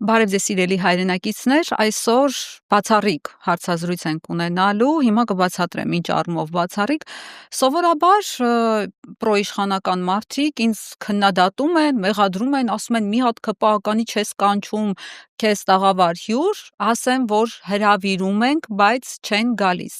Բարև ձեզ սիրելի հայրենակիցներ, այսօր բացառիկ հարցազրույց ենք ունենալու, հիմա կբացատրեմ ինչ առումով բացառիկ, սովորաբար պրոիշխանական մարդիկ ինձ քննադատում են, մեղադրում են, ասում են մի հատ ԿՊԱ-կանի չես կանչում, քեզ տաղավար հյուր, ասեմ, որ հրավիրում ենք, բայց չեն գալիս,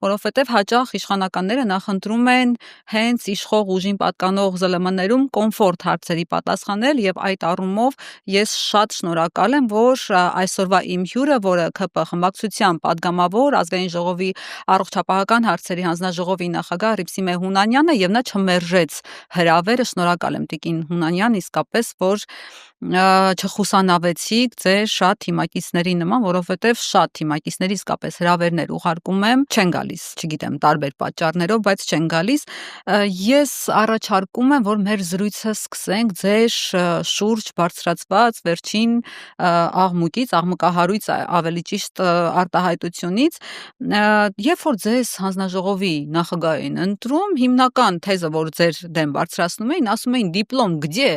որովհետև հաճախ իշխանականները նախընտրում են հենց իշխող ուժին պատկանող ԶԼՄ-ներում կոմֆորտ հարցերի պատասխանել եւ այդ առումով ես շատ շնորհակալ եմ, որ այսօրվա իմ հյուրը, որը ԿՊ խմբակցության падգամավոր ազգային ժողովի առողջապահական հարցերի հանձնաժողովի նախագահ Հռիփսիմե Հունանյանը եւ նա չմերժեց հրավերը, շնորհակալ եմ տիկին Հունանյան, իսկապես որ չխուսանավեցիք ձեր շատ թիմակիցների նման, որովհետև շատ թիմակիցների իսկապես հրավերներ ուղարկում եմ, չեն գալիս, չգիտեմ, տարբեր պատճառներով, բայց չեն գալիս։ Ես առաջարկում եմ, որ մեր զրույցը սկսենք ձեր շուրջ բարձրացված վերջին աղմուկից, աղմկահարույց ավելի ճիշտ արտահայտությունից, երբ որ ձեզ հանձնաժողովի նախագահ են ընտրում, հիմնական թեզը, որ ձեր դեմ բարձրացնում էին, ասում էին դիպլոմ գդե,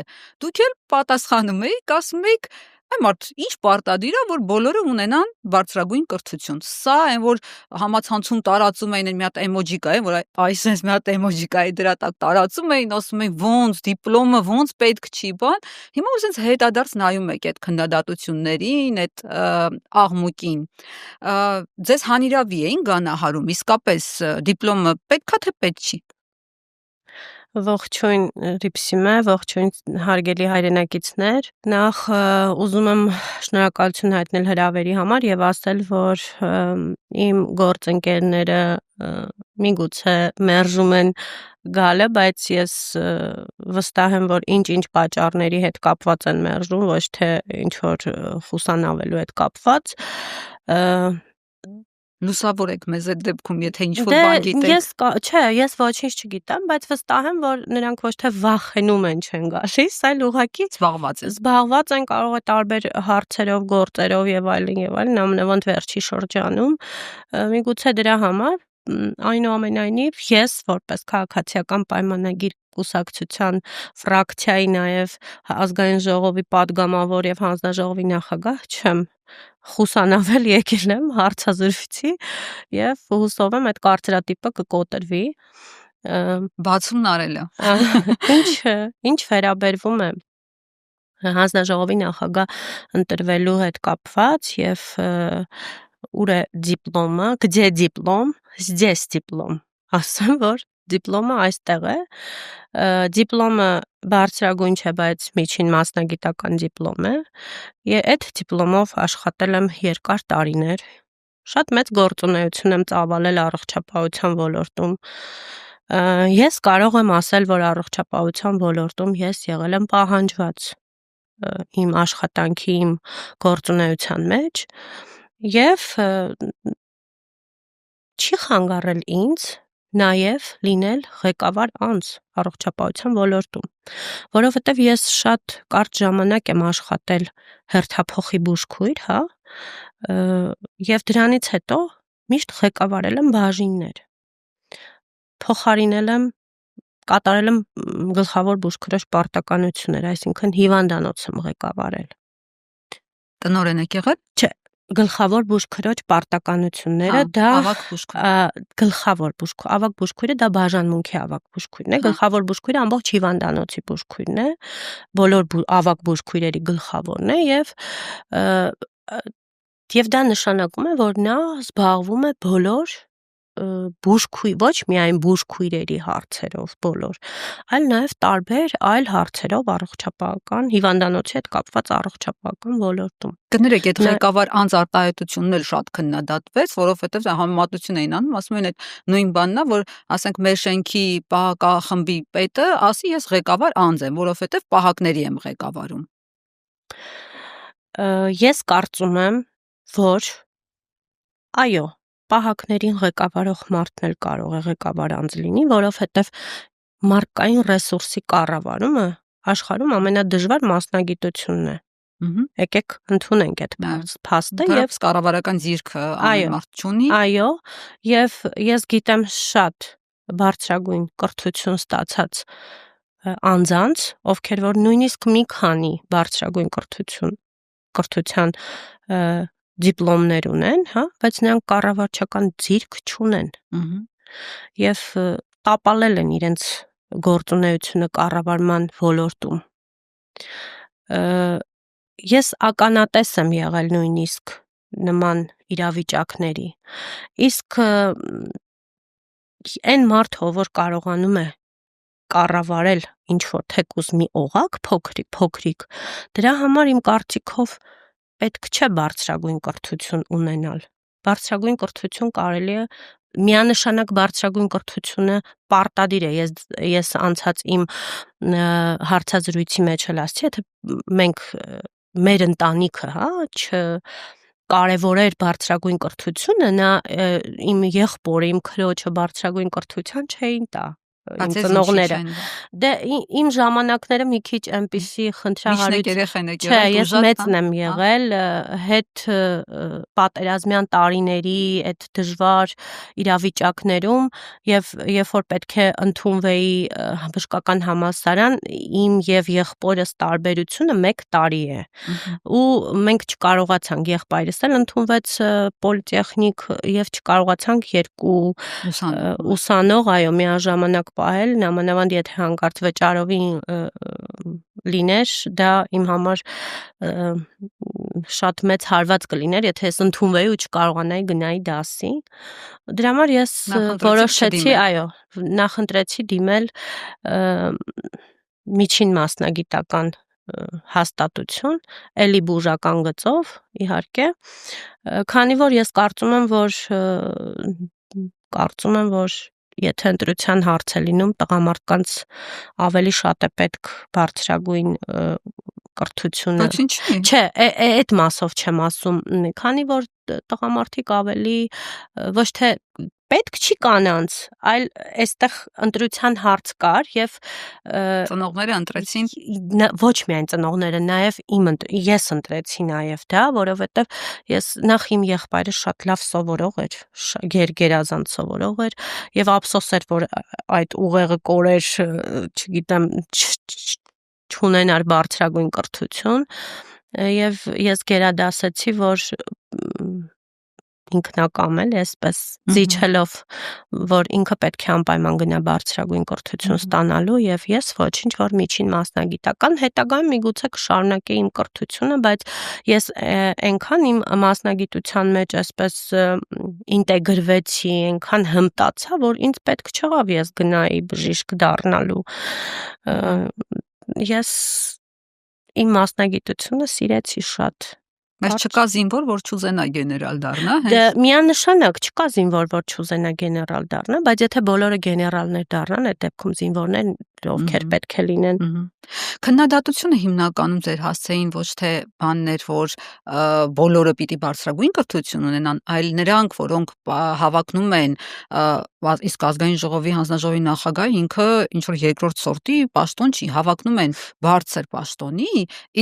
դուք էլ պատասխանում եք, ասում եք, այ մարդ ինչ պարտադիր է, որ բոլորը ունենան բարձրագույն կրթություն։ Սա այն որ համացանցում տարածում էին մի հատ էմոջի կա, որ այսպես մի հատ էմոջի կա, դրա տակ տարածում էին, ասում էին ոնց դիպլոմը ոնց պետք չի, բան։ Հիմա ուզենց հետադարձ նայում եք այդ քննադատություններին, այդ աղմուկին։ Ձեզ հանիրավի էին գանահարում, իսկապես դիպլոմը պետքա թե պետք չի։ Ողջույն Հռիփսիմե, ողջույն հարգելի հայրենակիցներ, նախ ուզում եմ շնորհակալություն հայտնել հրավերի համար եւ ասել, որ իմ գործընկերները միգուցե մերժում են գալը, բայց ես վստահ եմ, որ ինչ-ինչ պատճառների հետ կապված են մերժում, ոչ թե ինչ որ խուսանավելու հետ կապված։ Լուսավորեք մեզ այդ դեպքում, եթե ինչ-որ բան գիտեք։ Ես ոչինչ չգիտեմ, բայց վստահ եմ, որ նրանք ոչ թե վախենում են չեն գալիս, այլ ուղղակի զբաղված են, կարող է տարբեր հարցերով, գործերով եւ այլն, ամենավանդ վերջի շրջանում։ Միգուցե դրա համար, այնուամենայնիվ, ես որպես քաղաքացիական պայմանագիր կուսակցության ֆրակցիայի նաև ազգային ժողովի падգամավոր եւ հանձնաժողովի նախագահ չեմ խուսանավել, եկել եմ հարցազրույցի եւ հուսով եմ այդ կարծրատիպը կկոտրվի։ Բացումն արել է։ Ինչ վերաբերվում է հանձնաժողովի նախագահ ընտրվելու հետ կապված եւ ուր է դիպլոմը, где диплом, здесь диплом, ասեմ, որ դիպլոմը այստեղ է, դիպլոմը բարձրագույն չէ, բայց միջին մասնագիտական դիպլոմ է, եւ այդ դիպլոմով աշխատել եմ երկար տարիներ, շատ մեծ գործունեություն եմ ծավալել առողջապահության ոլորտում, ես կարող եմ ասել, որ առողջապահության ոլորտում ես եղել եմ պահանջված իմ աշխատանքի, իմ գործունեության մեջ, եւ չի խանգարել ինձ նաև լինել ղեկավար անձ առողջապահության ոլորտում, որովհետև ես շատ կարճ ժամանակ եմ աշխատել հերթափոխի բուժքույր, հա, եւ դրանից հետո միշտ ղեկավարել եմ բաժիններ, փոխարինել եմ, կատարել եմ գլխավոր բուժքրոջ պարտականություններ, այսինքն հիվանդանոց եմ ղեկավարել։ Տնօրեն եք եղել։ Չէ, գլխավոր բուժքրոջ պարտականությունները դա ավագ բուժքույր, գլխավոր բուժքույր, ավագ բուժքույրը դա բաժանմունքի ավագ բուժքույրն է, գլխավոր բուժքույրը ամբողջ հիվանդանոցի բուժքույրն է, բոլոր ավագ բուժքույրերի գլխավորն է եւ դա նշանակում է, որ նա զբաղվում է բոլոր ոչ միայն բուժքույրերի հարցերով բոլոր, այլ նաև տարբեր այլ հարցերով առողջապահական հիվանդանոցի հետ կապված առողջապահական ոլորտում։ Կներեք, այդ ղեկավար անձ արտահայտությունն էլ շատ քննադատվեց, որովհետև համեմատություն էին անում, ասում են այդ նույն բանն է, որ ասենք մեր շենքի պահակախմբի պետը ասի ես ղեկավար անձ եմ, որովհետև պահակների եմ ղեկավարում։ Ես կարծում եմ, որ այո, պահակներին ղեկավարող մարդն էլ կարող է ղեկավար անձ լինի, որովհետև մարդկային ռեսուրսի կառավարումը աշխարհում ամենադժվար մասնագիտությունն է։ Եկեք ընդունենք այդ փաստը եւ կառավարական ձիրքը ամեն մարդ չունի։ Այո, եւ ես գիտեմ շատ բարձրագույն կրթություն ստացած անձանց, ովքեր որ նույնիսկ մի քանի բարձրագույն կրթություն կրթության դիպլոմներ ունեն, հա, բայց նրանք կառավարչական ձիրք չունեն։ Եվ տապալել են իրենց գործունեությունը կառավարման ոլորտում։ Ես ականատես եմ եղել նույնիսկ նման իրավիճակների։ Իսկ այն մարդը, որ կարողանում է կառավարել ինչ-որ թեկուզ մի օղակ փոքրիկ, դրա համար իմ կարծիքով պետք չէ բարձրագույն կրթություն ունենալ։ Բարձրագույն կրթություն կարելի է միանշանակ բարձրագույն կրթությունը պարտադիր է։ Ես անցած իմ հարցազրույցի մեջ էլ ասացի, եթե մենք մեր ընտանիքը, հա, կարևորեր բարձրագույն կրթությունը, նա իմ եղբորը, իմ քրոջը բարձրագույն կրթության չէին տա իմ ծնողները։ Դե իմ ժամանակները մի քիչ այնպիսի խնդրահարույց չէ, ես մեծն եմ եղել, հետ պատերազմյան տարիների այդ դժվար իրավիճակներում եւ երբ որ պետք է ընդունվեի բժշկական համալսարան, իմ եւ եղբորս տարբերությունը 1 տարի է։ Ու մենք չկարողացանք, եղբայրս էլ ընդունվեց պոլիտեխնիկ եւ չկարողացանք 2 ուսանող, այո, միաժամանակ պահել, նամանավանդ եթե հանկարծ վճարովի լիներ, դա իմ համար շատ մեծ հարված կլիներ, եթե ես ընդունվեի ու չկարողանայի գնայի դասի։ Դրա համար ես որոշեցի, այո, նախընտրեցի դիմել միջին մասնագիտական հաստատություն, էլի բուժական գծով, իհարկե, քանի որ ես կարծում եմ, որ եթե ընտրության հարց է լինում, տղամարդկանց ավելի շատ է պետք բարձրագույն կրթությունը։ Չէ, այդ մասով չեմ ասում, քանի որ տղամարդիկ ավելի ոչ թե պետք չի կանանց, այլ այստեղ ընտրության հարց կար եւ ծնողները ընտրեցին ոչ միայն ծնողները, նաեւ ես ընտրեցի նաեւ դա, որովհետեւ ես նախ իմ եղբայրը շատ լավ սովորող էր, գերազանց սովորող էր եւ ափսոս էր, որ այդ ուղեղը կորեր, չգիտեմ, չունենար բարձրագույն կրթություն եւ ես գերադասեցի, որ ինքնակամ էլ այսպես զիջելով, որ ինքը պետք է անպայման գնա բարձրագույն կրթություն ստանալու եւ ես ոչինչ, որ միջին մասնագիտական, հետագայում միգուցե կշարունակեի իմ կրթությունը, բայց ես այնքան իմ մասնագիտության մեջ այսպես ինտեգրվեցի, այնքան հմտացա, որ ինձ պետք չեղավ ես գնայի բժիշկ դառնալու։ Ես իմ մասնագիտությունը սիրեցի շատ։ Բայց չկա զինվոր, որ չուզենա գեներալ դառնա, Դե միանշանակ չկա զինվոր, որ չուզենա գեներալ դառնա, բայց եթե բոլորը գեներալներ դառնան, այդ դեպքում զինվորները ովքեր պետք է լինեն։ Քննադատությունը հիմնականում ձեր հասցեին ոչ թե բաններ, որ բոլորը պիտի բարձրագույն կրթություն ունենան, այլ նրանք, որոնք հավակնում են, իսկ ազգային ժողովի հանձնաժողովի նախագահը ինքը ինչ որ երկրորդ սորտի պաշտոն չի, հավակնում են բարձր պաշտոնի,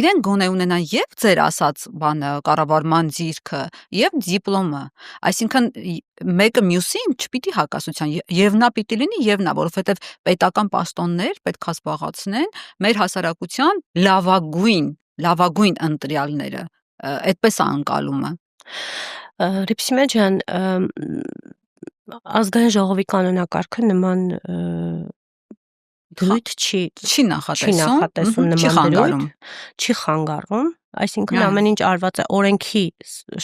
իրեն գոնե ունենան եւ ձեր ասած բանը կառավարման ձիրքը եւ դիպլոմը, այսինքն մեկը մյուսին չպիտի հակասության եւ նա պիտի լինի եւ նա, որովհետեւ պետական պաշտոններ պետք է զբաղեցնեն մեր հասարակության լավագույն ընտրյալները, այդպես է անցալումը։ Ռիփսիմե ջան, ազգային ժողովի կանոնակարգը նման դրույթ չի նախատեսում նման դրույթ, չի խանգարում, այսինքն ամեն ինչ արված է օրենքի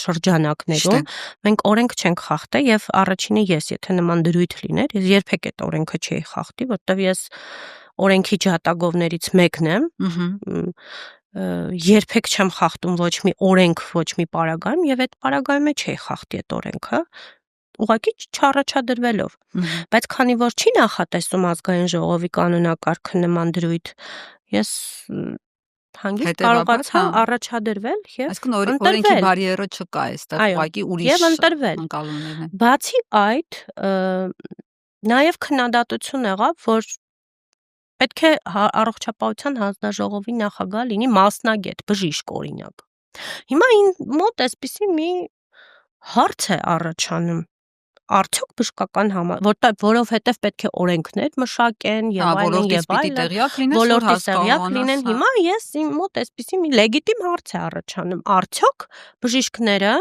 շրջանակներում, մենք օրենք չենք խախտել եւ առաջինը ես, եթե նման դրույթ լիներ, ես երբեք այդ օրենքը չէի խախտի, որտեվ ես օրենքի ջատագովներից մեկն եմ, երբեք չեմ խախտում ոչ մի օրենք, ոչ մի պարագայում եւ այդ պարագայում չէի խախտի այդ օրենքը, ուղղակի չառաջադրվելով, բայց քանի որ չի նախատեսում ազգային ժողովի կանոնակարգը նման դրույթ, ես հանգիստ կարողացա առաջադրվել եւ ընտրվել։ Օրենքի բարիերը չկա այստեղ, ուղղակի ուրիշ ընկալումներն են։ Բացի այդ, նաեւ քննադատություն եղավ, որ պետք է առողջապահության հանձնաժողովի նախագահ լինի մասնագետ, բժիշկ օրինակ։ Հիմա ին մոտ այսպիսի մի հարց է առաջանում, արդյոք բժշկական որովհետև պետք է օրենքներ մշակեն եւ այլն եւ այլն, ոլորտի տեղյակ լինեն։ Հիմա ես իմ մոտ այսպիսի մի լեգիտիմ հարց է առաջանում. արդյոք բժիշկները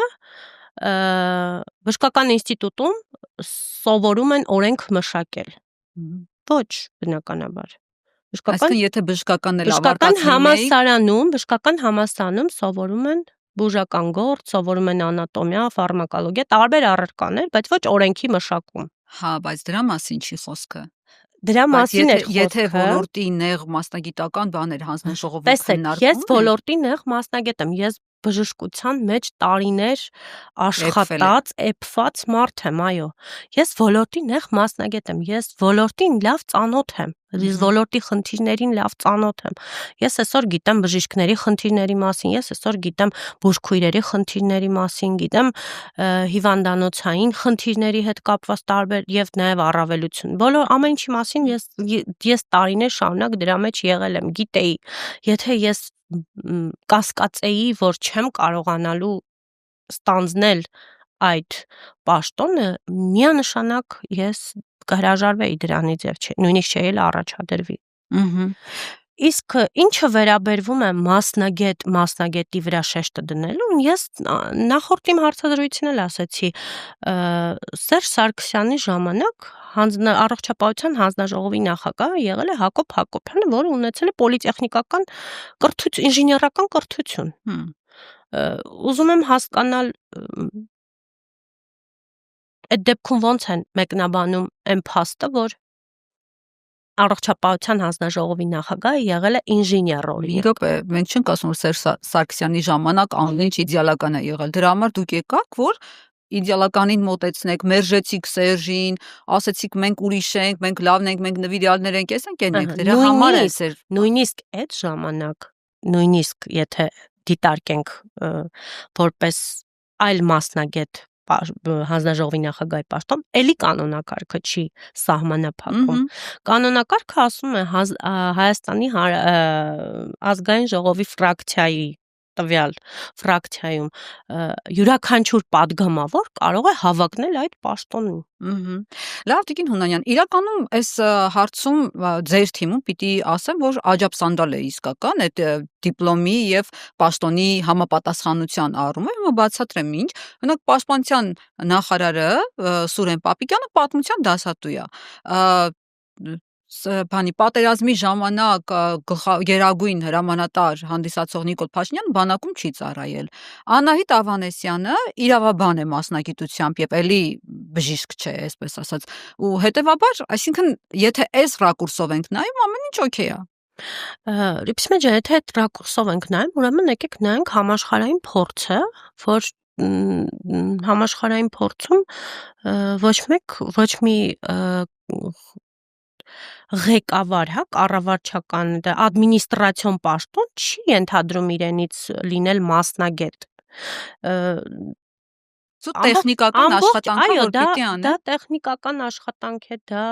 բժշկական ինստիտուտում սովորում են օրենք մշակել։ Ոչ, բնականաբար։ Այսինքն եթե բժշկական էլ ավարտած բժշկական համալսարանում սովորում են բուժական գործ, սովորում են անատոմիա, ֆարմակոլոգիա, տարբեր առարկաներ, բայց ոչ օրենքի մշակում։ Հա, բայց դրա մասին չի խոսքը։ Դրա մասին էր խոսքը։ Եթե ոլորտի նեղ մասնագիտական բաներ հանձնաժողովում քննարկվում։ Ես ոլորտի նեղ մասնագետ եմ, ես բժշկության մեջ տարիներ աշխատած, էփված մարդ եմ, այո։ Ես ոլորտի նեղ մասնագետ եմ, ես ոլորտին լավ ծանոթ եմ, ես ոլորտի խնդիրներին լավ ծանոթ եմ։ Ես այսօր գիտեմ բժիշկների խնդիրների մասին, ես այսօր գիտեմ բուժքույրերի խնդիրների մասին, գիտեմ հիվանդանոցային խնդիրների հետ կապված տարբեր եւ նաեւ առավելություն։ Բոլոր ամեն ինչի մասին ես տարիներ շարունակ դրա մեջ եղել եմ, գիտեի։ Եթե ես կասկածեի, որ չեմ կարողանալու ստանձնել այդ պաշտոնը, միանշանակ ես կհրաժարվեի դրանից եւ նույնիսկ չէի առաջադրվի։ Իսկ ինչը վերաբերվում է մասնագետի վրա շեշտը դնելուն, ես նախորդ իմ հարցազրույցին էլ ասացի, Սերժ Սարգսյանի ժամանակ առողջապահության հանձնաժողովի նախագահը եղել է Հակոբ Հակոբյանը, որը ունեցել է պոլիտեխնիկական ինժեներական կրթություն։ Ուզում եմ հասկանալ այդ դեպքում ոնց են մեկնաբանում այն փաստը, որ առողջապահության հանձնաժողովի նախագահը եղել է ինժեներ օրինակ։ Մի րոպե, մենք չենք ասում, որ Սերժ Սարգսյանի ժամանակ ամեն ինչ իդեալական է եղել։ Դրա համար դուք եկաք, որ իդեալականին մոտեցնեք, մերժեցիք Սերժին, ասացիք մենք ուրիշ ենք, մենք լավն ենք, մենք նվիրյալներ ենք, ես ընկերնենք, դրա համար է Սերժ։ Նույնիսկ այդ ժամանակ, նույնիսկ եթե դիտարկենք որպես այլ մասնագետ հանձնաժողովի նախագահի պաշտոն, էլի կանոնակարգը չի սահմանափակում։ Կանոնակարգը ասում է Հայաստանի ազգային ժողովի ֆրակցիայի տվյալ ֆրակցիայում յուրաքանչյուր падգամավոր կարող է հավակնել այդ պաշտոնին։ Լավ, Տիկին Հունանյան, իրականում այս հարցում ձեր թիմում պիտի ասեմ, որ աջաբսանդալ է իսկական այդ դիպլոմի եւ պաշտոնի համապատասխանության առումով, բացատրեմ ինչ, օրինակ պաշտպանության նախարարը Սուրեն Պապիկյանը պատմության դասատու է։ Պատերազմի ժամանակ գերագույն հրամանատար հանդիսացող Նիկոլ Փաշինյանը բանակում չի ծառայել։ Անահիտ Ավանեսյանը իրավաբան է մասնագիտությամբ եւ էլի բժիշկ չէ, այսպես ասած։ Ու հետեւաբար, այսինքն, եթե այս ռակուրսով ենք նայում, ամեն ինչ օքեյ է։ Ռիփսմե ջան, եթե այդ ռակուրսով ենք նայում, ուրեմն եկեք նայենք համաշխարհային փորձը, որ համաշխարհային փորձում ոչ մի ղեկավար, կառավարչական ադմինիստրացիոն պաշտոն չի ենթադրում իրենից լինել մասնագետ։ Տեխնիկական աշխատանք է, որ պիտի անի։ Դա տեխնիկական աշխատանք է, դա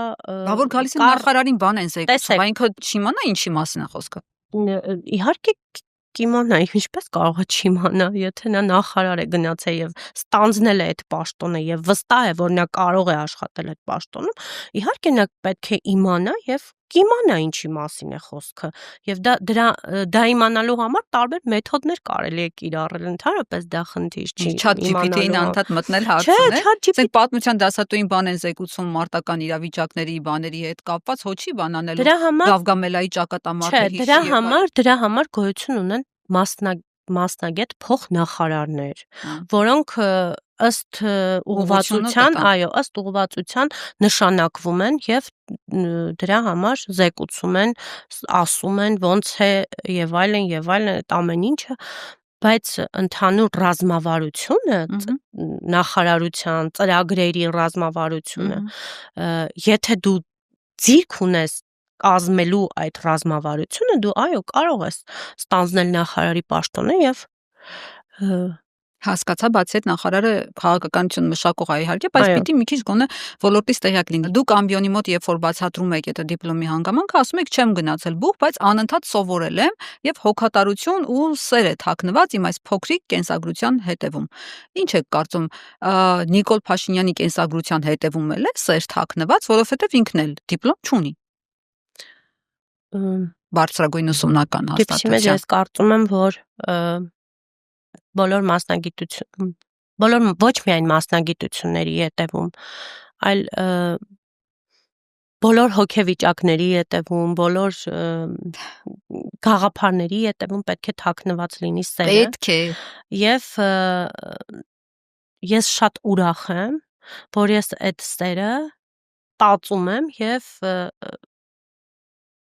որ գալիս է նախարարին բան են զեկուցում, ինքը չիմանա ինչի մասին է խոսքը։ Իհարկե կիմանա, ինչպես կարող է չիմանա, եթե նա նախարար է գնացել եւ ստանձնել է այդ պաշտոնը եւ վստահ է, որ նա կարող է աշխատել այդ պաշտոնում, իհարկե նա պետք է իմանա եւ կիմանա ինչի մասին է խոսքը եւ դա իմանալու համար տարբեր մեթոդներ կարելի է կիրառել, ընդհանրապես դա խնդիր չի։ ChatGPT-ին անդադ մտնել հարցնել։ Ասենք պատմության դասատուին բան են զեկուցում մարտական իրավիճակների բաների հետ կապված, հոչի բան անելու Գավգամելայի ճակատամարտի հիշի։ Դրա համար գոյություն ունեն մասնագետ փոխնախարարներ, որոնք ըստ ուղղվածության նշանակվում են եւ դրա համար զեկուցում են, ասում են ոնց է եւ այլն այդ ամեն ինչը, բայց ընդհանուր ռազմավարությունը, նախարարության ծրագրերի ռազմավարությունը, եթե դու ձիրք ունես կազմելու այդ ռազմավարությունը, դու այո կարող ես ստանձնել նախարարի պաշտոնը եւ Հասկացա, բացի այդ նախարարը քաղաքականություն մշակող է իհարկե, բայց պիտի մի քիչ գոնե ոլորտից տեղյակ լինի։ Դուք ամբիոնի մոտ երբ որ բացատրում եք այդ դիպլոմի հանգամանքը, ասում եք չեմ գնացել բուխ, բայց անընդհատ սովորել եմ եւ հոգատարություն ու սեր է թաքնված իմ այս փոքրիկ կենսագրության հետևում։ Ինչ եք կարծում, Նիկոլ Փաշինյանի կենսագրության հետևում էլ է սեր թաքնված, որովհետեւ ինքն էլ դիպլոմ չունի։ Բարձրագույն ուսումնական հաստատության։ Ես կարծում եմ, որ բոլոր ոչ միայն մասնագիտությունների հետևում, այլ բոլոր հոգեվիճակների հետևում, բոլոր գաղափարների հետևում պետք է թաքնված լինի սերը։ Պետք է։ Եվ ես շատ ուրախ եմ, որ ես այդ սերը տածում եմ եւ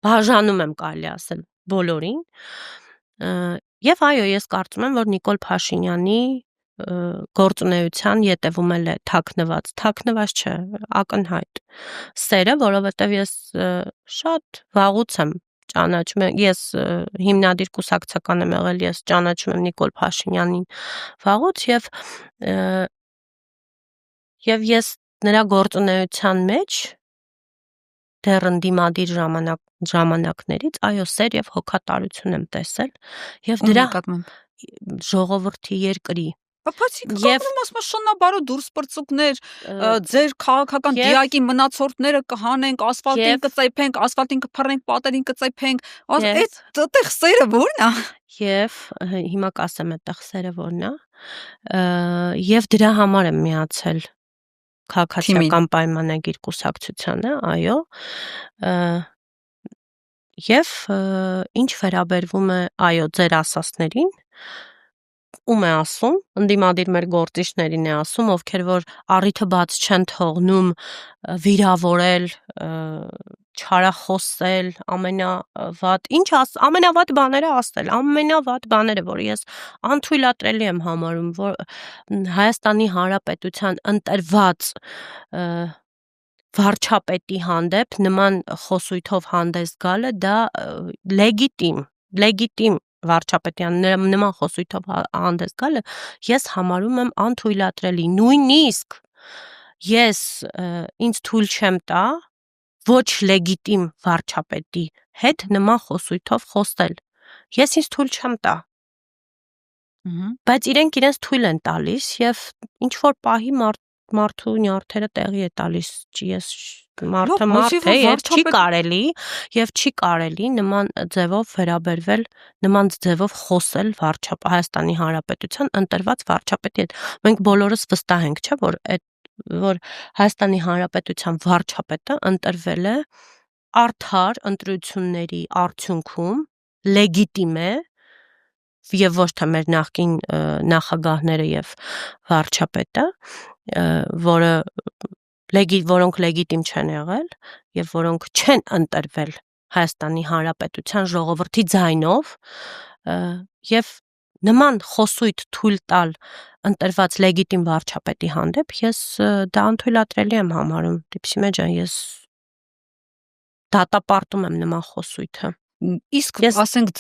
բաժանում եմ, կարելի ասել, բոլորին։ Եվ այո, ես կարծում եմ, որ Նիկոլ Փաշինյանի գործունեության ետևում էլ է թաքնված չէ, ակնհայտ սերը, որովհետև ես շատ վաղուց եմ ճանաչում եմ, ես հիմնադիր կուսակցական եմ եղել, ես ճանաչում եմ Նիկոլ Փաշինյանին վաղուց եւ ես նրա գործունեության մեջ դեռ ընդդիմադիր ժամանակներից այո սեր եւ հոգատարություն եմ տեսել եւ դրա ժողովրդի երկրի Բայց ինքն ասում շննաբարո դուրս պրծուկներ, ձեր քաղաքական դիակի մնացորդները կհանենք, ասֆալտին կծեփենք, ասֆալտին կփռենք, պատերին կծեփենք, այդտեղ սերը ո՞րն է։ Եվ հիմա կասեմ այդտեղ սերը ո՞րն է։ Եվ դրա համար եմ միացել քաղաքացիական պայմանագիր կուսակցությանը, այո։ Եվ ինչ վերաբերվում է այո ձեր ասածներին, ում է ասում, ընդդիմադիր մեր գործիչներին է ասում, ովքեր որ առիթը բաց չեն թողնում վիրավորել, չարախոսել, ամենավատ բաները ասել, ամենավատ բաները, որ ես անթույլատրելի եմ համարում, որ Հայաստանի Հանրապետության ընտրված վարչապետի հանդեպ նման խոսույթով հանդես գալը դա լեգիտիմ վարչապետյան նման խոսույթով հանդես գալը ես համարում եմ անթույլատրելի, նույնիսկ ես ինձ թույլ չեմ տա ոչ լեգիտիմ վարչապետի հետ նման խոսույթով խոսել, ես ինձ թույլ չեմ տա, բայց իրենք իրենց թույլ են տալիս եւ ինչ որ պահի մարդու նյարդերը տեղի է տալիս, ես մարդը է եւ չի կարելի նման ձևով վերաբերվել, նման ձևով խոսել Հայաստանի Հանրապետության ընտրված վարչապետի հետ։ Մենք բոլորս վստահ ենք, չէ՞, որ Հայաստանի Հանրապետության վարչապետը ընտրվել է արդար ընտրությունների արդյունքում, լեգիտիմ է եւ ոչ թե մեր նախկին նախագահները եւ վարչապետը, որոնք լեգիտիմ չեն եղել եւ որոնք չեն ընտրվել Հայաստանի Հանրապետության ժողովրդի ձայնով եւ նման խոսույթ թույլ տալ ընտրված լեգիտիմ վարչապետի հանդեպ ես դա անթույլատրելի եմ համարում, Դիպսիմե ջան, ես դատապարտում եմ նման խոսույթը։ Իսկ ասենք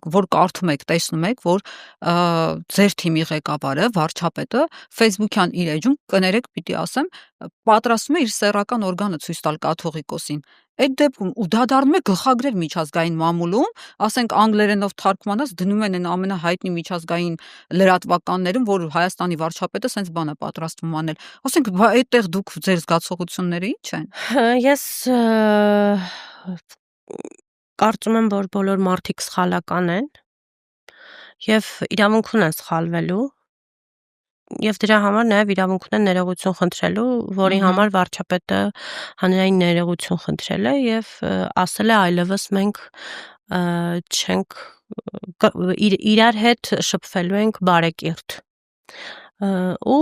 որ կարդում եք, տեսնում եք, որ ձեր թիմի ղեկավարը, վարչապետը Facebook-յան իր էջում, կներեք, պիտի ասեմ, պատրաստում է իր սեռական օրգանը ցույց տալ կաթողիկոսին։ Այդ դեպքում ու դա դառնում է գլխագրեր միջազգային մամուլում, ասենք անգլերենով թարգմանած դնում են այն ամենահայտնի միջազգային լրատվականներում, որ Հայաստանի վարչապետը սենց բան է պատրաստվում անել։ Ասենք այդտեղ դուք ձեր զգացողությունները ի՞նչ են։ Ես կարծում եմ, որ բոլոր մարդիկ սխալական են եւ իրավունք ունեն սխալվելու եւ դրա համար նաեւ իրավունք ունեն ներողություն խնդրելու, որի համար վարչապետը հանրային ներողություն խնդրել է եւ ասել է այլևս մենք չենք իրար հետ շփվելու ենք բարեկիրթ։ Ու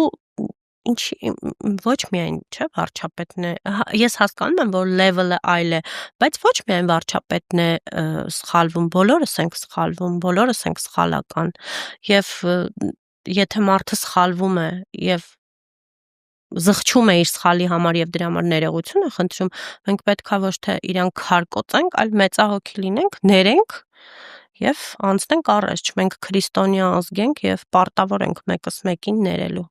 ոչ միայն չէ վարչապետն է, ես հասկանում եմ, որ level-ը այլ է, բայց ոչ միայն վարչապետն է սխալվում, բոլորս ենք սխալվում, բոլորս ենք սխալական եւ եթե մարդը սխալվում է եւ զղջում է իր սխալի համար եւ դրա համար ներողություն է խնդրում, մենք պետքա ոչ թե իրան քարկոծենք, այլ մեծահոգի լինենք, ներենք եւ անցնենք առաջ։ Մենք քրիստոնյա ազգ ենք եւ պարտավոր ենք մեկս մեկին ներելու։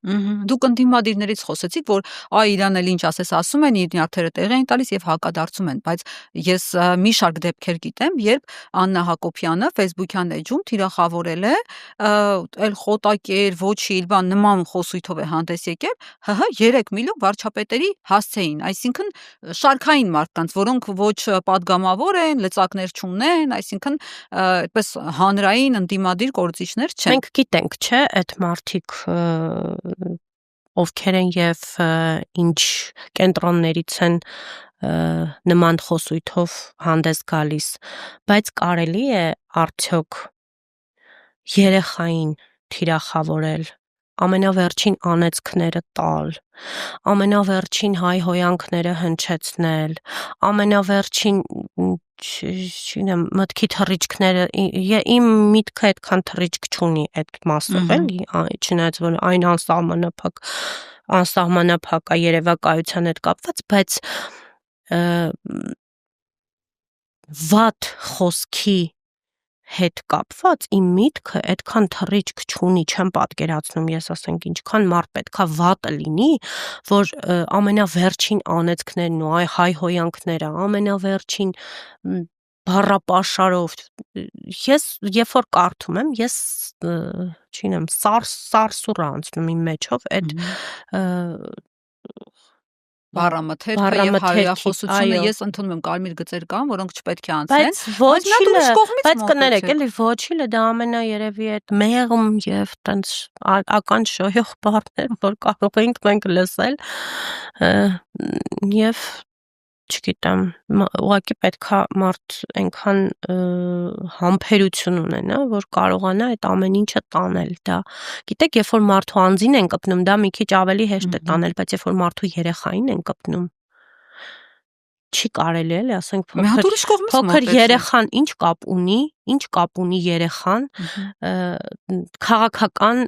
Դուք ընդդիմադիրներից խոսեցիք, որ իրան էլ ինչ ասես ասում են, իր նյարդերը տեղ են տալիս եւ հակադարձում են, բայց ես մի շարք դեպքեր գիտեմ, երբ Աննա Հակոբյանը Facebook-յան էջում թիրախավորել է, այլ խոտակեր, ոչիլ, բան նման խոսույթով է հանդես եկել, 3 միլիոն վարչապետերի հասցեին, այսինքն շարքային մարդկանց, որոնք ոչ падգամավոր են, լծակներ չունեն, այսինքն այդպես հանրային ընդդիմադիր կորցիչներ չեն։ Մենք գիտենք, չէ, այդ մարդիկ ովքեր են եւ ինչ կենտրոններից են նման խոսույթով հանդես գալիս, բայց կարելի է արդյոք երեխային թիրախավորել, ամենավերջին անեծքները տալ, ամենավերջին հայհոյանքները հնչեցնել, ամենավերջին չգիտեմ, մտքի թռիչքները, իմ միտքը այդքան թռիչք չունի այդ մասով, էլի, չնայած որ այն անսահմանափակ է երևակայության հետ կապված, բայց վատ խոսքի հետ կապված իմ միտքը այդքան թռիչք չունի, չեմ պատկերացնում, ես ասենք ինչքան մարդ պետքա վատը լինի, որ ամենավերջին անեծքներն ու հայհոյանքները, ամենավերջին բառապաշարով, ես երբ որ կարդում եմ, ես չգիտեմ, սարսուռ անցնում իմ մեջով այդ բառամթերքը եւ հայրախոսությունը ես ընդունում եմ կարմիր գծեր կան, որոնք չպետք է անցնեն, բայց կներեք, էլի ոչիլը դա ամենա երևի այդ մեղմ եւ տենց ականջ շոյող բառներ, որ կարող ենք մենք լսել եւ չգիտեմ, ուղղակի պետքա մարդ այնքան համբերություն ունենա, որ կարողանա այդ ամեն ինչը տանել, դա գիտեք, երբ որ մարդու անձին են կպնում, դա մի քիչ ավելի հեշտ է տանել, բայց երբ որ մարդու երեխային են կպնում, չի կարելի էլի, ասենք փոքր երեխան ինչ կապ ունի երեխան քաղաքական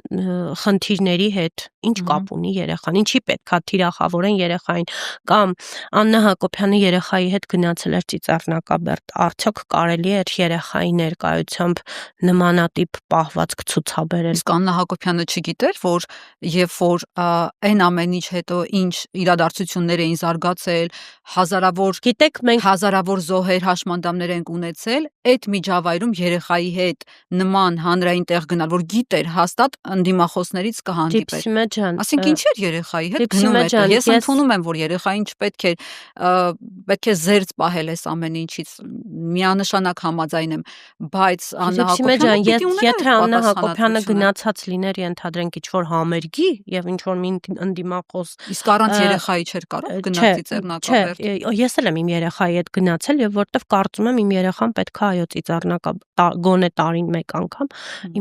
խնդիրների հետ, ինչ կապ ունի երեխան, ինչի պետքա թիրախավորեն երեխային, կամ Աննա Հակոբյանը երեխայի հետ գնացել էր Ծիծեռնակաբերդ, արդյոք կարելի էր երեխայի ներկայությամբ նմանատիպ պահվածք ցուցաբերել։ Իսկ Աննա Հակոբյանը չգիտեր, որ երբ որ այն ամեն ինչ հետո ինչ իրադարձություններ էին զարգացել, հազարավոր զոհեր, հաշմանդամներ ենք ունեցել, այդ միջավայրում երեխայի հետ նման հանրային տեղ գնալ, որ գիտեր հաստատ ընդդիմախոսներից կհանդիպեր։ Այսինքն ինչ էր երեխայի հետ գնում էր։ Ես ընդունում եմ, որ երեխային չպետք է զերծ պահել այս ամեն ինչից, միանշանակ համաձայն եմ, բայց Աննա Հակոբյանը եթե Աննա Հակոբյանը գնացած լիներ, ենթադրենք ինչ-որ համերգի եւ ինչ-որ մի ընդդիմախոս, իսկ առանց երեխայի չէր կարող գնալ Ծիծեռնակաբերդ։ Ես էլ եմ իմ երեխայի հետ գնացել եւ որտեվ կարծում եմ իմ երեխան պետքա այո Ծիծեռնակաբերդ գոնե տարին մեկ անգամ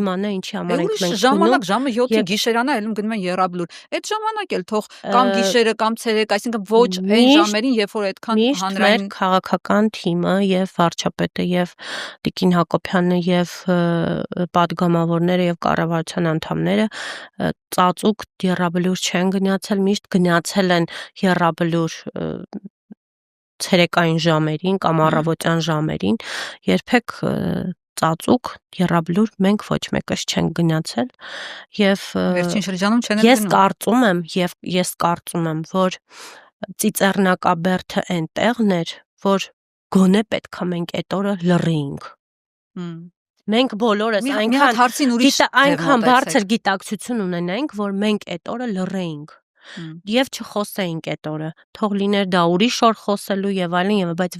իմանա ինչի համար ենք մենք ժամանակ ժամը 7-ի գիշերանա ելում գնում են Եռաբլուր։ Այդ ժամանակ էլ թող կամ գիշերը կամ ցերեկ, այսինքն ոչ այն ժամերին, երբ որ այդքան հանրային քաղաքական թիմը եւ վարչապետը եւ Տիկին Հակոբյանը եւ падգամավորները եւ կառավարության անդամները ծածուկ Եռաբլուր չեն գնացել, միշտ գնացել են Եռաբլուր ցերեկային ժամերին կամ առավոտյան ժամերին, երբեք ծածուկ Եռաբլուր մենք ոչ մեկս չենք գնացել եւ վերջին շրջանում չեն գնում։ Ես կարծում եմ, որ Ծիծեռնակաբերդը այն տեղն էր, որ գոնե պետքա մենք այդ օրը լռեինք։ Մենք բոլորս այնքան բարձր գիտակցություն ունենայինք, որ մենք այդ օրը լռեինք եւ չխոսեինք այդ օրը, թող լիներ դա ուրիշ օր խոսելու եւ այլն, բայց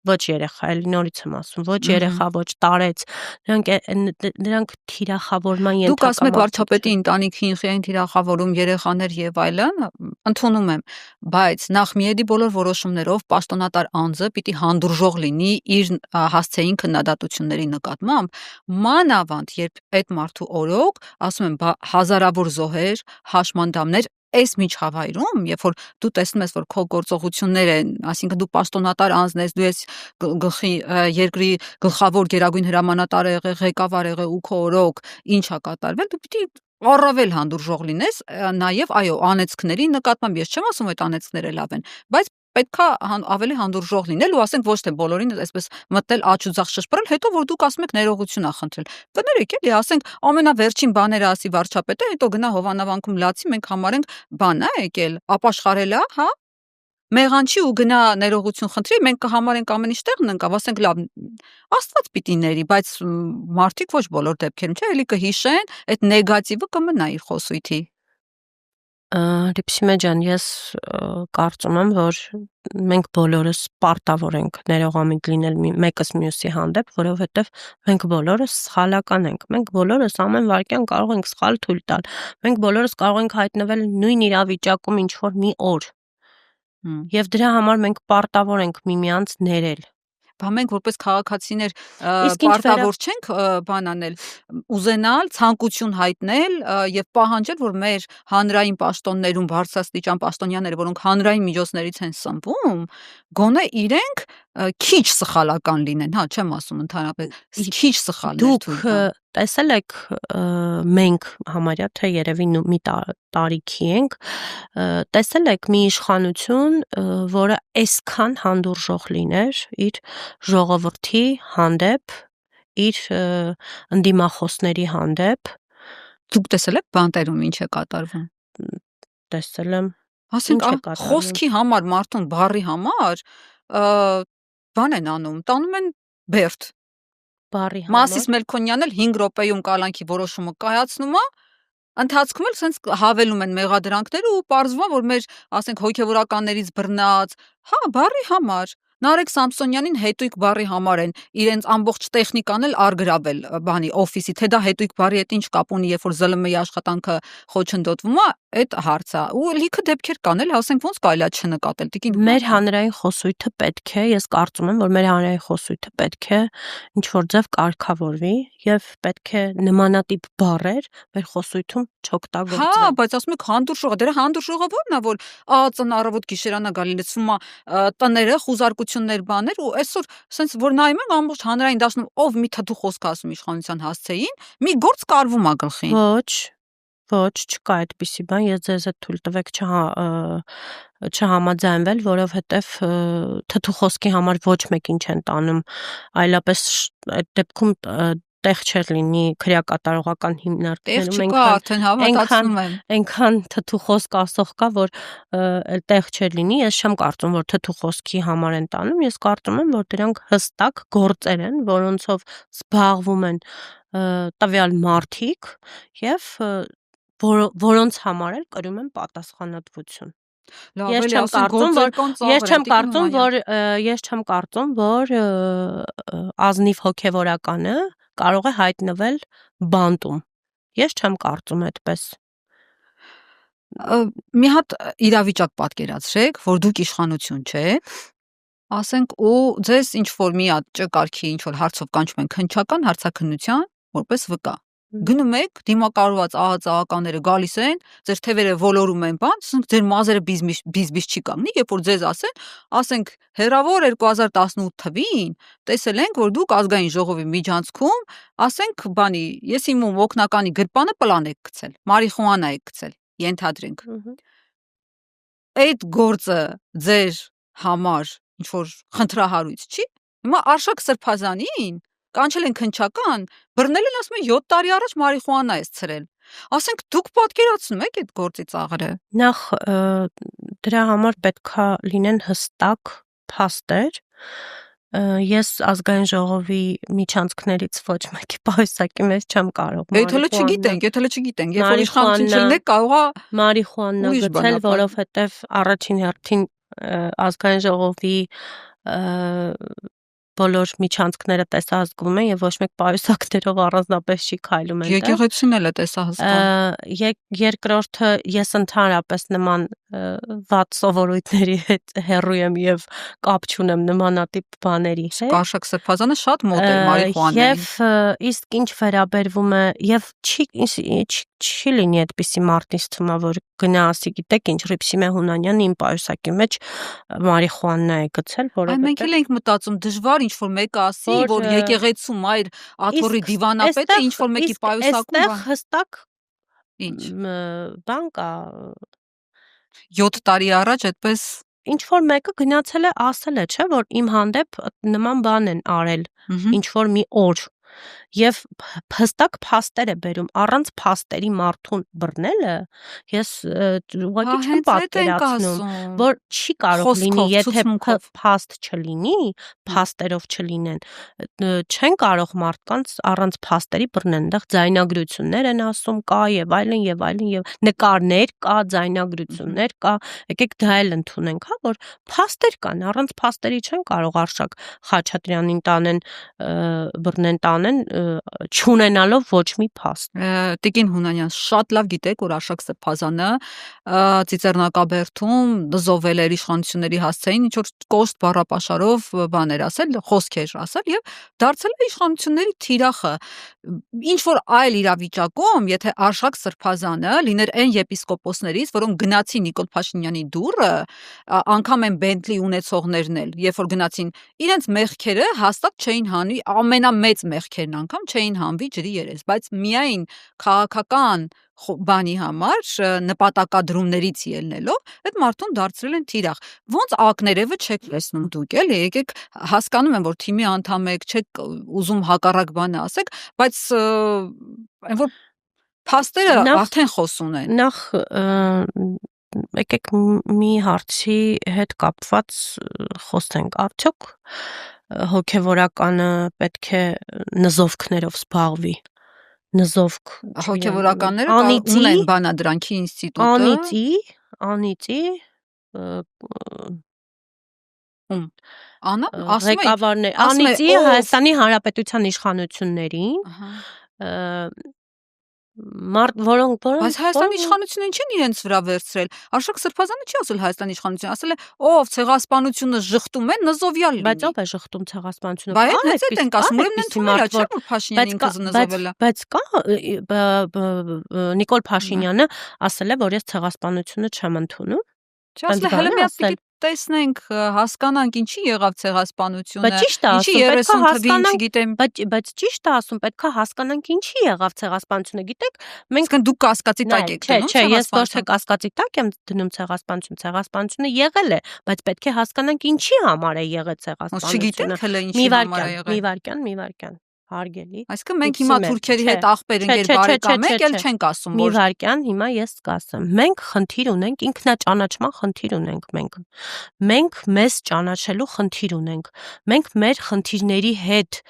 ոչ երեխա, էլի նորից եմ ասում, ոչ երեխա, ոչ տարեց, նրանք թիրախավորման ենթակա։ Դուք ասում եք վարչապետի ընտանիքի ինխիային թիրախավորում, երեխաներ եւ այլն, ընդունում եմ, բայց նախ միեդի բոլոր որոշումներով պաշտոնատար անձը պիտի հանդուրժող լինի իր հասցեին քննադատությունների նկատմամբ, մանավանդ երբ այդ մարդու օրոք, ասում եմ, հազարավոր զոհեր, հաշմանդամներ այս միջավայրում, երբ որ դու տեսնում ես, որ քո գործողությունները են, այսինքն դու պաշտոնատար անձն ես, դու ես երկրի գլխավոր գերագույն հրամանատարը եղել, ղեկավար եղել ու քո օրոք ինչ է կատարվել, դու պիտի առավել հանդուրժող լինես, նաև այո, անեծքների նկատմամբ ես չեմ ասում այդ անեծքները լավ են, բայց պետքա ավելի հանդուրժող լինել ու ասենք ոչ թե բոլորին այսպես մտնել աջ ու ձախ շշպրել, հետո որ դուք ասում եք ներողություն ա խնդրել։ Կներեք էլի, ասենք ամենավերջին բաները ասի վարչապետը, հետո գնա Հովանավանքում լացի, մենք համարենք բան ա եկել, ապաշխարել ա, հա։ Մեղանչի ու գնա ներողություն խնդրի, մենք կհամարենք ամեն ինչ տեղն ընկավ, ասենք լավ, Աստված պիտի ների, բայց մարդիկ ոչ բոլոր դեպքերում, չէ, էլի կհիշեն, այդ նեգատիվը կմնա իր խոսույթի։ Լիպսիմե ջան, ես կարծում եմ, որ մենք բոլորս պարտավոր ենք ներողամիտ լինել մեկս մյուսի հանդեպ, որովհետև մենք բոլորս սխալական ենք։ Մենք բոլորս ամեն վարքյան կարող ենք սխալ թույլ տալ։ Մենք բոլորս կարող ենք հայտնվել նույն իրավիճակում ինչ որ մի օր։ Եվ դրա համար մենք պարտավոր ենք միմյանց ներել։ Բա մենք որպես քաղաքացիներ պարտավոր չենք բան անել, ուզենալ, ցանկություն հայտնել եւ պահանջել, որ մեր հանրային պաշտոններում բարձրաստիճան պաշտոնյաները, որոնք հանրային միջոցներից են սնվում, գոնե իրենք քիչ սխալական լինեն, հա, չեմ ասում ընդհանրապես, քիչ սխալներ թույլ տան։ Տեսել եք մենք համարյա թե երևի մի տարիքի ենք, տեսել եք մի իշխանություն, որը այսքան հանդուրժող լիներ իր ժողովրդի հանդեպ, իր ընդդիմախոսների հանդեպ։ Դուք տեսել եք բանտերում ինչ է կատարվում։ Տեսել եմ։ Ասենք խոսքի համար, մարդուն բառի համար բան են անում, տանում են բերդ։ Բառի համար։ Մասիս Մելքոնյանն էլ 5 րոպեում կալանքի որոշումը կայացնում է, ընթացքում էլ sense հավելում են մեղադրանքները ու պարզվում է, որ մեր, ասենք, հոգևորականներից բռնած, հա, բառի համար Նարեկ Սամսոնյանին հետույք բառի համար են իրենց ամբողջ տեխնիկան էլ արգրավել բանի օֆիսի, թե դա հետույք բառի հետ ինչ կապ ունի, երբ որ ԶԼՄ-ի աշխատանքը խոչընդոտվում է, այդ հարց է։ Ու լիքը դեպքեր կան էլ, ասենք ոնց կարելի է չնկատել։ Տիկին մեր հանրային խոսույթը պետք է, ես կարծում եմ, որ մեր հանրային խոսույթը պետք է ինչ որ ձև կարգավորվի եւ պետք է նմանատիպ բառեր մեր խոսույթում չօգտագործվեն։ Հա, բայց ասում եք հանդուրժողը, դրա հանդուրժողը ո՞րն է, որ ծն առավոտ գիշերանա գալի լցվում է տները, խուզարկություններ, բաներ ու այսօր sense որ նայում եմ ամբողջ հանրային դաշնում ով մի թթու խոսք ասում իշխանության հասցեին, մի գործ կարվում է գլխին։ Ոչ, չկա այդպիսի բան, ես ձեզ հետ թույլ տվեք չհամաձայնվել, որովհետև թթու խոսքի համար ոչ մեկին չեն տանում, այլապես այդ դեպքում տեղ չէր լինի քրեակատարողական հիմնարկներում, տեղ չկա, արդեն հավատացնում եմ։ Այնքան թթու խոսք ասող կա, որ տեղ չէր լինի, ես չեմ կարծում, որ թթու խոսքի համար են տանում, ես կարծում եմ, որ դրանք հստակ գործեր են, որոնցով զբաղվում են տվյալ մարդիկ եւ որոնց համար էլ կրում են պատասխանատվություն։ Ես չեմ կարծում, որ ազնիվ հոգևորականը կարող է հայտնվել բանտում։ Ես չեմ կարծում այդպես։ Մի հատ իրավիճակ պատկերացրեք, որ դուք իշխանություն չեք, ասենք ու ձեզ ինչ որ մի հատ ճկարքի ինչ որ հարցով կանչում են քննչական հարցաքննության, որպես վկա։ Գնում եք, դիմակայված ահածականները գալիս են, ձեր թևերը ոլորում են բան, ասենք ձեր մազերը բիզբիզ չի կանգնի, երբ որ ձեզ ասենք հերավոր 2018 թվին, տեսել ենք, որ դուք ազգային ժողովի միջանցքում, ասենք բանի, ես իմ օգնականի գրպանը պլան եք գցել, մարիխուանա եք գցել, ենթադրենք։ Այդ գործը ձեր համար ինչ որ խնդրահարույց չի։ Հիմա Արշակ Սրբազանին կանչել են քննչական, բռնել են ասում են 7 տարի առաջ մարիխուանա ես ցրել։ Ասենք դուք պատկերացնում եք այդ գործի ծաղրը։ Նախ դրա համար պետքա լինեն հստակ փաստեր։ Ես ազգային ժողովի միջանցքներից ոչ մեկի պահեսակի մեջ չեմ կարող։ Եթե չգիտենք, երբ որ իշխանություն չլինեք, կարող է մարիխուանա գցել, որովհետև առաջին հերթին ազգային ժողովի բոլոր միջանցքները տեսահսկվում են եւ ոչ մեկ պայուսակներով առանձնապես չի քայլում այնտեղ։ Եկեղեցին էլ է տեսահսկում։ Երկրորդը ես ընդհանրապես նման վատ սովորույթների հետ հեռու եմ եւ կապ չունեմ նմանատիպ բաների հետ։ Արշակ Սրբազանը շատ մոտ է մարիխուանային։ Եվ իսկ ինչ վերաբերվում է եւ չի լինի այդպիսի մարտից թվում է, որ գնա ասի, գիտեք ինչ, Ռիփսիմե Հունանյանը իմ պայուսակի մեջ մարիխուանա է գցել, որովհետեւ մենք էլ ենք մտածում դժվար ինչ որ մեկը ասի, որ եկեղեցում այր աթոռի դիվանապետը ինչ որ մեկի պայուսակում այստեղ հստակ ինչ բան կա 7 տարի առաջ այդպես ինչ որ մեկը գնացել է ասել է, չէ, որ իմ հանդեպ նման բան են արել, ինչ որ մի օր եւ հստակ փաստեր է բերում, առանց փաստերի մարդուն բռնելը ես ուղղակի չեմ պատկերացնում, որ չի կարող լինի, եթե փաստ չլինի, փաստերով չլինեն, չեն կարող մարդկանց առանց փաստերի բռնել, այնտեղ ձայնագրություններ են ասում, կա եւ այլն եւ այլն եւ նկարներ կա, ձայնագրություններ կա, եկեք դա էլ ընդունենք, հա, որ փաստեր կան, առանց փաստերի չեն կարող Արշակ Խաչատրյանին տանեն, բռնեն տանեն, չունենալով ոչ մի փաստ։ Տիկին Հունանյան, շատ լավ գիտեք, որ Արշակ Սրբազանը Ծիծեռնակաբերդում դզովել էր իշխանությունների հասցեին, ինչ որ կոշտ բառապաշարով բաներ ասել, խոսքեր ասել եւ դարձել է իշխանությունների թիրախը։ Ինչ որ այլ իրավիճակում, եթե Արշակ Սրբազանը լիներ այն եպիսկոպոսներից, որոնք գնացին Նիկոլ Փաշինյանի դուռը, անգամ են Բենտլի ունեցողներն էլ, երբ որ գնացին, իրենց մեղքերը հաստատ չէին հանի, ամենամեծ մեղքերն անգամ չէին հանվի ջրի երես, բայց միայն քաղաքական բանի համար նպատակադրումներից ելնելով այդ մարդուն դարձրել են թիրախ։ Ոնց ակներևը չեք տեսնում դուք, էլի, եկեք հասկանում եմ, որ թիմի անդամ եք, չեք ուզում հակառակ բանը ասեք, բայց այն որ փաստերը արդեն խոսուն են։ Նախ եկեք մի հարցի հետ կապված խոսենք, արդյոք հոգևորականը պետք է նզովքներով զբաղվի։ Նզովք հոգևորականները ունեն բանադրանքի ինստիտուտը, անիծի ղեկավարներ, անիծի Հայաստանի Հանրապետության իշխանություններին, որոնք բայց Հայաստանի իշխանությունն ինչեն իրենց վրա վերցրել։ Արշակ Սրբազանը չի ասել Հայաստանի իշխանությունը, ասել է ով ցեղասպանությունը ժխտում է նզովյալ լինի։ Բայց ով է ժխտում ցեղասպանությունը։ Բայց հենց այդ ենք ասում, ուրեմն ընդունել է, չէ՞ որ Փաշինյանին ինքը նզովել է։ Բայց կա Նիկոլ Փաշինյանը ասել է, որ ես ցեղասպանությունը չեմ ընդունում։ Չասել հələ մի հատ պիտի տեսնենք, հասկանանք ինչի եղավ ցեղասպանությունը, ինչի 30 թվին, չգիտեմ, բայց ճիշտ է ասում, պետք է հասկանանք ինչի եղավ ցեղասպանությունը, գիտեք, մենք դուք կասկածի տակ եք դնում, չէ, ես ոչ թե կասկածի տակ եմ դնում ցեղասպանությունը եղել է, բայց պետք է հասկանանք ինչի համար է եղել ցեղասպանությունը։ Չգիտենք հələ ինչի համար է եղել։ Մի վարքյան հարգելի։ Այսինքն մենք հիմա թուրքերի հետ ախպեր ընկեր բարեկամ ենք, էլ չենք ասում, որ մի վարքյան հիմա ես կասեմ։ Մենք խնդիր ունենք, ինքնաճանաչման խնդիր ունենք մենք։ Մենք մեզ ճանաչելու խնդիր ունենք։ Մենք մեր խնդիրների հետ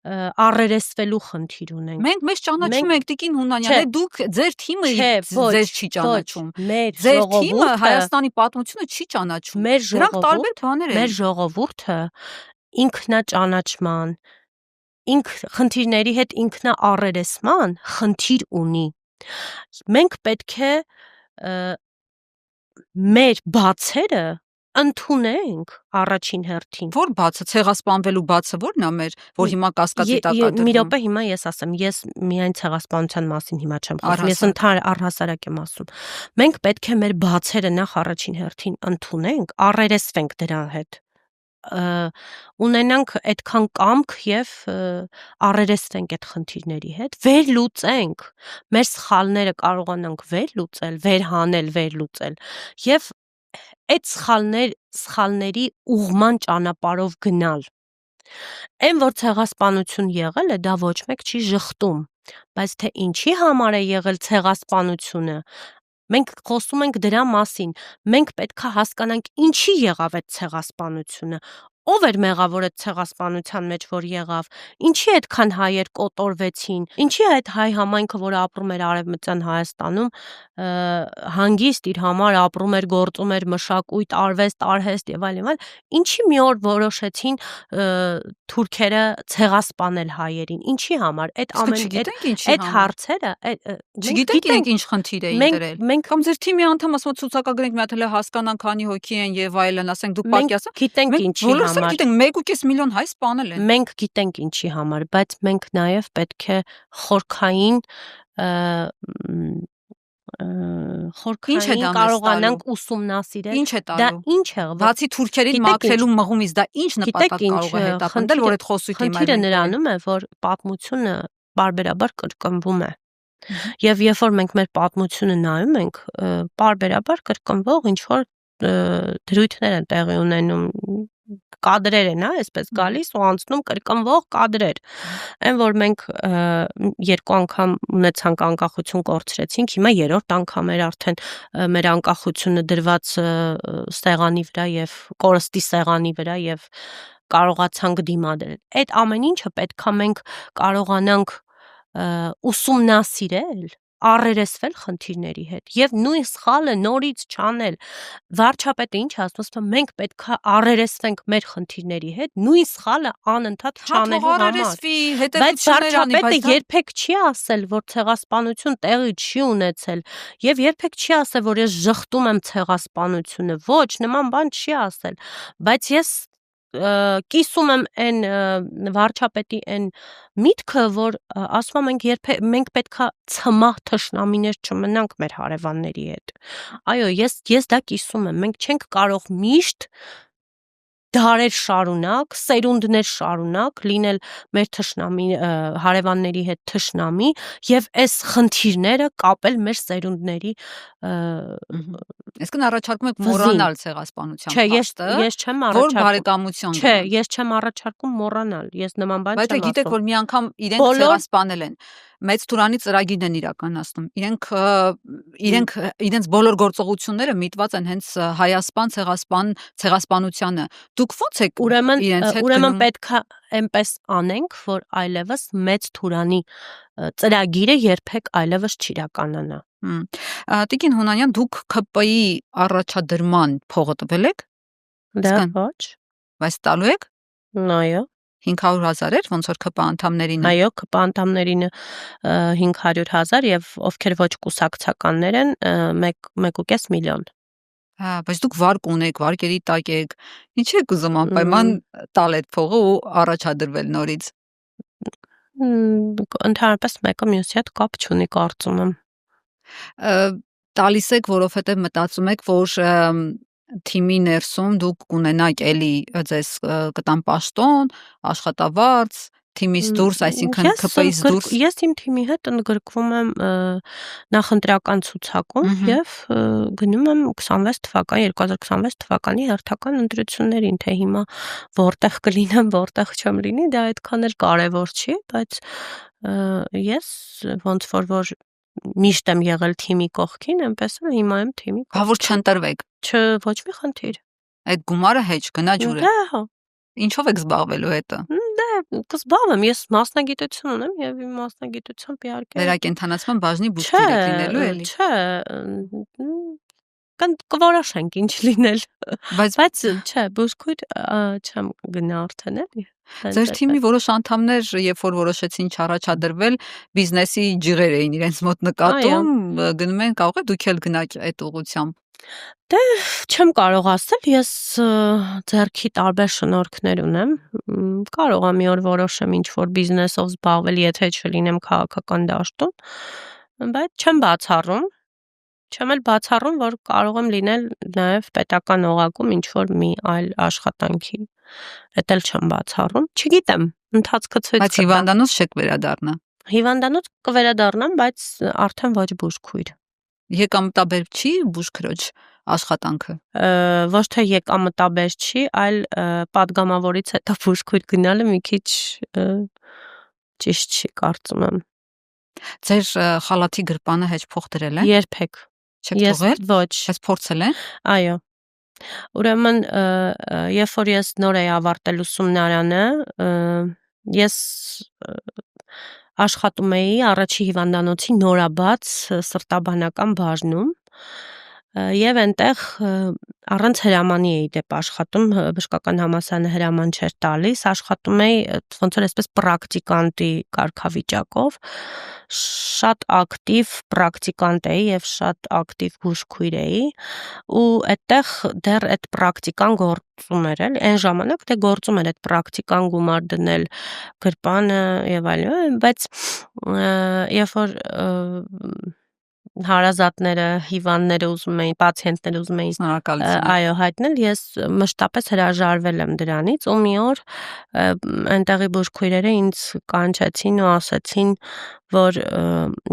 առերեսվելու խնդիր ունենք։ Մենք մեզ ճանաչում ենք, Տիկին Հունանյան, դուք ձեր թիմը ձեզ չի ճանաչում։ Ձեր թիմը Հայաստանի պատմությունը չի ճանաչում։ Դրանք տարբեր բաներ են։ Մեր ժողովուրդը ինքնաճանաչման խնդիրների հետ ինքնաառերեսման խնդիր ունի։ Մենք պետք է մեր բացերը ընդունենք առաջին հերթին։ Որ բացը, ցեղասպանվելու բացը ո՞րն է մեր, որ հիմա կասկածի տակ է դրվում։ Մի րոպե հիմա ես ասեմ, ես միայն ցեղասպանության մասին հիմա չեմ խոսում, ես առհասարակ եմ ասում։ Մենք պետք է մեր բացերը նախ առաջին հերթին ընդունենք, առերեսվենք դրա հետ։ Ունենանք այդքան կամք եւ առերեսվենք այդ խնդիրների հետ, վերլուծենք, մեր սխալները կարողանանք վերլուծել եւ այդ սխալների ուղղման ճանապարհով գնալ։ Այն որ ցեղասպանություն եղել է, դա ոչ մեկ չի ժխտում, բայց թե ինչի համար է եղել ցեղասպանությունը, մենք խոսում ենք դրա մասին, մենք պետք է հասկանանք ինչի եղավ այդ ցեղասպանությունը, ով էր մեղավոր այդ ցեղասպանության մեջ, որ եղավ, ինչի այդքան հայեր կոտորվեցին, ինչի այդ հայ համայնքը, որ ապրում էր Արևմտյան Հայաստանում, հանգիստ իր համար ապրում էր, գործում էր մշակույթ, արվեստ, արհեստ եւ այլն, ինչի մի օր որոշեցին թուրքերը ցեղասպանել հայերին, ինչի համար, այդ հարցերը, չգիտենք ինչ խնդիր էին դրել։ Կամ ձեր թիմի անդամ ասում ցուցակագրենք մի հատ հələ հասկանանք քանի հոգի են եւ այլն, ասենք դուք պատկասեք։ Գիտենք ինչի համար։ Գիտենք 1.5 միլիոն հայ սպանել են։ Մենք գիտենք ինչի համար, բայց մենք նաեւ պետք է խորքային կարողանանք ուսումնասիրել դա ինչ է, բացի թուրքերին մաքրելու մղումից դա ինչ նպատակ կարող է հետապնդել, որ այդ խոսույթի խնդիրը նրանում է, որ պատմությունը բարբերաբար կրկնվում է։ Եվ երբ որ մենք մեր պատմությունը նայում ենք, բարբերաբար կրկնվող ինչ որ դրույթներ են տեղի ունենում, կադրեր են, այսպես գալիս ու անցնում կրկնվող կադրեր։ Այն որ մենք 2 անգամ ունեցանք անկախություն կորցրեցինք, հիմա 3-րդ անգամ էր արդեն մեր անկախությունը դրված սեղանի վրա եւ կորստի սեղանի վրա եւ կարողացանք դիմադրել։ Այդ ամեն ինչը պետքա մենք կարողանանք ուսումնասիրել, առերեսվել խնդիրների հետ եւ նույն սխալը նորից չանել։ Վարչապետը ինչ ասում, մենք պետքա առերեսվենք մեր խնդիրների հետ, նույն սխալը անընդհատ չանելու համար։ Բայց վարչապետը երբեք չի ասել, որ ցեղասպանություն տեղի չի ունեցել եւ երբեք չի ասել, որ ես ժխտում եմ ցեղասպանությունը։ Ոչ, նման բան չի ասել։ Բայց ես կիսում եմ այն վարչապետի այն միտքը, որ ասում եմ մենք պետքա ցմահ թշնամիներ չմնանք մեր հարևանների հետ։ Այո, ես դա կիսում եմ։ Մենք չենք կարող միշտ դարեր շարունակ, սերունդներ շարունակ լինել մեր հարևանների հետ թշնամի եւ այս խնդիրները կապել մեր սերունդների Այսինքն առաջարկում եք մոռանալ ցեղասպանության փաստը։ Չէ, ես չեմ առաջարկում։ Որ բարեկամություն։ Չէ, ես չեմ առաջարկում մոռանալ։ Ես նման բան չեմ ասում։ Բայց գիտեք, որ մի անգամ իրենք ցեղասպանել են։ Մեծ Թուրանի ծրագիրն են իրականացնում։ Իրենք իրենց բոլոր գործողությունները միտված են հենց հայասպան, ցեղասպանությանը։ Դուք ո՞նց եք իրենց հետ գնում։ Ուրեմն պետքա այնպես անենք, որ այլևս Մեծ Թուրանի ծրագիրը երբեք այլևս չիրականանա։ Տիկին Հունանյան, դուք ՔՊ-ի առաջադրման փողը տվել եք։ Դա ոչ։ Բայց տալու եք։ Այո։ 500,000 էր, ոնց որ ՔՊ անդամներին։ Այո, ՔՊ անդամներին 500,000 եւ ովքեր ոչ կուսակցականներ են 1.5 միլիոն։ Բայց դուք վարկ ունեք, վարկերի տակ եք։ Ինչ եք ուզում անպայման տալ այդ փողը ու առաջադրվել նորից։ Ընդհանրապես մեկը մյուսի հետ կապ չունի, կարծում եմ։ Տալիս եք, որովհետեւ մտածում եք, որ թիմի ներսում դուք կունենաք էլի ձեզ կտան պաշտոն, աշխատավարձ, թիմից դուրս, այսինքն ՔՊ-ից դուրս։ Ես իմ թիմի հետ ընդգրկվում եմ նախընտրական ցուցակում եւ գնում եմ 2026 թվականի հերթական ընտրություններին, թե հիմա որտեղ կլինեմ, որտեղ չեմ լինի, դա այդքան էլ կարեւոր չի, բայց ես ոնց որ միշտ եմ եղել թիմի կողքին, այնպես էլ հիմա եմ թիմի կողքին։ Բա որ չընտրվեք։ Ոչ մի խնդիր։ Այդ գումարը հեչ գնա ջուրը։ Դա հա։ Ինչով եք զբաղվելու հետը։ Դե կզբաղվեմ, ես մասնագիտություն ունեմ եւ իմ մասնագիտությամբ իհարկե վերակենդանացման բաժնի բուժքիր եք լինելու էլի։ Չէ, կորոշենք ինչ լինել։ Բայց չէ, բուժքույր չեմ գնա արդեն էլի։ Ձեր թիմի որոշ անդամներ, երբ որ որոշեցին չառաջադրվել, բիզնեսի ջղեր էին իրենց մոտ նկատում, գնում են, կարող է դուք էլ գնաք այդ ուղղությամբ։ Դե չեմ կարող ասել, ես ձեռքի տարբեր շնորհքներ ունեմ։ Կարող եմ մի օր որոշեմ ինչ որ բիզնեսով զբաղվել, եթե չլինեմ քաղաքական դաշտում, բայց չեմ բացառում։ Չեմ էլ բացառում, որ կարող եմ լինել նաև պետական օղակում ինչ որ մի այլ աշխատանքի։ Էդ էլ չեմ բացառում։ Չգիտեմ, ընթացքը ցույց կտա։ Բայց հիվանդանոց չեք վերադառնա։ Հիվանդանոց կվերադառնամ, բայց արդեն ոչ բուժքույր։ Եկամտաբեր չի բուժքրոջ աշխատանքը։ Ոչ թե եկամտաբեր չի, այլ падգամավորից հետո բուժքույր գնալը մի քիչ ճիշտ չի, կարծում եմ։ Ձեր խալաթի գրպանը հեչ փող դրել են։ Երբեք։ Չեք թողել։ Ոչ։ Բայց փորձել են։ Այո։ Ուրեմն, երբ որ ես նոր էի ավարտել ուսումնարանը, ես աշխատում էի առաջի հիվանդանոցի նորաբաց սրտաբանական բաժնում եւ այնտեղ առանց հրամանի էի դեպ աշխատում, բժշկական համալսարանը հրաման չէր տալիս, աշխատում էի ոնց որ այսպես պրակտիկանտի կարգավիճակով, շատ ակտիվ պրակտիկանտ էի եւ շատ ակտիվ բուժքույր էի ու այդտեղ դեռ այդ պրակտիկան գործում էր, էլի այն ժամանակ դե գործում էր այդ պրակտիկան գումար դնել գրպանը եւ այլն, բայց երբ որ հարազատները, հիվանդները ուզում էին, պացիենտները ուզում էին Շնորհակալություն։ այո, հայտնել, ես մշտապես հրաժարվել եմ դրանից ու մի օր այնտեղի բուժքույրերը ինձ կանչեցին ու ասեցին, որ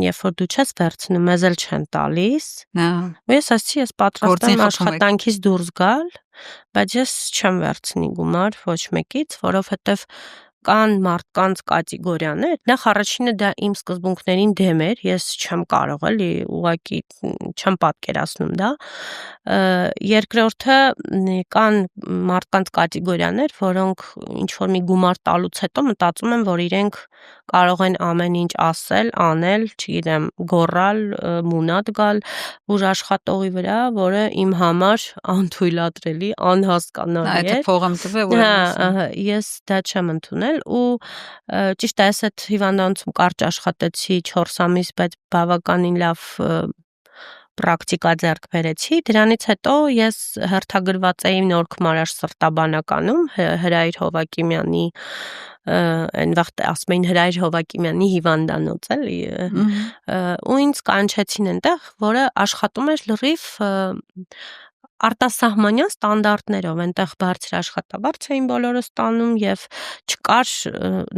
երբ որ դու չես վերցնում, մեզ էլ չեն տալիս։ Ու ես ասացի, ես պատրաստ եմ աշխատանքից դուրս գալ, բայց ես չեմ վերցնի գումար ոչ մեկից, որովհետև կան մարդկանց կատեգորիաներ, նախ առաջինը դա իմ սկզբունքներին դեմ էր, ես չեմ կարող էլի, ուղղակի չեմ պատկերացնում դա, երկրորդը կան մարդկանց կատեգորիաներ, որոնք ինչ-որ մի գումար տալուց հետո մտածում են, որ իրենք կարող են ամեն ինչ ասել, անել, չգիտեմ, գոռալ, մունատ գալ բուժաշխատողի վրա, որը իմ համար անթույլատրելի, անհասկանալի է։ Եթե փողը մտվի, ուրեմն ես դա չեմ ընդունել ու ճիշտ է, ես այդ հիվանդանոցում կարճ աշխատեցի 4 ամիս, բայց բավականին լավ պրակտիկա ձեռք բերեցի, դրանից հետո ես հերթագրված էի Նորքմարաշ սրտաբանականում Հրայր Հովակիմյանի այն վաղ ասում էին Հրայր Հովակիմյանի հիվանդանոց էլի ու ինձ կանչեցին այնտեղ, որը աշխատում էր լրիվ արտասահմանյան ստանդարտներով, այնտեղ բարձր աշխատավարձ էին բոլորը ստանում եւ չկար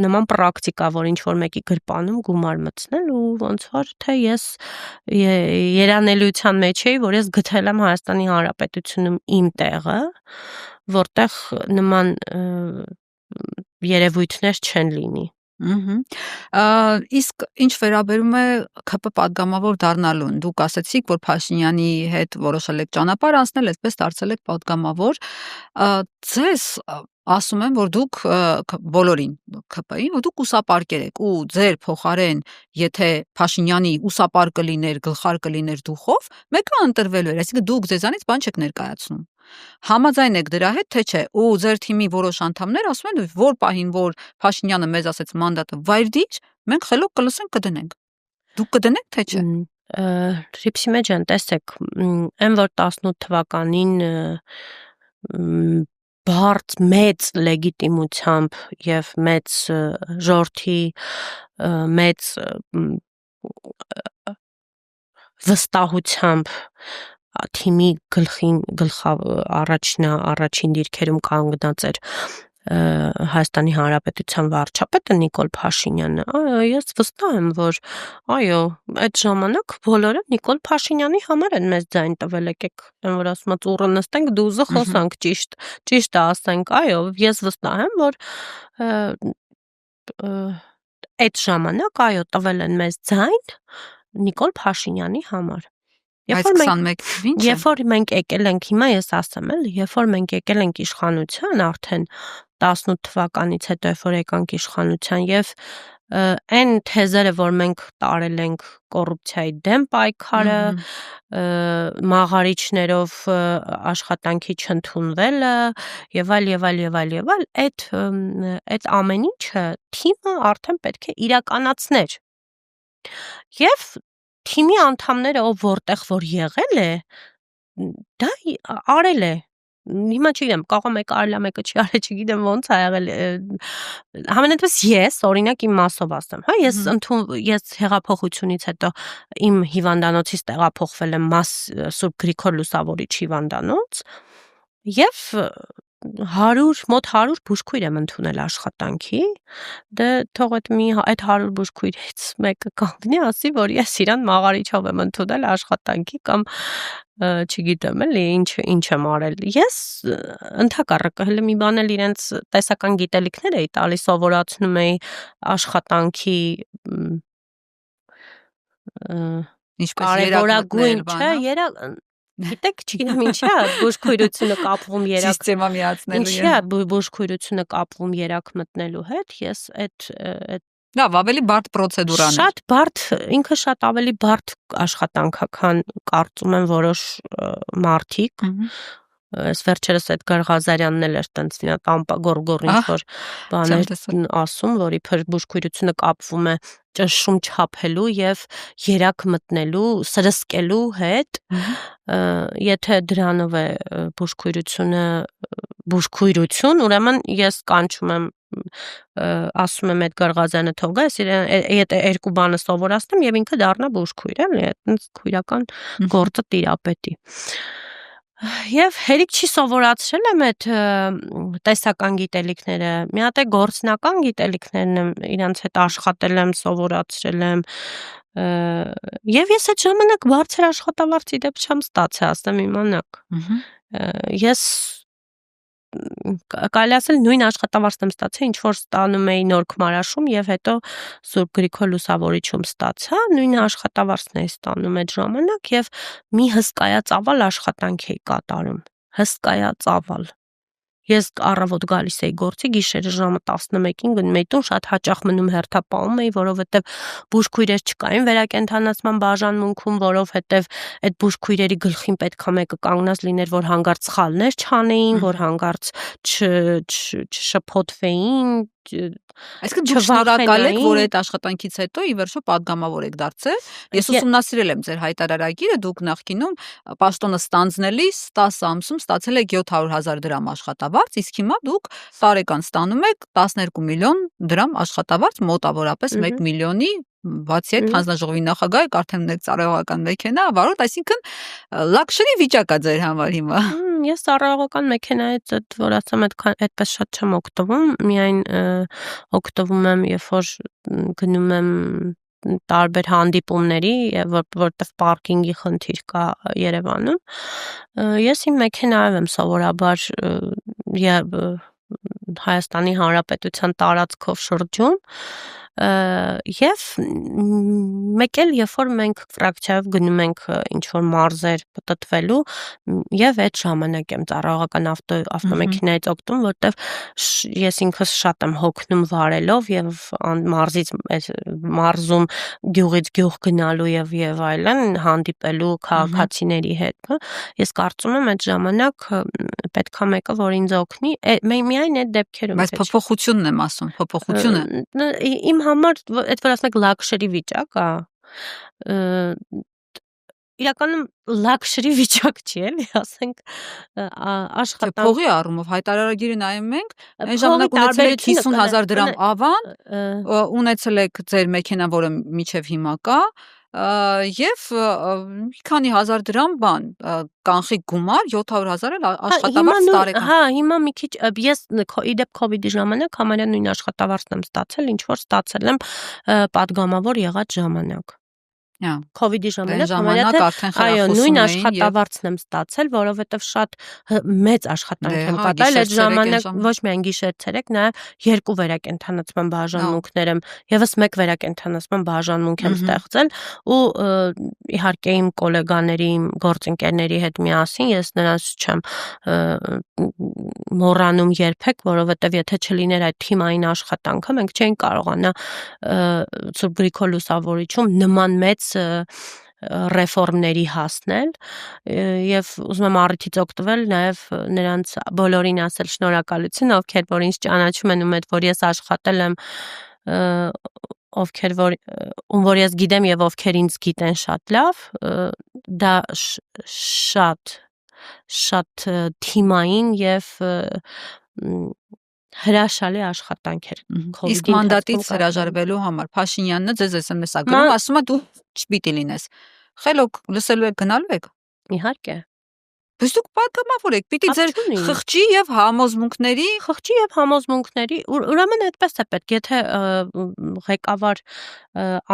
նման պրակտիկա, որ ինչ-որ մեկի գրպանում գումար մտցնել ու ոնց որ թե ես երանելիության մեջ էի, որ ես գտել եմ Հայաստանի Հանրապետությունում իմ տեղը, որտեղ նման երևույթներ չեն լինի։ Իսկ ինչ վերաբերում է ՔՊ պատգամավոր դառնալուն, դուք ասացիք, որ Փաշինյանի հետ որոշել եք ճանապարհ անցնել, այսպես դարձել եք պատգամավոր, ձեզ ասում են, որ դուք բոլորին ՔՊ-ին, որ դուք ուսապարկեր եք ու ձեր փոխարեն, եթե Փաշինյանի ուսապար կլիներ, գլխար կլիներ դուխով, մեկը ընտրվելու էր, այսինքն դուք ձեզանից բան չեք ներկայացնում։ Համաձայն եք դրա հետ, թե չէ, ու ձեր թիմի որոշ անդամներ ասում են, որ պահին, որ Փաշինյանը մեզ ասեց մանդատը վայր դիր, մենք խելոք կլսենք, կդնենք։ Դուք կդնեք, թե չէ։ Ռիփսիմե ջան, տեսեք, այն որ 18 թվականին բարձ մեծ լեգիտիմությամբ եւ մեծ ժողովրդի մեծ վստահությամբ թիմի առաջին դիրքերում կանգնած էր Հայաստանի Հանրապետության վարչապետը Նիկոլ Փաշինյանը, ես վստահ եմ, որ այո, այդ ժամանակ բոլորը Նիկոլ Փաշինյանի համար են մեզ ձայն տվել, եկեք, որ ասում եմ, ծուռը նստենք, դուզը խոսանք, ճիշտը ասենք, այո, ես վստահ եմ, որ այդ ժամանակ, այո, տվել են մեզ ձայն Նիկոլ Փաշինյանի համար։ Երբ որ մենք եկել ենք, հիմա ես ասեմ էլ, երբ որ մենք եկել ենք իշխանության արդեն 18 թվականից հետո, երբ որ եկանք իշխանության եւ այն թեզերը, որ մենք տարել ենք կոռուպցիայի դեմ պայքարը, մաղարիչներով աշխատանքի չընդունվելը եւ այլ, այդ ամեն ինչը թիմը արդեն պետք է իրականացներ։ Եվ թիմի անդամները ով որտեղ որ եղել է, դա արել է։ Հիմա չգիտեմ, կարող մեկը արել է, մեկը չի արել, չգիտեմ ոնց ա եղել։ Համենայնդեպս ես, օրինակ իմ մասով ասեմ, հա, ես հեղափոխությունից հետո իմ հիվանդանոցից տեղափոխվել եմ Սուրբ Գրիգոր Լուսավորիչ հիվանդանոց եւ մոտ 100 բուժքույր եմ ընդունել աշխատանքի, դե թող այդ 100 բուժքույրից մեկը կանգնի, ասի, որ ես իրան մաղարիչով եմ ընդունել աշխատանքի կամ չգիտեմ էլի ինչ եմ արել։ Ես ընդհակառակը հենց մի բան էլ իրենց տեսական գիտելիքներ էի տալիս, սովորացնում էի աշխատանքի կարևորագույն, չէ, գիտեք, չգիտեմ ինչի է բուժքույրությունը կապվում սիստեմա միացնելու։ Ինչի է բուժքույրությունը կապվում երակ մտնելու հետ, ես այդ լավ, ավելի բարդ պրոցեդուրան է։ Շատ բարդ, ինքը շատ ավելի բարդ աշխատանք է, քան կարծում են որոշ մարդիկ։ Այս վերջերս Էդգար Ղազարյանն էլ էր տենց տամպագորգոր ինչ-որ բաներ ասում, որ իբր բուժքույրությունը կապվում է ճնշում չափելու եւ երակ մտնելու, սրսկելու հետ, եթե դրանով է բուժքույրություն, ուրեմն ես կանչում եմ ասում եմ Էդգար Ղազյանը թող գա, եթե երկու բանը սովորացնեմ եւ ինքը դառնա բուժքույր, էլի, այտենց քույրական գործը տիրապետի։ Եվ հերիք չի սովորացրել եմ այդ տեսական գիտելիքները, մի հատ է գործնական գիտելիքներն եմ իրանց հետ աշխատել եմ, սովորացրել եմ, եւ ես այդ ժամանակ բարձր աշխատավարձ իդեպ չեմ ստացել, ասեմ իմանաք։ Ես կարելի ասել նույն աշխատավարձն եմ ստացել, ինչ որ ստանում էի Նոր Քմարաշում եւ հետո Սուրբ Գրիգոր Լուսավորիչում ստացա, նույն աշխատավարձն էի ստանում այդ ժամանակ եւ մի հսկայածավալ աշխատանք էի կատարում, հսկայածավալ։ Ես առավոտ գալիս էի գործի, գիշերը ժամը 11-ին գնում էի տուն, շատ հաճախ մնում հերթապահում էի, որովհետեւ բուժքույրեր չկային վերակենդանացման բաժանմունքում, որովհետեւ այդ բուժքույրերի գլխին պետքա մեկը կանգնած լիներ, որ հանգարց սխալներ չանեին, որ հանգարց չշփոթվեին, Այսինքն դուք շնորհակալ եք, որ այդ աշխատանքից հետո ի վերջո падգամավոր եք դարձել։ Ես ուսումնասիրել եմ ձեր հայտարարագիրը, դուք նախկինում պաշտոնը ստանձնելիս 10 ամսում ստացել եք 700,000 դրամ աշխատավարձ, իսկ հիմա դուք տարեկան ստանում եք 12 միլիոն դրամ աշխատավարձ, մոտավորապես 1 միլիոնի, բացի այդ հանձնաժողովի նախագահ եք, արդեն ունեք ծառայողական մեքենա, վարորդ, այսինքն լաքշերի վիճակ է ձեր համար հիմա։ Ես ծառայողական մեքենայից որ ասեմ այդպես շատ չեմ օգտվում, միայն օգտվում եմ, երբ որ գնում եմ տարբեր հանդիպումների, որտեղ պարկինգի խնդիր կա Երևանում։ Ես իմ մեքենայով եմ սովորաբար Հայաստանի Հանրապետության տարածքով շրջում, եւ մեկ էլ երբ որ մենք ֆրակցիայով գնում ենք ինչ որ մարզեր պտտվելու եւ այդ ժամանակ եմ ծառայողական ավտոմեքենայից օգտվում, որտեվ ես ինքս շատ եմ հոգնում վարելով եւ մարզում գյուղից գյուղ գնալու եւ այլն հանդիպելու քաղաքացիների հետ։ Ես կարծում եմ այդ ժամանակ պետքա մեկը որ ինձ օգնի, միայն այդ դեպքերում։ Բայց փոփոխությունն եմ ասում, փոփոխությունը։ Իմ համար այդ որ ասենք լաքշերի վիճակ է, իրականում լաքշերի վիճակ չի, էլի, ասենք աշխատանք փողի առումով հայտարարագիրը նայում ենք, այն ժամանակ ունեցել եք 50,000 դրամ ավան, ունեցել եք ձեր մեքենա, որը միջև հիմա կա, եւ մի քանի հազար դրամ բան կանխիկ գումար 700,000 էլ աշխատավարձ տարեկան։ Հա, հիմա մի քիչ ես իդեպ COVID-ի ժամանակ համարյա նույն աշխատավարձն եմ ստացել, ինչ որ ստացել եմ падգամավոր եղած ժամանակ։ COVID-ի ժամանակ այո, նույն աշխատավարձն եմ ստացել, որովհետև շատ մեծ աշխատանք եմ կատարել, այդ ժամանակ ոչ միայն գիշեր-ցերեկ, նաև 2 վերակենդանացման բաժանմունքներ եմ, եւս 1 վերակենդանացման բաժանմունք եմ ստեղծել ու իհարկե իմ գոլեգաների, իմ գործընկերների հետ միասին ես նրանց չեմ մոռանում երբեք, որովհետև եթե չլիներ այդ թիմային աշխատանքը, մենք չէինք կարողանա Սուրբ Գրիգոր Լուսավորիչում նման մեծ ռեֆորմների հասնել եւ ուզում եմ առիթից օգտվել նաեւ նրանց բոլորին ասել շնորհակալություն, ովքեր որ ինձ ճանաչում են ու մեծ որ ես աշխատել եմ ովքեր որ ես գիտեմ եւ ովքեր ինձ գիտեն շատ լավ, դա շատ թիմային եւ հրաշալի աշխատանք էր։ Իսկ մանդատից հրաժարվելու համար Փաշինյանն ձեզ SMS-ա գրում, ասում է դու չպիտի լինես։ Խելոք լսելու եք, գնալու եք։ Իհարկե։ Բայց դուք падգամավոր եք, պիտի ձեր խղճի եւ համոզմունքների, ուրեմն այդպես է պետք, եթե ղեկավար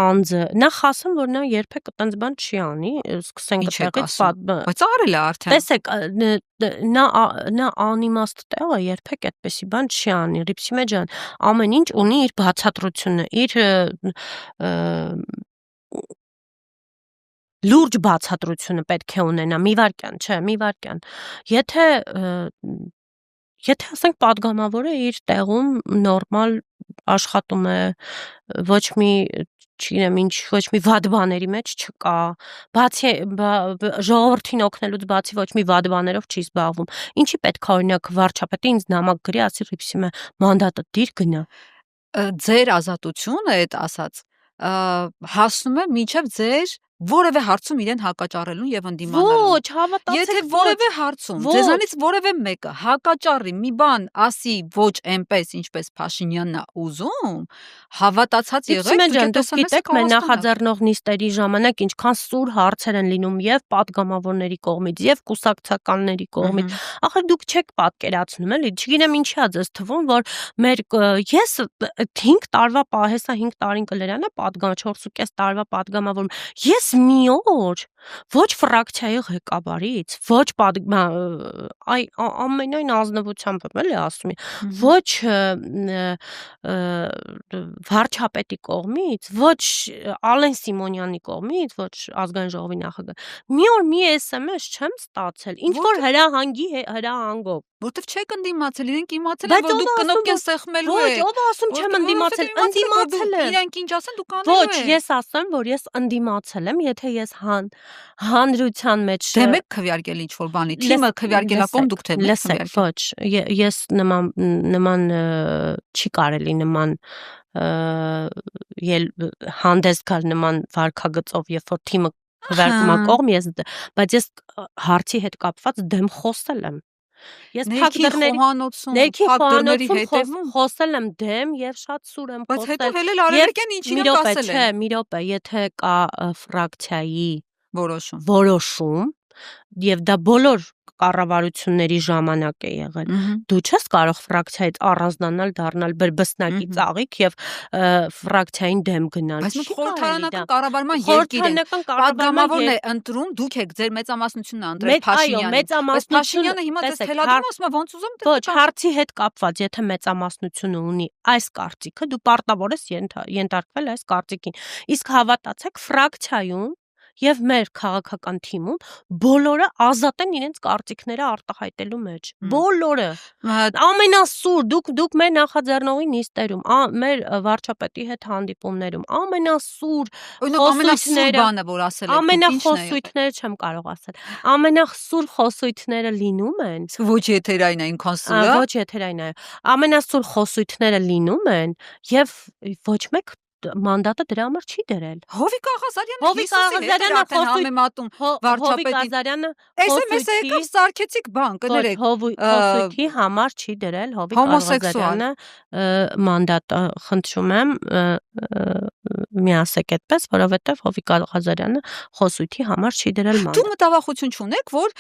անձը նախ ասեմ, որ նա երբեք այդպես բան չի անի, սկսենք այդտեղից բայց արել է արդեն։ Տեսեք, նա անիմաստ տեղ է, երբեք այդպեսի բան չի անի, Ռիփսիմե ջան, ամեն ինչ ունի իր բացատրությունը, իր լուրջ բացատրությունը պետք է ունենա, մի վարքյան։ Եթե ասենք падգամավորը իր տեղում նորմալ աշխատում է, ոչ մի վատ բաների մեջ չկա, բացի ժողովրդին օգնելուց բացի ոչ մի վատ բաներով չի զբաղվում։ Ինչի պետք է օրինակ վարչապետը ինձ նամակ գրի, ասի Ռիփսիմե մանդատը դիր գնա։ Ձեր ազատությունը այդ ասած հասնում է մինչև ձեր որևէ հարցում իրեն հակաճառելուն եւ ընդդիմանալուն։ Ոչ, հավատացեք, Եթե որևէ հարցում ձեզանից որևէ մեկը հակաճառի մի բան ասի ոչ այնպես, ինչպես Փաշինյանն է ուզում, հավատացած եղեք, դուք գիտեք, մեր նախաձեռնող նիստերի ժամանակ ինչքան սուր հարցեր են լինում եւ падգամավորների կողմից եւ կուսակցականների կողմից։ Ախր դուք չեք պատկերացնում, էլի, չգիտեմ ինչի է ձեզ թվում, որ ես 5 տարվա հեսա 5 տարին կլերանա падգամ 4.5 տարվա падգամավորում։ Ես մի օր ոչ ֆրակցիայի ղեկավարից, ոչ ամենայն ազնվությամբ եմ էլի ասում, ոչ վարչապետի կողմից, ոչ Ալեն Սիմոնյանի կողմից, ոչ ազգային ժողովի նախագահ։ Մի օր մի SMS չեմ ստացել, ինչ որ հրահանգով։ Որտեվ չեք ընդդիմացել, իրենք իմացել են, որ դուք կնոպկեն սեղմելու եք։ Ոչ, ով ասում չեմ ընդդիմացել, ընդդիմացել եմ։ Իրենք ինչ ասեն, դուք անելու եք։ Ոչ, ես ասեմ, որ ես ընդդիմացել եմ, եթե ես հանրության մեջ դեմ եք քվեարկել ինչ-որ բանի, թիմը քվեարկելակում դուք դեմ եք քվեարկել։ Ոչ, ես նման չի կարելի նման հանդես գալ նման վարքագծով, երբ որ թիմը քվեարկում է կողմ, բայց ես հարցի հետ կապված դեմ խոսել եմ։ Ես ներքի խոհանոցում խոսել եմ դեմ եւ շատ սուր եմ խոսել։ Բայց հետո հելել արևելյան ինչին եմ ասել եմ։ Չէ, մի րոպե, եթե կա ֆրակցիայի որոշում եւ դա բոլոր կառավարությունների ժամանակ է եղել։ Դու չես կարող ֆրակցիայից առանձնանալ, դառնալ բրբսնակի ծաղիկ եւ ֆրակցիային դեմ գնալ։ Բայց մենք խորհրդարանական կառավարման երկիր ենք։ Պատգամավորն է ընտրում, դուք եք ձեր մեծամասնությունն ընտրել Փաշինյանին։ Բայց Փաշինյանը հիմա դες թելադրում ասում է ոնց ուզում դե։ Ոչ, հարցի հետ կապված, եթե մեծամասնությունը ունի այս կարծիքը, դու պարտավոր ես ենթարկվել այս կարծիքին։ Իսկ հավատացեք, ֆրակցիայում եւ մեր քաղաքական թիմում բոլորը ազատ են իրենց կարծիքները արտահայտելու մեջ։ Բոլորը։ Ամենասուր դուք մեր նախաձեռնողի նիստերում, մեր վարչապետի հետ հանդիպումներում ամենասուր բանը, որ ասել եք, ամենախոսույթները չեմ կարող ասել։ Ամենասուր խոսույթները լինում են։ Ոչ եթերային է ինքան սուրը։ Ոչ եթերային է։ Ամենասուր խոսույթները լինում են եւ ոչ մեկ մանդատը դրա համար չի դրել։ Հովիկ Աղազարյանը համեմատում վարչապետին։ SMS-ը եկավ սարքեցիք բան, կներեք։ Խոսույթի համար չի դրել Հովիկ Աղազարյանը մանդատը, խնդրում եմ, մի ասեք այդպես, որովհետև Հովիկ Աղազարյանը խոսույթի համար չի դրել մանդատ։ Դուք մտավախություն չունեք, որ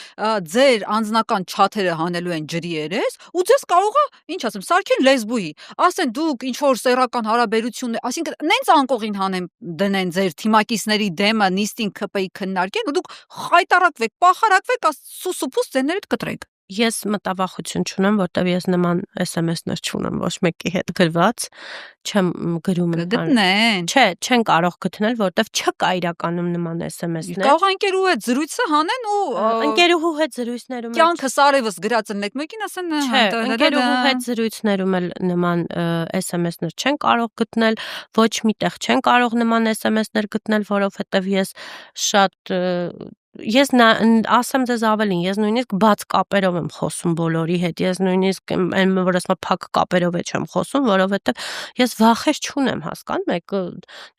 ձեր անձնական չաթերը հանելու են ջրի երես, ու ձեզ կարող է, ինչ ասեմ, սարքեն լեսբուի, ասեն դուք ինչ որ սեռական հարաբերություն, այսինքն նենց անկողին հանեն դնեն ձեր թիմակիցների դեմը նիստին ԿՊ-ի քննարկեն ու դուք խայտարակվեք, պախարակվեք, սուսուփուս ձեներդ կտրեք։ Ես մտավախություն չունեմ, որտեվ ես նման SMS-ներ չունեմ ոչ մեկի հետ գրված, չեմ գրում գտնեն։ Չէ, չեն կարող գտնել, որտեվ չկա իրականում նման SMS-ներ։ Կարող ընկերու հետ զրույցը հանեն ու ընկերուհու հետ զրույցներում կյանքը սարևս գրածն եք մեկին ասեն ընկերուհու հետ զրույցներում էլ նման SMS-ներ չեն կարող գտնել, ոչ միտեղ չեն կարող նման SMS-ներ գտնել, որովհետև ես ասեմ ձեզ ավելին, ես նույնիսկ բաց կապերով եմ խոսում բոլորի հետ, ես նույնիսկ այն որ ասում փակ կապերով չեմ խոսում, որովհետև ես վախեր չունեմ, հասկանում եք,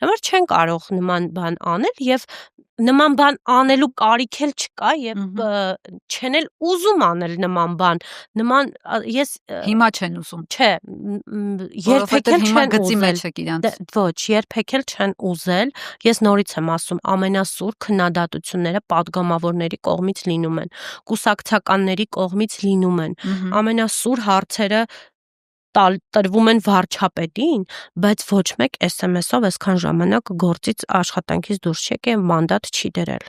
դեռ չեն կարող նման բան անել եւ նման բան անելու կարիք էլ չկա եւ չեն էլ ուզում անել նման բան, ես հիմա չեն ուզում, չէ, երբեք էլ չեն գծի մեջ եք իրանց, ոչ, երբեք էլ չեն ուզել, ես նորից եմ ասում, ամենասուր քննադատությունները падգամավորների կողմից լինում են, կուսակցականների կողմից լինում են, ամենասուր հարցերը տրվում են վարչապետին, բայց ոչ մեկ SMS-ով այսքան ժամանակ գործից աշխատանքից դուրս չեկե մանդատ չի դրել։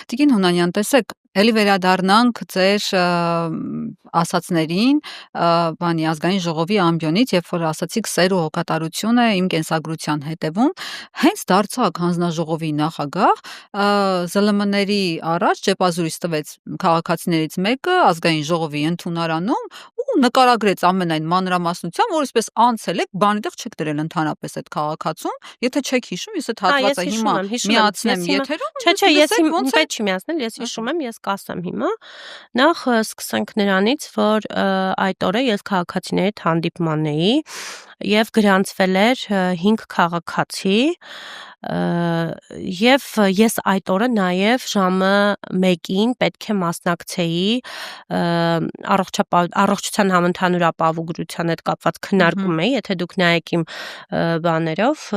Տիկին Հունանյան, տեսեք, էլի վերադառնանք ձեր ասացներին բանի ազգային ժողովի ամբիոնից, երբ որ ասացիք սեր ու հոգատարությունը իմ կենսագրության հետևում, հենց դարձակ հանձնաժողովի նախագահ ԶԼՄ-ների առաջ ճեպազուրից տվեց քաղաքացիներից մեկը ազգային ժողովի ընդունարանում ու նկարագրեց ամենայն մանրամասնությամբ, որ այսպես անցել եք, բանի տեղ չեք դրել ընդհանրապես այդ քաղաքացուն, եթե չեք հիշում, ես այդ հատվածը հիմա միացնեմ եթերում, չէ, ես պետք չի միացնել, ես հիշում եմ, ես կասեմ հիմա, նախ սկսենք նրանից, որ այդ օրը ես քաղաքացիների հետ հանդիպման էի, եւ գրանցվել էր 5 քաղաքացի եւ ես այդ օրը նաեւ ժամը 1-ին պետք է մասնակցեի առողջության համընդհանուր ապահովության հետ կապված քննարկում էի, եթե դուք նայեք իմ բաներով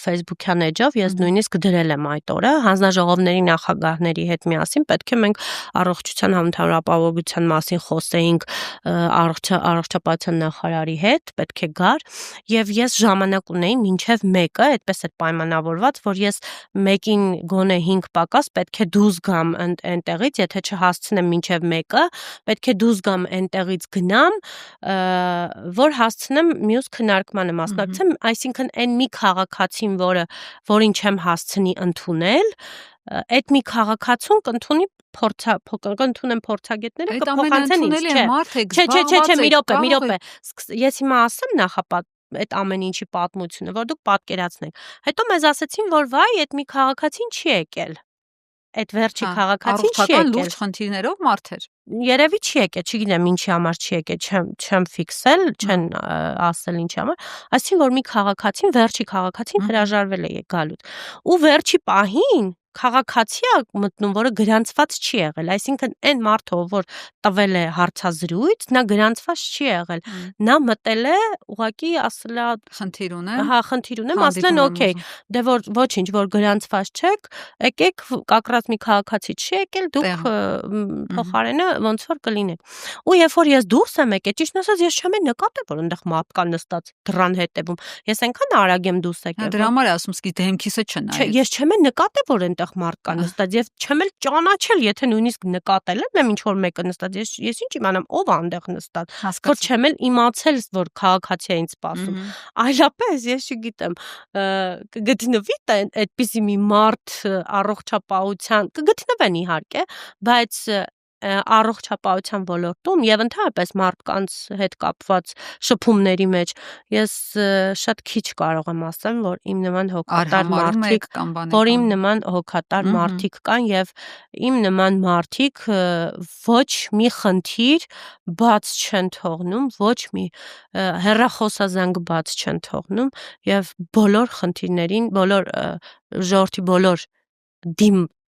Facebook-յան էջով, ես նույնիսկ դրել եմ այդ օրը հանձնաժողովների նախագահների հետ միասին պետք է մենք առողջության համընդհանուր ապահովության մասին խոսեինք առողջապահության նախարարի հետ, պետք է գար եւ ես ժամանակ ունեի մինչեւ 1-ը, այդպես էր պայմանավորված, որ ես 1-ին գոնե 5 պակաս պետք է դուրս գամ այնտեղից, եթե չհասցնեմ մինչև 1-ը, պետք է դուրս գամ այնտեղից գնամ, որ հասցնեմ մյուս քննարկմանը մասնակցեմ, այսինքն այն մի քաղաքացին, որին չեմ հասցնի ընդունել, այդ մի քաղաքացուն կընդունի կընդունեն փորձագետները կփոխանցեն ինձ, չէ, մի րոպե, ես հիմա ասեմ նախապատ այդ ամեն ինչի պատմությունը, որ դուք պատկերացնեք։ Հետո մեզ ասեցին, որ վայ, այդ մի քաղաքացին չի եկել։ Այդ վերջի քաղաքացին չի եկել։ Առողջական լուրջ խնդիրներով մարդ էր։ Երևի չի եկել, չգիտեմ ինչի համար չի եկել, չեմ ֆիքսել, չեն ասել ինչի համար։ Այսինքն որ մի քաղաքացին, վերջի քաղաքացին հրաժարվել է գալուց։ Ու վերջի պահին քաղաքացի է մտնում, որը գրանցված չի եղել, այսինքն այն մարդը, որ տվել է հարցազրույց, նա գրանցված չի եղել, նա մտել է, ուղղակի ասել է խնդիր ունեմ, խնդիր ունեմ, ասել են օքեյ, դե որ ոչինչ, որ գրանցված չեք, եկեք, կակրած մի քաղաքացի չի եկել, դուք փոխարենը ոնց որ կլինեք։ Ու երբ որ ես դուրս եմ եկել, ճիշտ ասած ես չեմ նկատել, որ այնտեղ մարդ կա նստած դռան հետևում։ Ես այնքան արագ եմ դուրս եկել։ Դրա համար ասում սկի դեմքիսը չնայեց։ Ես չեմ նկատել, որ այնտեղ մարդ կա նստած, եւ չեմ էլ ճանաչել, եթե նույնիսկ նկատել եմ ինչ որ մեկը նստած, ես ինչ իմանամ ով է այնտեղ նստած, որ չեմ էլ իմացել, որ քաղաքացի է ինձ սպասում։ Այլապես ես չգիտեմ, կգտնվի այդպիսի մի մարդ առողջապահության, կգտնվեն իհարկե, բայց առողջապահության ոլորտում եւ ընդհանրապես մարդկանց հետ կապված շփումների մեջ ես շատ քիչ կարող եմ ասել, որ իմ նման հոգատար մարդիկ կան եւ իմ նման մարդիկ ոչ մի խնդիր բաց չեն թողնում, ոչ մի հեռախոսազանգ բաց չեն թողնում եւ բոլոր խնդիրներին, բոլոր ժողովրդի բոլոր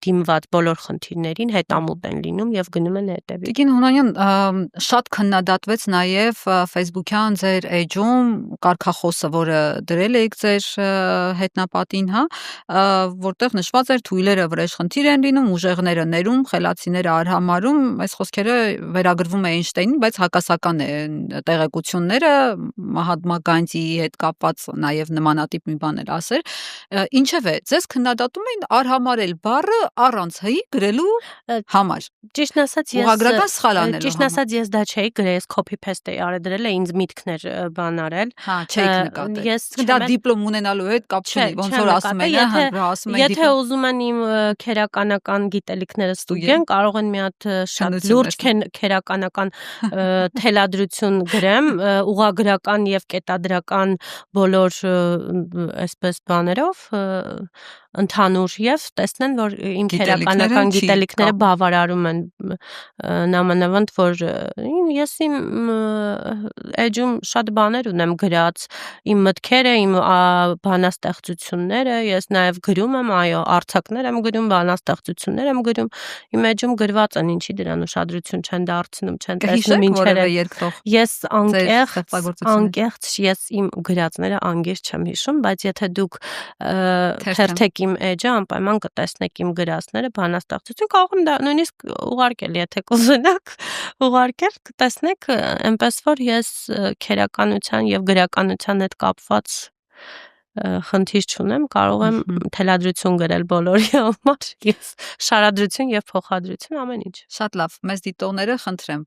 դիմված բոլոր խնդիրներին հետամուտ են լինում եւ գնում են հետեւի։ Տիկին Հունանյան, շատ քննադատվեց նաեւ Facebook-յան ձեր էջում կարգախոսը, որը դրել եք ձեր հետնապատին, հա, որտեղ նշված էր թույլերը վրեժխնդիր են լինում, ուժեղները ներում, խելացիները արհամարում, այս խոսքերը վերագրվում է Էյնշտեյնին, բայց հակասական են տեղեկությունները, Մահատմա Գանդիի հետ կապված նաեւ նմանատիպ մի բան էր ասել։ Ինչևէ, ձեզ քննադատում էին արհամարել բառը առանց հ-ի գրելու համար։ Ճիշտն ասած ես ուղղագրական սխալ անելու համար։ Ճիշտն ասած ես դա չէի գրել, ես copy paste էի արել, դրել է ինձ միտքն էր բան արել։ Հա, չէիք նկատել։ Դա դիպլոմ ունենալու հետ կապ չունի, ոնց որ ասում են, ասում են եթե ուզում են իմ քերականական գիտելիքները ստուգեն, կարող են մի հատ շատ լուրջ քերականական թելադրություն գրեմ, ուղղագրական եւ կետադրական բոլոր այսպես բաներով ընդհանուր եւ տեսնեն, որ իմ քերականական գիտելիքները բավարարում են նամանավանդ, որ ես իմ էջում շատ բաներ ունեմ գրած, իմ մտքերը, իմ բանաստեղծությունները, ես նաեւ գրում եմ, այո, արձակներ եմ գրում, բանաստեղծություններ եմ գրում, իմ էջում գրված են, ինչի դրան ուշադրություն չեն դարձնում, չեն տեսնում ինչեր է երկրող։ Ես անկեղծ ես իմ գրածները անգիր չեմ հիշում, բայց եթե դուք թերթեք իմ էջը, անպայման կտեսնեք իմ գրածները, բանաստեղծություն, կարող եմ դա նույնիսկ ուղարկել, եթե կուզենաք, ուղարկել, կտեսնեք, այնպես որ ես քերականության եւ գրականության հետ կապված խնդիր չունեմ, կարող եմ թելադրություն գրել բոլորի համար, ես շարադրություն եւ փոխադրություն ամեն ինչ։ Շատ լավ, մեզ դիտողները խնդրեմ,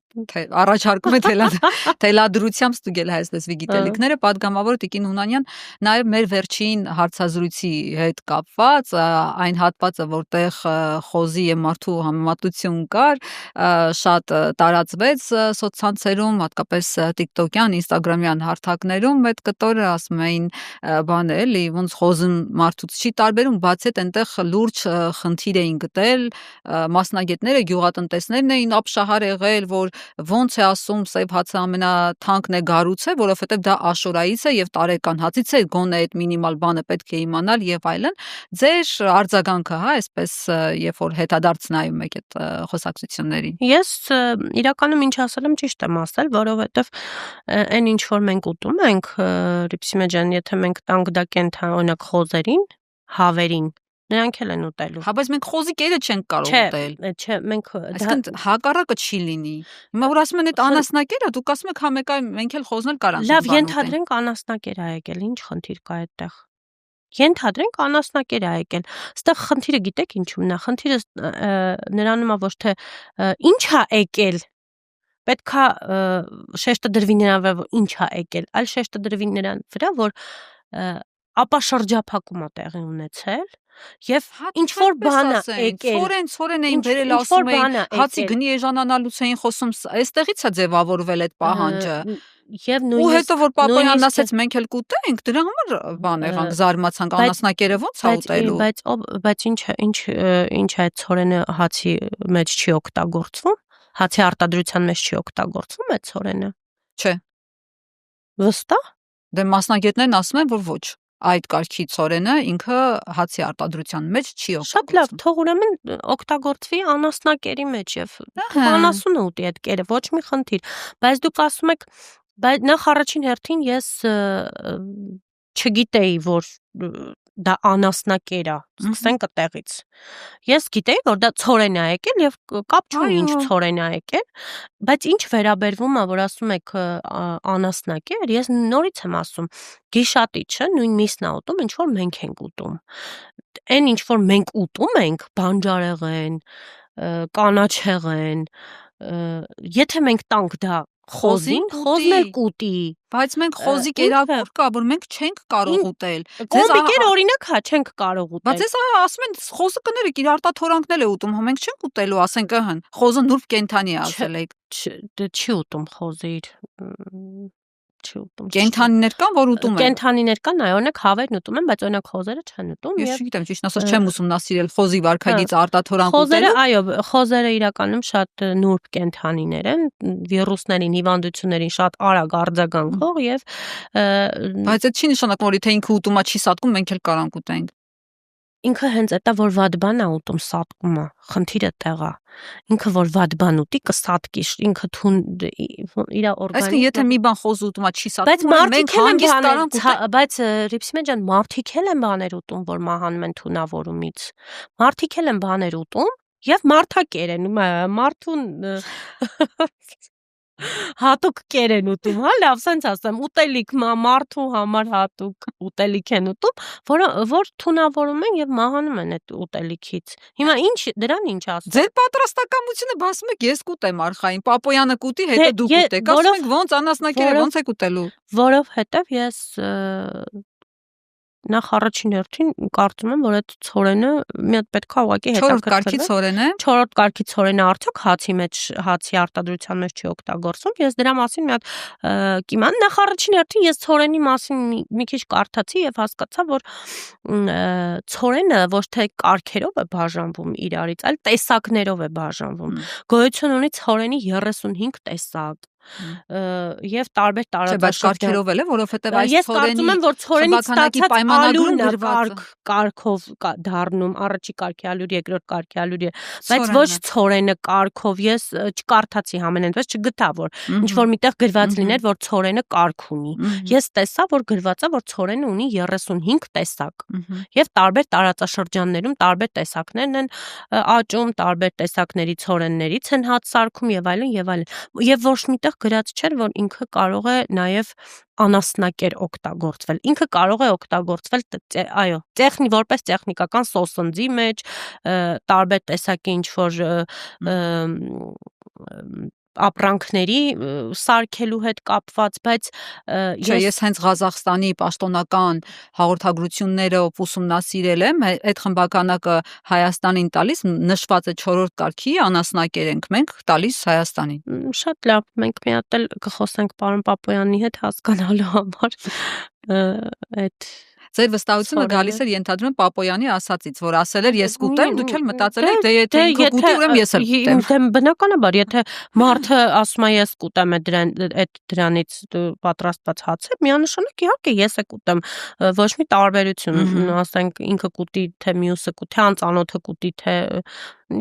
առաջարկում է թելադրությամբ ստուգել հայաստանցի գիտելիքները, падգամավոր Տիկին Հունանյան, նաեւ մեր վերջին հարցազրույցի հետ կապված, այն հատվածը, որտեղ խոզի եւ մարդու համեմատություն կար, շատ տարածվեց սոցցանցերում, հատկապես TikTok-յան, Instagram-յան հարթակներում, այդ կտորը ասում էին բաներ էլի, ոնց խոզն մարդուց չի տարբերում, բացի այդ այնտեղ լուրջ խնդիր էին գտել, մասնագետները, գյուղատնտեսներն էին ապշահար եղել, որ ոնց է ասում սև հացը ամենաթանկն է գարուց է, որովհետև դա աշորայից է եւ տարեկան հացից է, գոնե այդ մինիմալ բանը պետք է իմանալ եւ այլն։ Ձեր արձագանքը, հա, այսպես երբ որ հետադարձ նայում եք այդ խոսակցություններին։ Ես իրականում ինչ ասել եմ ճիշտ եմ ասել, որովհետև այն ինչ որ մենք ուտում ենք, Ռիփսիմե ջան, եթե մենք տանք դա կենթան, օրինակ խոզերին, հավերին, նրանք էլ են ուտելու։ Հա, բայց մենք խոզի կերը չենք կարող ուտել։ Չէ, մենք Այսինքն հակառակը չի լինի։ Հիմա որ ասում են այդ անասնակերը, դուք ասում եք հա մեկ այ մենք էլ խոզն էլ կարանք լավ, ենթադրենք անասնակեր ա եկել, ինչ խնդիր կա այդտեղ։ Ենթադրենք անասնակեր ա եկել։ Այստեղ խնդիրը գիտեք ինչու՞մն է։ Խնդիրը նրանում է ոչ թե ինչ ա եկել, պետքա շեշտը դրվի նրան վրա, որ ինչ ա եկել, այլ շեշտը դրվի նրան վրա, որ ապաշրջափակում ա տեղի ունեցել եւ ինչ որ բան ա եկել։ Ցորեն էին վերել ասում էին, հացի գնի էժանանալուց էին խոսում, այստեղից է ձևավորվել այդ պահանջը։ Եվ ու հետո որ պապայանն ասեց մենք էլ կուտենք, դրա համար բան եղանք, զարմացանք, անասնակերը ոնց ա ուտելու։ Բայց ինչ է ցորենը հացի մեջ չի օգտագործվում, հացի արտադրության մեջ չի օգտագործվում այդ ցորենը։ Չէ։ Վստահ։ Դե մասնագետներն ասում են, որ ոչ, այդ կարգի ցորենը ինքը հացի արտադրության մեջ չի օգտագործվում։ Շատ լավ, թող ուրեմն օգտագործվի անասնակերի մեջ եւ անասունը ուտի այդ կերը, ոչ մի խնդիր։ Բայց դուք ասում եք, բայց նախ առաջին հերթին ես չգիտեի, որ դա անասնակեր ա, սկսենք այդտեղից։ Ես գիտեի, որ դա ցորեն ա եկել եւ կապ չունի ինչ ցորեն ա եկել, բայց ինչ վերաբերվում ա, որ ասում եք անասնակեր, ես նորից եմ ասում, գիշատիչը նույն միսն ա ուտում, ինչ որ մենք ենք ուտում։ Այն ինչ որ մենք ուտում ենք, բանջարեղեն, կանաչեղեն, եթե մենք տանք դա խոզին, խոզն էլ կուտի։ Բայց մենք խոզի կերակուր կա, որ մենք չենք կարող ուտել։ Կոմբիկեր օրինակ հա չենք կարող ուտել։ Բայց ես ասում են խոզը կներեք իր արտաթորանքն էլ է ուտում, հա մենք չենք ուտելու, ասենք ըհն, խոզը նուրբ կենթանի է ասել եք։ Չի ուտում խոզը իր չի ուտում։ Կենթանիներ կան, որ ուտում են։ Կենթանիներ կան, այ օրինակ հավերն ուտում են, բայց օրինակ խոզերը չեն ուտում։ Ես չգիտեմ, ճիշտ ասած չեմ ուսումնասիրել խոզի վարքագիծը արտաթորանք ուտելու։ Այո, խոզերը իրականում շատ նուրբ կենթանիներ են, վիրուսներին, հիվանդություններին շատ արագ արձագանքող եւ բայց այդ չի նշանակում, որ եթե ինքը ուտում է չի սատկում, մենք էլ կարանք ուտենք։ Ինքը հենց էտա որ վատ բան ա ուտում սատկում ա, խնդիրը տեղա։ Ինքը որ վատ բան ուտի կսատկի, ինքը թուն իր օրգանիզմը։ Այսինքն եթե մի բան խոզ ուտում ա չի սատկում, մենք հանգիստ կարանք ուտենք։ Բայց Ռիփսիմե ջան, մարդիկ էլ են բաներ ուտում, որ մահանում են թունավորումից։ Մարդիկ էլ են բաներ ուտում եւ մարդակեր են, մարդուն հատուկ կեր են ուտում, հա, լավ, սենց ասեմ, ուտելիք մարդու համար հատուկ ուտելիք են ուտում, որ թունավորում են եւ մահանում են այդ ուտելիքից։ Հիմա դրան ինչ ասում։ Ձեր պատրաստակամությունը ասում եք ես կուտեմ արխային, Պապոյանը կուտի, հետո դուք կուտեք, ասում եք ոնց անասնակերը ոնց եք ուտելու։ Որովհետեւ ես նախ առաջին հերթին կարծում եմ, որ այդ ցորենը մի հատ պետքա ուղղակի հետաքրքրվի։ 4-րդ կարգի ցորենը արդյոք հացի մեջ, հացի արտադրության մեջ չի օգտագործվում։ Ես դրա մասին մի հատ կիման նախ առաջին հերթին ես ցորենի մասին մի քիչ կարդացի եւ հասկացա, որ ցորենը ոչ թե կարգերով է բաժանվում իրարից, այլ տեսակներով է բաժանվում։ Գոյություն ունի ցորենի 35 տեսակ։ Եվ տարբեր տարածաշրջաններով էլ է, որովհետև այս ես կարծում եմ, որ ցորենից ստացած ալյուրն կարգով դառնում, առաջի կարգի ալյուր, երկրորդ կարգի ալյուր, բայց ոչ ցորենը կարգով։ Ես չկարդացի համենայնպես, չգտա, որ ինչ որ միտեղ գրված լիներ, որ ցորենը կարգ ունի։ Ես տեսա, որ գրված է, որ ցորենը ունի 35 տեսակ։ Եվ տարբեր տարածաշրջաններում տարբեր տեսակներն են աճում, տարբեր տեսակների ցորեններից են հաց սարքում եւ այլն եւ այլն։ Եվ ոչ միտեղ գրած չէր, որ ինքը կարող է նաև անասնակեր օգտագործվել։ Ինքը կարող է օգտագործվել, այո, որպես տեխնիկական սոսնձի մեջ, տարբեր տեսակի ինչ որ ապրանքների սարքելու հետ կապված, բայց ես հենց Ղազախստանի պաշտոնական հաղորդագրությունները ուսումնասիրել եմ, այդ խմբականակը Հայաստանին տալիս, նշված է 4-րդ կարգի անասնակեր ենք մենք տալիս Հայաստանին։ Շատ լավ, մենք մի հատ էլ կխոսենք պարոն Պապոյանի հետ հասկանալու համար այդ Ձեր վստահությունը գալիս էր ենթադրում Պապոյանի ասածից, որ ասել էր ես կուտեմ, դուք էլ մտածել եք դե եթե ինքը կուտի, ուրեմն ես էլ կուտեմ։ Դե բնականաբար, եթե մարդը ասում է ես կուտեմ այդ դրանից պատրաստված հացը, միանշանակ իհարկե ես է կուտեմ, ոչ մի տարբերություն, ասենք ինքը կուտի, թե մյուսը կուտի, անծանոթը կուտի, թե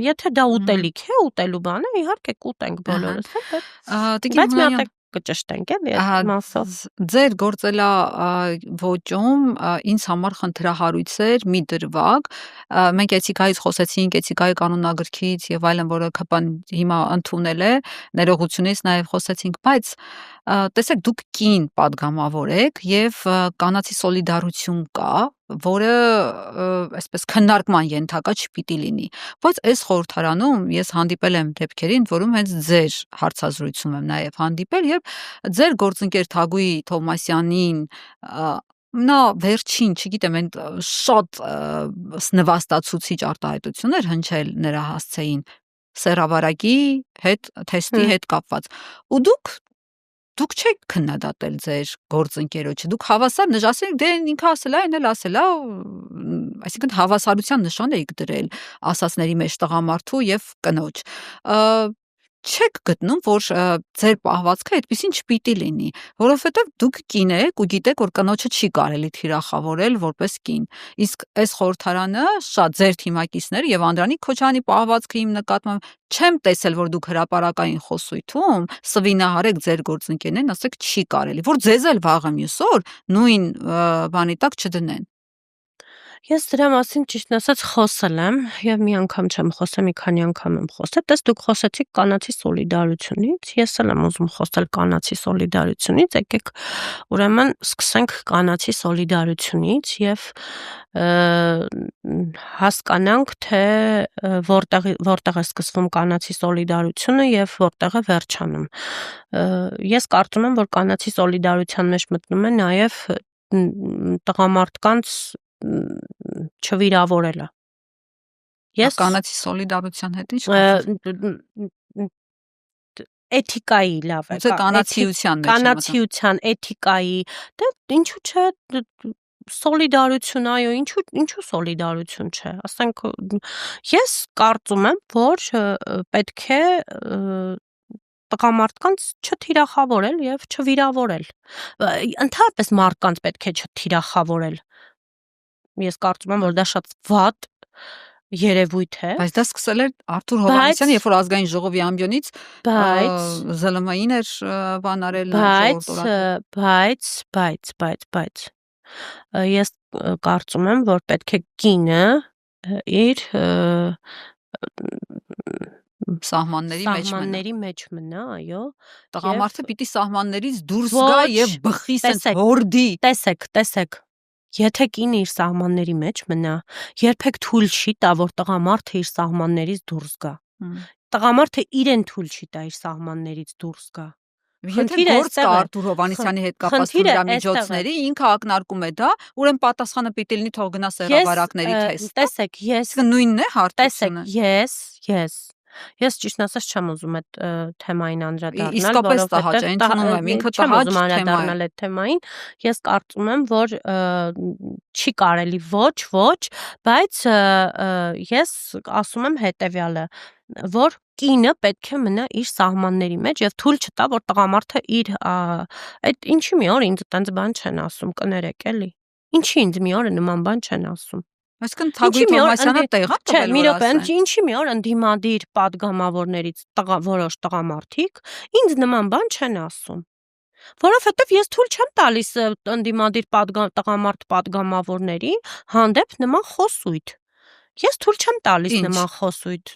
եթե դա ուտելիք է, ուտելու բան է, իհարկե կուտենք բոլորս, բայց մի հատ կճշտենք էլի այդ մասով։ Ձեր գործելաոճում ինձ համար խնդրահարույց էր մի դրվագ, մենք էթիկայից խոսեցինք, էթիկայի կանոնագրքից եւ այլն, որը ԿՊ-ն հիմա ընդունել է, ներողությունից նաեւ խոսեցինք, բայց տեսեք դուք կին падգամավոր եք եւ կանացի սոլիդարություն կա, որը այսպես քննարկման ենթակա չպիտի լինի, բայց այս խորհրդարանում ես հանդիպել եմ դեպքերին, որում հենց ձեր հարցազրույցում եմ նաեւ հանդիպել եւ ձեր գործընկեր Թագուհի Թովմասյանին նա վերջին, չգիտեմ, այն շատ նվաստացուցիչ արտահայտություններ հնչել նրա հասցեին սեռավարակի հետ, թեստի հետ կապված, ու դուք չեք քննադատել ձեր գործընկերոջը, դուք հավասար նշասել, դե ինքը ասել է, այն էլ ասել է, այսինքն հավասարության նշան եք դրել ասածների մեջ տղամարդու եւ կնոջ։ Չեք գտնում, որ ձեր պահվածքը այդպեսին չպիտի լինի, որովհետև դուք կին եք ու գիտեք, որ կնոջը չի կարելի թիրախավորել որպես կին։ Իսկ այս խորհրդարանը շատ ձեր թիմակիցները եւ Անդրանիկ Քոչարյանի պահվածքը իմ նկատմամբ չեմ տեսել, որ դուք հրապարակային խոսույթում սվինահարեք ձեր գործընկերներին, ասեք չի կարելի, որ ձեզ էլ վաղը մյուս օր նույն բանի տակ չդնեն։ Ես դրա մասին ճիշտն ասած խոսել եմ եւ մի անգամ չեմ խոսել, մի քանի անգամ եմ խոսել։ Տես դուք խոսեցիք կանացի սոլիդարությունից, ես էլ եմ ուզում խոսել կանացի սոլիդարությունից, եկեք ուրեմն սկսենք կանացի սոլիդարությունից եւ հասկանանք, թե որտեղ է սկսվում կանացի սոլիդարությունը եւ որտեղ է վերջանում։ Ես կարծում եմ, որ կանացի սոլիդարության մեջ մտնում է նաեւ տղամարդկանց չվիրավորելը։ Ես կանացի սոլիդարության հետ ինչ կապ էթիկայի լավ է, կանացիության, էթիկայի, դե ինչու՞ չէ սոլիդարություն, այո, ինչու սոլիդարություն չէ։ Ասենք ես կարծում եմ, որ պետք է տղամարդկանց չթիրախավորել եւ չվիրավորել։ Ընդհանրապես մարդկանց պետք է չթիրախավորել։ Ես կարծում եմ, որ դա շատ վատ երևույթ է։ Բայց դա սկսել էր Արթուր Հովհաննիսյանը, երբ որ ազգային ժողովի ամբիոնից ԶԼՄ-ին էր բանարել բայց ես կարծում եմ, որ պետք է կինը իր սահմանների մեջ մնա, այո։ Տղամարդը պիտի սահմաններից դուրս գա եւ բխի սենց հորդի։ Տեսեք, եթե կինը իր սահմանների մեջ մնա, երբեք թույլ չի տա, որ տղամարդը իր սահմաններից դուրս գա։ Տղամարդը իրեն թույլ չի տա իր սահմաններից դուրս գա։ Եթե գործ կա Արթուր Հովհաննիսյանի հետ կապված միջոցների, ինքը ակնարկում է դա, ուրեմն պատասխանը պիտի լինի թող գնա սեռավարակների թեստ։ Տեսեք, նույնն է հարթությունը։ Ես ճիշտն ասած չեմ ուզում այդ թեմային անդրադառնալ, որովհետեւ տհաճ է, ընդունում եմ, ինքը տհաճ թեմա է այդ թեմային։ Ես կարծում եմ, որ չի կարելի ոչ, բայց ես ասում եմ հետեւյալը, որ կինը պետք է մնա իր սահմանների մեջ եւ թույլ չտա, որ տղամարդը իր այդ ինչի մի օր ինձ այդպես բան չեն ասում, կներեք էլի։ Ինչի ինձ մի օր նման բան չեն ասում։ Այսինքն Թագուհի Թովմասյանը տեղա տվել, մի րոպե, ինչի մի օր ընդդիմադիր падգամավորներից որոշ տղամարդիկ ինձ նման բան չեն ասում։ Որովհետև ես թույլ չեմ տալիս ընդդիմադիր տղամարդ падգամավորների հանդեպ նման խոսույթ։ Ես թույլ չեմ տալիս նման խոսույթ։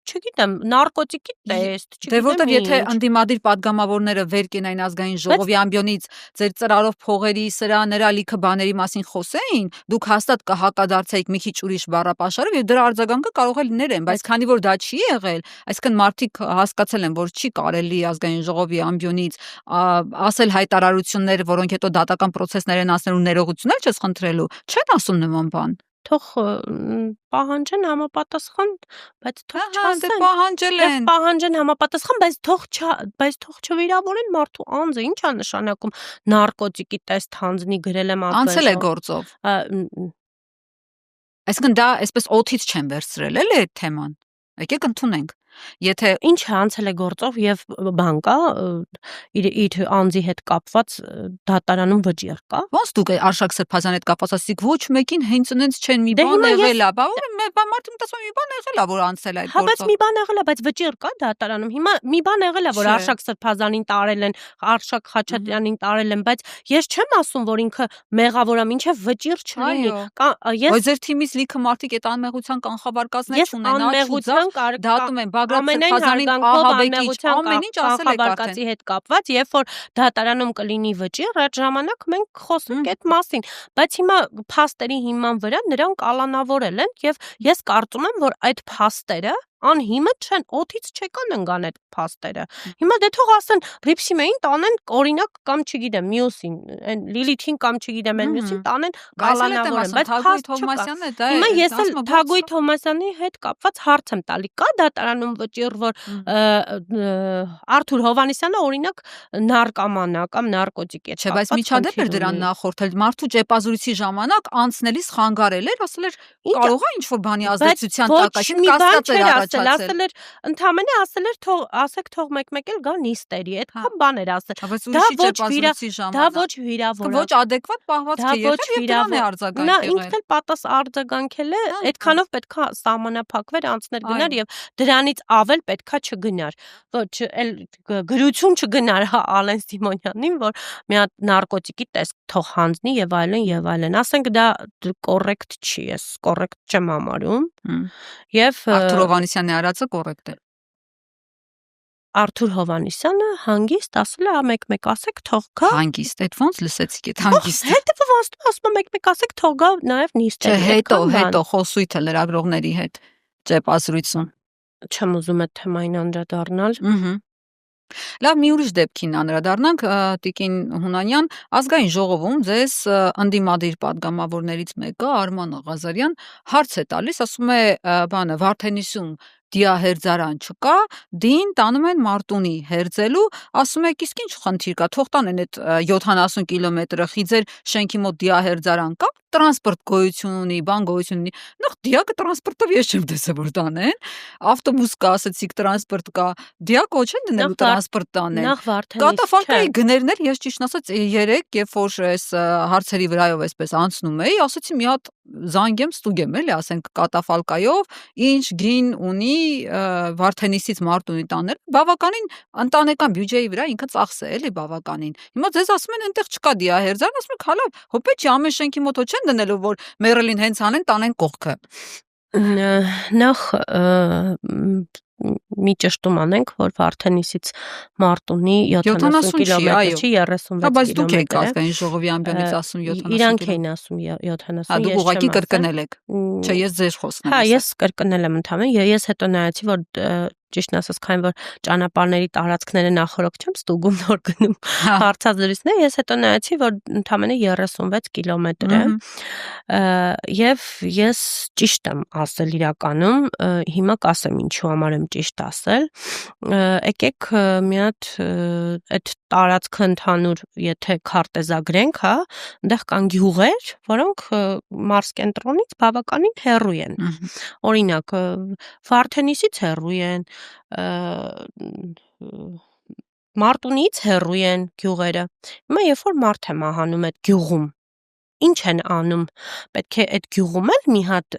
Չգիտեմ, նարկոտիկի տեստ, չգիտեմ։ Դե որտեվ եթե ընդդիմադիր падգամավորները վեր կենային ազգային ժողովի ամբիոնից ձեր ծրարով փողերի, սրա նրա լիքը բաների մասին խոսեին, դուք հաստատ կհակադարձեիք մի քիչ ուրիշ բառապաշարով եւ դրա արձագանքը կարող է լիներ են, բայց քանի որ դա չի եղել, այսինքն մարդիկ հասկացել են, որ չի կարելի ազգային ժողովի ամբիոնից ասել հայտարարություններ, որոնք հետո դատական process-ներ են ասնելու ներողություններ չես խնդրելու, չեն ասում նման բան։ թող պահանջեն համապատասխան, բայց թող Դե չասեն։ պահանջել Եվ են։ պահանջեն համապատասխան, բայց թող չվիրավորեն մարդու անձը, ի՞նչ է նշանակում նարկոտիկի տեստ հանձնի գրել եմ Անցել է գործով։ Այսինքն դա այսպես օթից չեն վերցրել, էլի այդ թեման։ Եկեք ընդունենք։ Եթե ինչ է անցել է գործով եւ բան կա իր անձի հետ կապված դատարանում վճիռ կա։ ոնց դուք Արշակ Սրբազանի հետ կապված ասիք ոչ մեկին հենց ինձ չեն մի բան եղել է, բա մարդը մտածում մի բան եղել է որ անցել է այդ գործով։ Հա, բայց մի բան եղել է, բայց վճիռ կա դատարանում։ Հիմա մի բան եղել է որ Արշակ Սրբազանին տարել են, Արշակ Խաչատրյանին տարել են, բայց ես չեմ ասում որ ինքը մեղավոր է, մինչև վճիռ չլինի։ Ես ձեր թիմից լիքը մարդիկ այդ անմեղության կանխավարկածներ չունենա, դատում են Բագրատ Սրբազանին ահաբեկիչ, ամեն ինչ ասել եք արդեն։ Հետ կապված, երբ որ դատարանում կլինի վճիռ, այդ ժամանակ մենք խոսենք այդ մասին, բայց հիմա փաստերի հիման վրա նրանք կալանավորել են եւ ես կարծում եմ, որ այդ փաստերը անհիմը չեն, օթից չեկան ընկան այդ փաստերը։ Հիմա դե թող ասեն Ռիփսիմեին տանեն օրինակ կամ չգիտեմ մյուսին, այն Լիլիթին կամ չգիտեմ այն մյուսին տանեն կալանավորեն, բայց փաստ չկա։ Հիմա ես էլ Թագուհի Թովմասյանի հետ կապված հարց եմ տալի, կա դատարանում վճիռ, որ Արթուր Հովհաննիսյանը օրինակ նարկոման է կամ նարկոտիկ է։ Չէ, բայց միջադեպ էր դրան նախորդել մարդու ճեպազրույցի ժամանակ անցնելիս խանգարել էր, ասել էր կարող է ինչ-որ բանի ազդեցության տակ, այսինքն կասկած էր ասել էր, ընդամենը ասել էր ասեք թող մեկ-մեկ էլ գա նիստերի, այդքան բան էր ասել։ Դա ոչ վիրավոր, ոչ adekvat պահվածք է եղել եւ դրան է արձագանքել։ Նա ինքն էլ արձագանքել է, այդքանով պետքա սահմանափակվեր անցներ գնար եւ դրանից ավել պետքա չգնար։ Ոչ էլ գրություն չգնար Ալեն Սիմոնյանին, որ մի հատ նարկոտիկի տեսք թող հանձնի եւ այլն, ասենք դա կոռեկտ չի, ես կոռեկտ չեմ համարում։ Եվ Արթուր Հովհաննիսյանի արածը կոռեկտ է։ Արթուր Հովհաննիսյանը հանգիստ ասել է մեկ-մեկ ասեք թող գա։ Հանգիստ, այդ ոնց լսեցիք այդ հանգիստը։ Հետո ասում մեկ-մեկ ասեք թող գա նաեւ նիստերի։ Հետո խոսույթը լրագրողների հետ ճեպազրույցում։ Չեմ ուզում այդ թեմային անդրադառնալ։ Լավ, մի ուրիշ դեպքին անդրադառնանք, Տիկին Հունանյան, ազգային ժողովում ձեզ ընդդիմադիր պատգամավորներից մեկը Արման Ղազարյան հարց է տալիս, ասում է բանը Վարդենիսում դիահերձարան չկա, դին տանում են Մարտունի հերձելու, ասում եք իսկ ինչ խնդիր կա, թող տանեն այդ 70 կիլոմետրը խիձեր շենքի մոտ դիահերձարան կա, տրանսպորտ գոյություն ունի, բան գոյություն ունի, նախ դիակը տրանսպորտով ես չեմ տեսել որ տանեն, ավտոբուս կա, ասեցիք տրանսպորտ կա, դիակը ոչ են դնելու տրանսպորտ տանեն, կատաֆալկայի գներն էլ ես ճիշտ ասած երեք, երբ որ այս հարցերի վրայով այսպես անցնում էի, ասեցի մի հատ զանգեմ ստուգեմ էլի, ասենք կատաֆալկայով ինչ գին ունի Վարդենիսից Մարտունի տանել, բավականին ընտանեկան բյուջեի վրա ինքը ծախս է էլի բավականին։ Հիմա ձեզ ասում են այնտեղ չկա դիահերձարան, ասում եք հալա, հոպեչի ամեն շենքի մոտ չեն դնելու որ Մերելին հենց անեն տանեն կողքը։ Նախ մի ճշտում անենք, որ Վարդենիսից Մարտունի 70 կիլոմետր չի, 36 կիլոմետր։ Բայց դուք եք ազգային ժողովի ամբիոնից ասում 70 Իրանք էին ասում 70, դուք ուղղակի կրկնել եք։ Չէ, ես ձեր խոսքն եմ։ Հա, ես կրկնել եմ ընդհանրապես, ես հետո նայեցի, որ ճիշտն ասած, քանի որ ճանապարհների տարածքները նախորոք չեմ ստուգում նոր գնում հարցազրույցներ, ես հետո նայեցի, որ ընդհանրապես 36 կիլոմետր է։ Եւ ես ճիշտ եմ ասել իրականում, հիմա կասեմ ինչու համար եմ ճիշտ ասել։ Եկեք մի հատ այդ տարածքը ընդհանուր, եթե քարտեզագրենք, հա, այնտեղ կան գյուղեր, որոնք մարզկենտրոնից բավականին հեռու են։ Օրինակ, Վարդենիսից հեռու են, Մարտունից հեռու են գյուղերը։ Հիմա երբ որ մարդ է մահանում այդ գյուղում, ինչ են անում, պետք է այդ գյուղում էլ մի հատ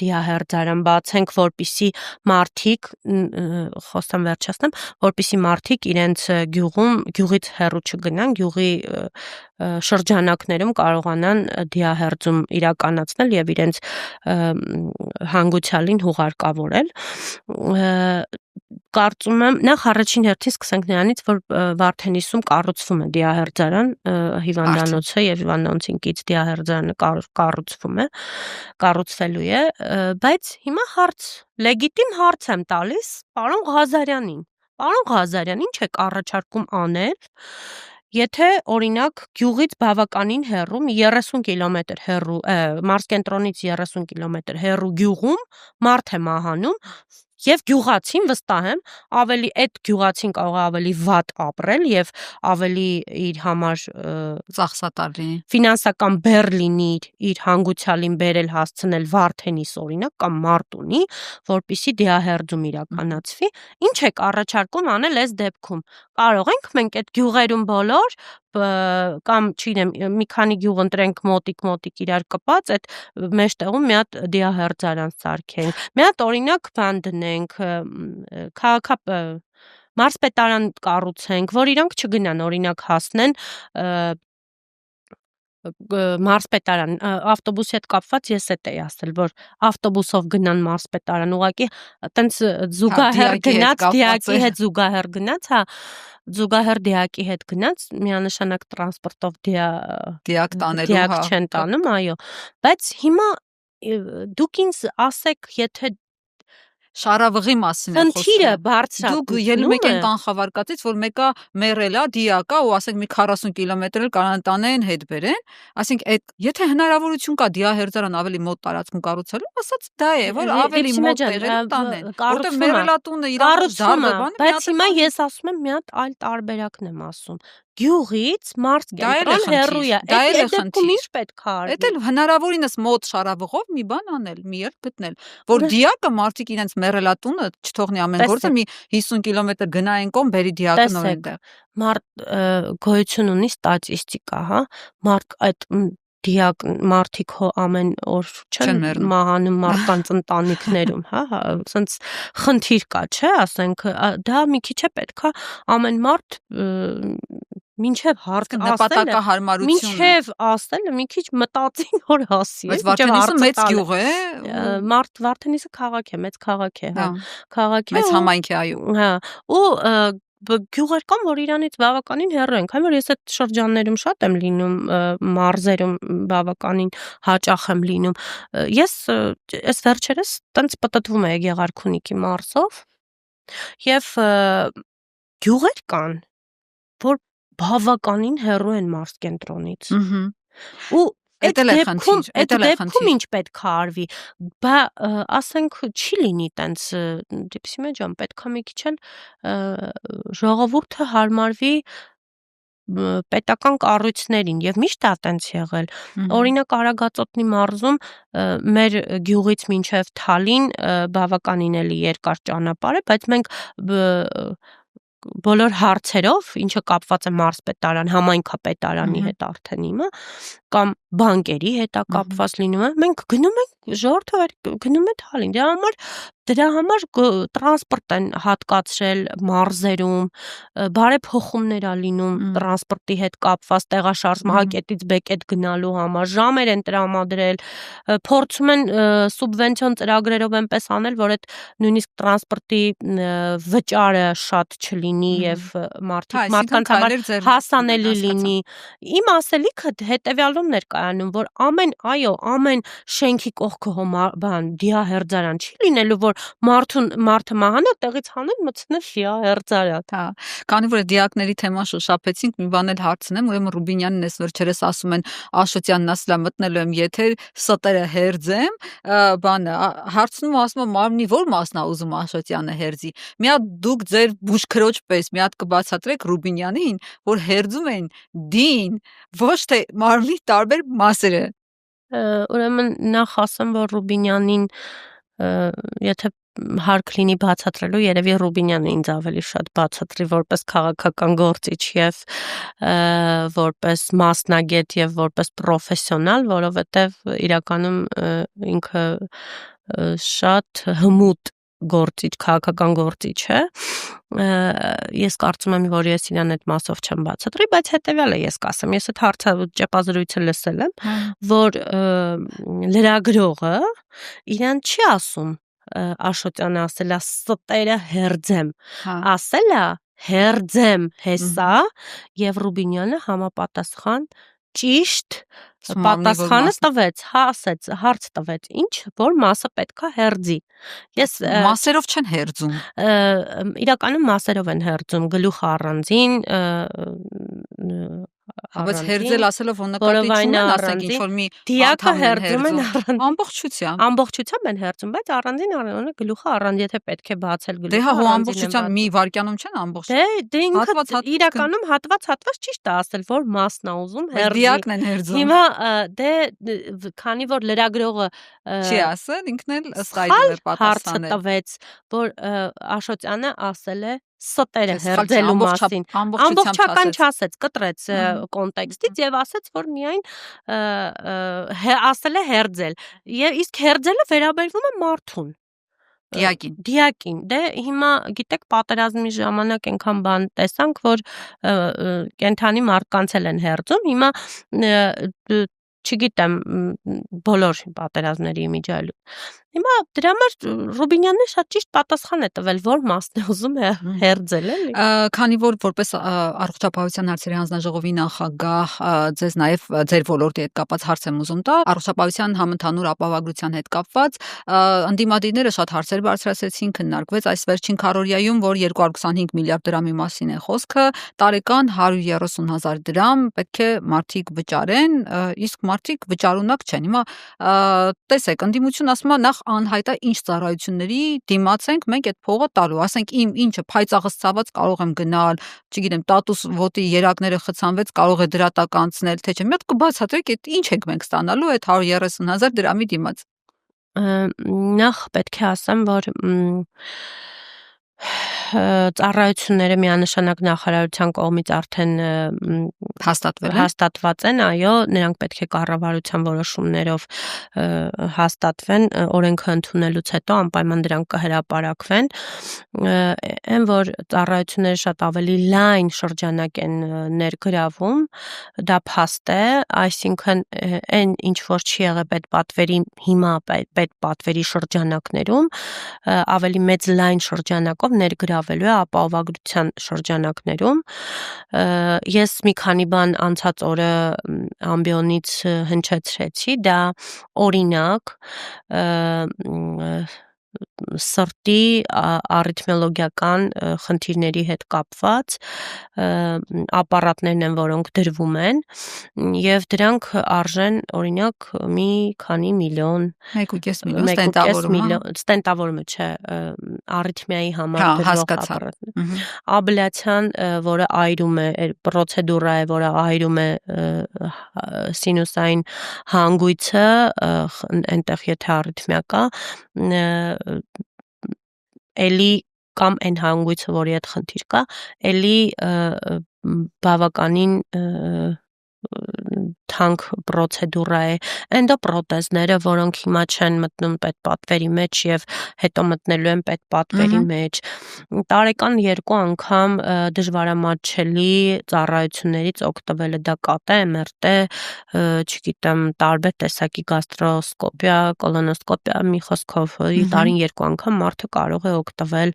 դիահերձարան բացենք, որպիսի մարդիկ, խոստամ վերջացնեմ, որպիսի մարդիկ իրենց գյուղից հեռու չգնան, գյուղի շրջանակներում կարողանան դիահերձում իրականացնել եւ իրենց հանգուցյալին հուղարկավորել։ Կարծում եմ, նախ առաջին հերթին սկսենք նրանից, որ Վարդենիսում կառուցվում է դիահերձարան, հիվանդանոցը եւ հիվանդանոցին կից դիահերձարանը կառուցվելու է, բայց հիմա լեգիտիմ հարց եմ տալիս պարոն Ղազարյանին։ Պարոն Ղազարյան, ինչ եք առաջարկում անել, եթե օրինակ գյուղից բավականին հեռու, մի 30 կիլոմետր հեռու, մարզկենտրոնից 30 կիլոմետր հեռու գյուղում մարդ է մահանում, եւ գյուղացին վստահ եմ, ավելի այդ գյուղացին կարող է ավելի վատ ապրել եւ ավելի իր համար ծախսատար լինի, ֆինանսական բեռ լինի իր հանգուցյալին բերել հասցնել Վարդենիս օրինակ կամ Մարտունի, որպիսի դիահերձում իրականացվի, ինչ եք առաջարկում անել այս դեպքում։ Կարող ենք մենք այդ գյուղերում բոլոր կամ չգիտեմ, մի քանի գյուղ ընտրենք մոտիկ իրար կպած, այդ մեջտեղում մի հատ դիահերձարան սարքենք։ Մի հատ օրինակ բան դնենք, մարզպետարան կառուցենք, որ իրանք չգնան, օրինակ հասնեն մարզպետարան, ավտոբուսի հետ կապված ես էդ էի ասել, որ ավտոբուսով գնան մարզպետարան, ուղղակի տենց զուգահեռ գնաց, դիակի հետ զուգահեռ գնաց, հա, զուգահեռ դիակի հետ գնաց, միանշանակ տրանսպորտով դիակ տանելու, դիակ չեն տանում, այո, բայց հիմա դուք ինձ ասեք, եթե շարավղի մասին է խոսքը։ Խնդիրը բարձրացնում Դուք ելում եք այն կանխավարկածից, որ մեկը մեռել է, դիակա ու ասենք մի 40 կիլոմետր էլ կարան տանեն, հետ բերեն, ասենք այդ եթե հնարավորություն կա դիահերձարան ավելի մոտ տարածքում կառուցելու, ասած դա է, որ ավելի մոտ տեղերում տանեն, որտեղ մեռելատունը իրավունք դառնա բան, բայց հիմա ես ասում եմ մի հատ այլ տարբերակն եմ ասում։ Գյուղից մարզկենտրոն հեռու է, այդ դեպքում ինչ պետք է արվի։ Դա էլ հնարավորինս մոտ շարավղով մի բան անել, մի երթ գտնել, որ դիակը մարդիկ իրենց մեռելատունը չթողնի ամեն գործը մի 50 կիլոմետր գնային կողմ բերի դիակը նոր այնտեղ։ Մարդ գոյություն ունի ստատիստիկա, հա, մարդ այդ դիակ մարդիկ հո ամեն օր չեն մահանում մարդկանց ընտանիքներում, հա, ասենց խնդիր կա, չէ, ասենք, դա մի քիչ է պետքա ամեն մարդ մինչև հարցը նպատակահարմարությունը մինչև ասելը մի քիչ մտածին որ հասի, բայց Վարդենիսը մեծ գյուղ է, Վարդենիսը քաղաք է, մեծ քաղաք է, հա, քաղաք է, մեծ համայնք է, այո, հա, ու գյուղեր կան, որ իրանից բավականին հեռու են, քանի որ ես այդ շրջաններում շատ եմ լինում, մարզերում բավականին հաճախ եմ լինում։ Ես այս վերջերս տենց պտտվում եմ Գեղարքունիքի մարզով եւ գյուղեր կան, որ բավականին հեռու են մարզկենտրոնից։ Ու այդ դեպքում ինչ պետք է արվի, բա ասենք չի լինի տենց դեպսի մեջ պետք է մի քիչ էլ ժողովուրդը հարմարվի պետական կառույցներին եւ միշտ է տենց եղել։ Օրինակ Արագածոտնի մարզում մեր գյուղից մինչեւ Թալին բավականին էլի երկար ճանապարհ է, բայց մենք բոլոր հարցերով, ինչը կապված է մարզպետարան, համայնքապետարանի հետ արդեն հիմա, կամ բանկերի հետ կապված լինում է, մենք գնում ենք ժողովուրդը գնում է Թալին, դրա համար տրանսպորտ են հատկացրել մարզերում, բարեփոխումներ ա լինում տրանսպորտի հետ կապված տեղաշարժ մահակետից բեկետ գնալու համար, ժամեր են տրամադրել, փորձում են սուբվենցիոն ծրագրերով այնպես անել, որ այդ նույնիսկ տրանսպորտի վճարը շատ չլինի եւ մարդկանց համար հասանելի լինի։ Իմ ասելիքը հետեւյալումն էր կայանում, որ ամեն շենքի կողքը դիահերձարան չի լինելու, որ մարդը մահանա, տեղից հանել մտցնել դիահերձարան։ Հա, քանի որ դիակների թեման շոշափեցինք, մի բան էլ հարցնեմ, ուրեմն Ռուբինյանին այս վերջերս ասում են Աշոտյանն ասලා մտնելու եմ եթեր, ստերը հերձեմ, բանը հարցնում ասում մարմնի որ մասն է ուզում Աշոտյանը հերձի։ Մի հատ դուք ձեր բուժքրոջ պես մի հատ կբացատրեք Ռուբինյանին, որ հերձում են դին, ոչ թե մարմնի տարբեր մասերը։ Ուրեմն նախ ասեմ, որ Ռուբինյանին եթե հարկ լինի բացատրելու, երևի Ռուբինյանը ինձ ավելի շատ բացատրի որպես քաղաքական գործիչ եւ որպես մասնագետ եւ որպես պրոֆեսիոնալ, որովհետեւ իրականում ինքը շատ հմուտ գործիչ, քաղաքական գործիչ է։ Ես կարծում եմ, որ ես իրան այդ մասով չեմ բացատրի, բայց հետեւյալը ես կասեմ, ես այդ հարցը ճեպազրույցը լսել եմ, որ լրագրողը իրան չի ասում Աշոտյանը ասելա ստերը հերձեմ, ասելա հերձեմ հեսա եւ Ռուբինյանը համապատասխան ճիշտ Սումամնի, որ պատասխանը մասն- տվեց, ասեց, հարց տվեց, ինչ, որ մասը պետքա հերձի։ Ես Մասերով չեն հերձում։ իրականում մասերով են հերձում, գլուխը առանձին, Բայց հերձել ասելով որ նկատի որովայնը չունեն, ասենք առանձին, ինչ որ մի դիակը անդամ են հերձում են հերձում։ առանձին։ Ամբողջությամբ։ Ամբողջությամբ են հերձում, բայց առանձին առանձին գլուխը առանձին, եթե պետք է բացել Դե գլուխը հա, հո առանձին են ամբողջությամբ մի վարքյանում չեն ամբողջ։ Դե ինքը Հատված-հատված իրականում հատված ճիշտ է ասել, որ մասն է ուզում Բայց հերձի։ դիակն են հերձում։ Հիմա դե քանի որ լրագրողը Չի ասել, ինքն էլ ըստ սխալ այդմ է հարցը պատասխանել։ տվեց, որ Աշոտյանը ասել է ստերը Թե սխալ չէ, հերձելու մասին։ ամբողջությամբ Ամբողջական չասեց։ չասեց, կտրեց կոնտեքստից եւ ասեց, որ միայն ասել է հերձել։ Եվ իսկ հերձելը վերաբերվում է մարդուն։ Դիակին։ Դիակին։ Դե հիմա գիտեք պատերազմի ժամանակ այնքան բան տեսանք, որ կենթանի մարդկանց են հերձում։ Հիմա չգիտեմ բոլոր պատերազմների իմիջիայլու։ Հիմա դրա համար Ռուբինյանն շատ ճիշտ պատասխան է տվել, որ մասն է ուզում է հերձել, էլի։ Քանի որ որպես առողջապահության հարցերի հանձնաժողովի նախագահ ձեզ նաև ձեր ոլորտի հետ կապված հարց եմ ուզում տալ, առողջապահության համընդհանուր ապահովագրության հետ կապված ընդդիմադիրները շատ հարցեր բարձրացրեցին, քննարկվեց այս վերջին քառորյայում, որ 225 միլիարդ դրամի մասին է խոսքը, տարեկան 130,000 դրամ պետք է մարդիկ վճարեն, իսկ մարդիկ վճարունակ չեն։ Հիմա տեսեք, ընդդիմություն ասում է նախ անհայտ է ինչ ծառայությունների դիմաց ենք մենք այդ փողը տալու, ասենք իմ ինչը փայծաղս ցաված կարող եմ գնալ, չգիտեմ, տատուս ոտի երակները խցանվեց, կարող է դրատակ անցնել, թե չէ։ Մի հատ կբացատրեք, այդ ինչ ենք մենք ստանալու այդ 130,000 դրամի դիմաց։ Նախ պետք է ասեմ, որ ծառայությունները միանշանակ նախարարության կողմից արդեն հաստատված են, այո, նրանք պետք է կառավարության որոշումներով հաստատվեն, օրենքը ընդունելուց հետո անպայման դրանք կհրապարակվեն, այն որ ծառայությունները շատ ավելի լայն շրջանակ են ներգրավում, դա փաստ է, այսինքն այն ինչ որ չի եղել պետպատվերի հիմա պետպատվերի շրջանակներում, ավելի մեծ լայն շրջանակով ներգրավելու է ապահովագրության շրջանակներում։ Ես մի քանի բան անցած օրը ամբիոնից հնչեցրեցի, դա օրինակ սրտի արիթմիոլոգիական խնդիրների հետ կապված ապարատներն են, որոնք դրվում են եւ դրանք արժեն օրինակ մի քանի միլիոն 1.5 միլիոն ստենտավորումը չէ, արիթմիայի համար դրվող ապարատներ։ Աբլյացիան, որը այրում է, պրոցեդուրա է, որը այրում է սինուսային հանգույցը, այնտեղ եթե արիթմիա կա, էլի կամ այն հանգույցը, որի հետ խնդիր կա, էլի բավականին թանկ պրոցեդուրա է, էնդոպրոթեզները, որոնք հիմա չեն մտնում պետպատվերի մեջ եւ հետո մտնելու են պետպատվերի մեջ, տարեկան 2 անգամ դժվարամատչելի ծառայություններից օգտվելը, դա կատե, MRT, չգիտեմ, տարբեր տեսակի գաստրոսկոպիա, կոլոնոսկոպիա, մի խոսքով տարին 2 անգամ մարդը կարող է օգտվել,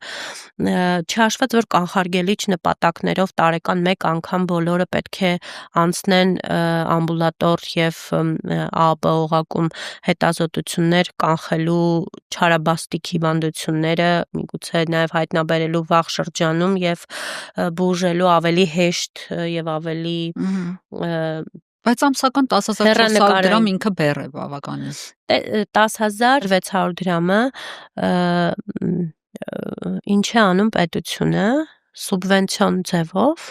չհաշված որ կանխարգելիչ նպատակներով տարեկան 1 անգամ բոլորը պետք է անցնեն ամբուլատոր եւ ԱՊ-օղակում հետազոտություններ կանխելու չարաբաստիկ հիվանդությունները, միգուցե նաեւ հայտնաբերելու վաղ շրջանում եւ բուժելու ավելի հեշտ եւ ավելի Բայց ամսական 10,400 դրամ ինքը բեռ է բավականին։ 10,600 դրամը ինչ է անում պետությունը սուբվենցիոն ձևով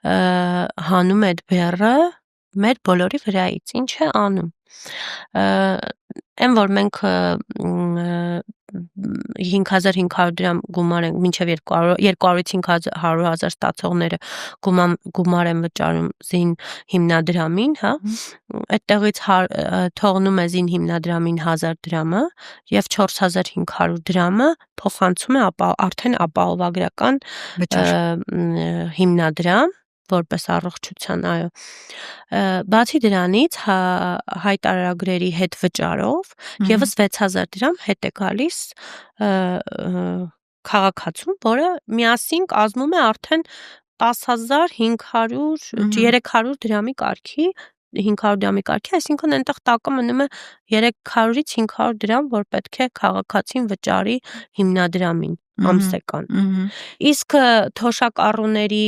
հանում այդ բեռը մեր բոլորի վրայից, ինչ է անում։ Այն որ մենք 5,500 դրամ գումար ենք, մինչև 200-ից 500,000 ստացողները գումար են վճարում զին հիմնադրամին, հա, այդտեղից թողնում է զին հիմնադրամին 1000 դրամը եւ 4,500 դրամը փոխանցում է արդեն ապահովագրական հիմնադրամ, որպես առողջության, այո։ Բացի դրանից հայտարարագրերի հետ վճարով եւս 6,000 դրամ հետ է գալիս քաղաքացուն, որը միասին կազմում է արդեն 10,500 300 դրամի կարգի 500 դրամի կարգի, այսինքն այնտեղ տակը մնում է 300-ից 500 դրամ, որ պետք է քաղաքացին վճարի հիմնադրամին ամսական։ Իսկ թոշակառուների,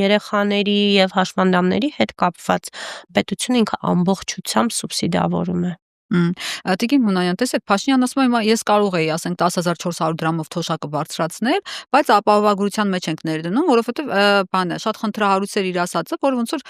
երեխաների եւ հաշվանդամների հետ կապված պետությունը ինքը ամբողջությամբ սուբսիդավորում է։ Տիկին Հունանյան, տեսեք, Փաշինյանն ասում է, հիմա ես կարող էի, ասենք 10400 դրամով թոշակը բարձրացնել, բայց ապահովագրության մեջ ենք ներդնում, որովհետև բանը շատ խնդրահարույց էր իր ասածը, որ ոնց որ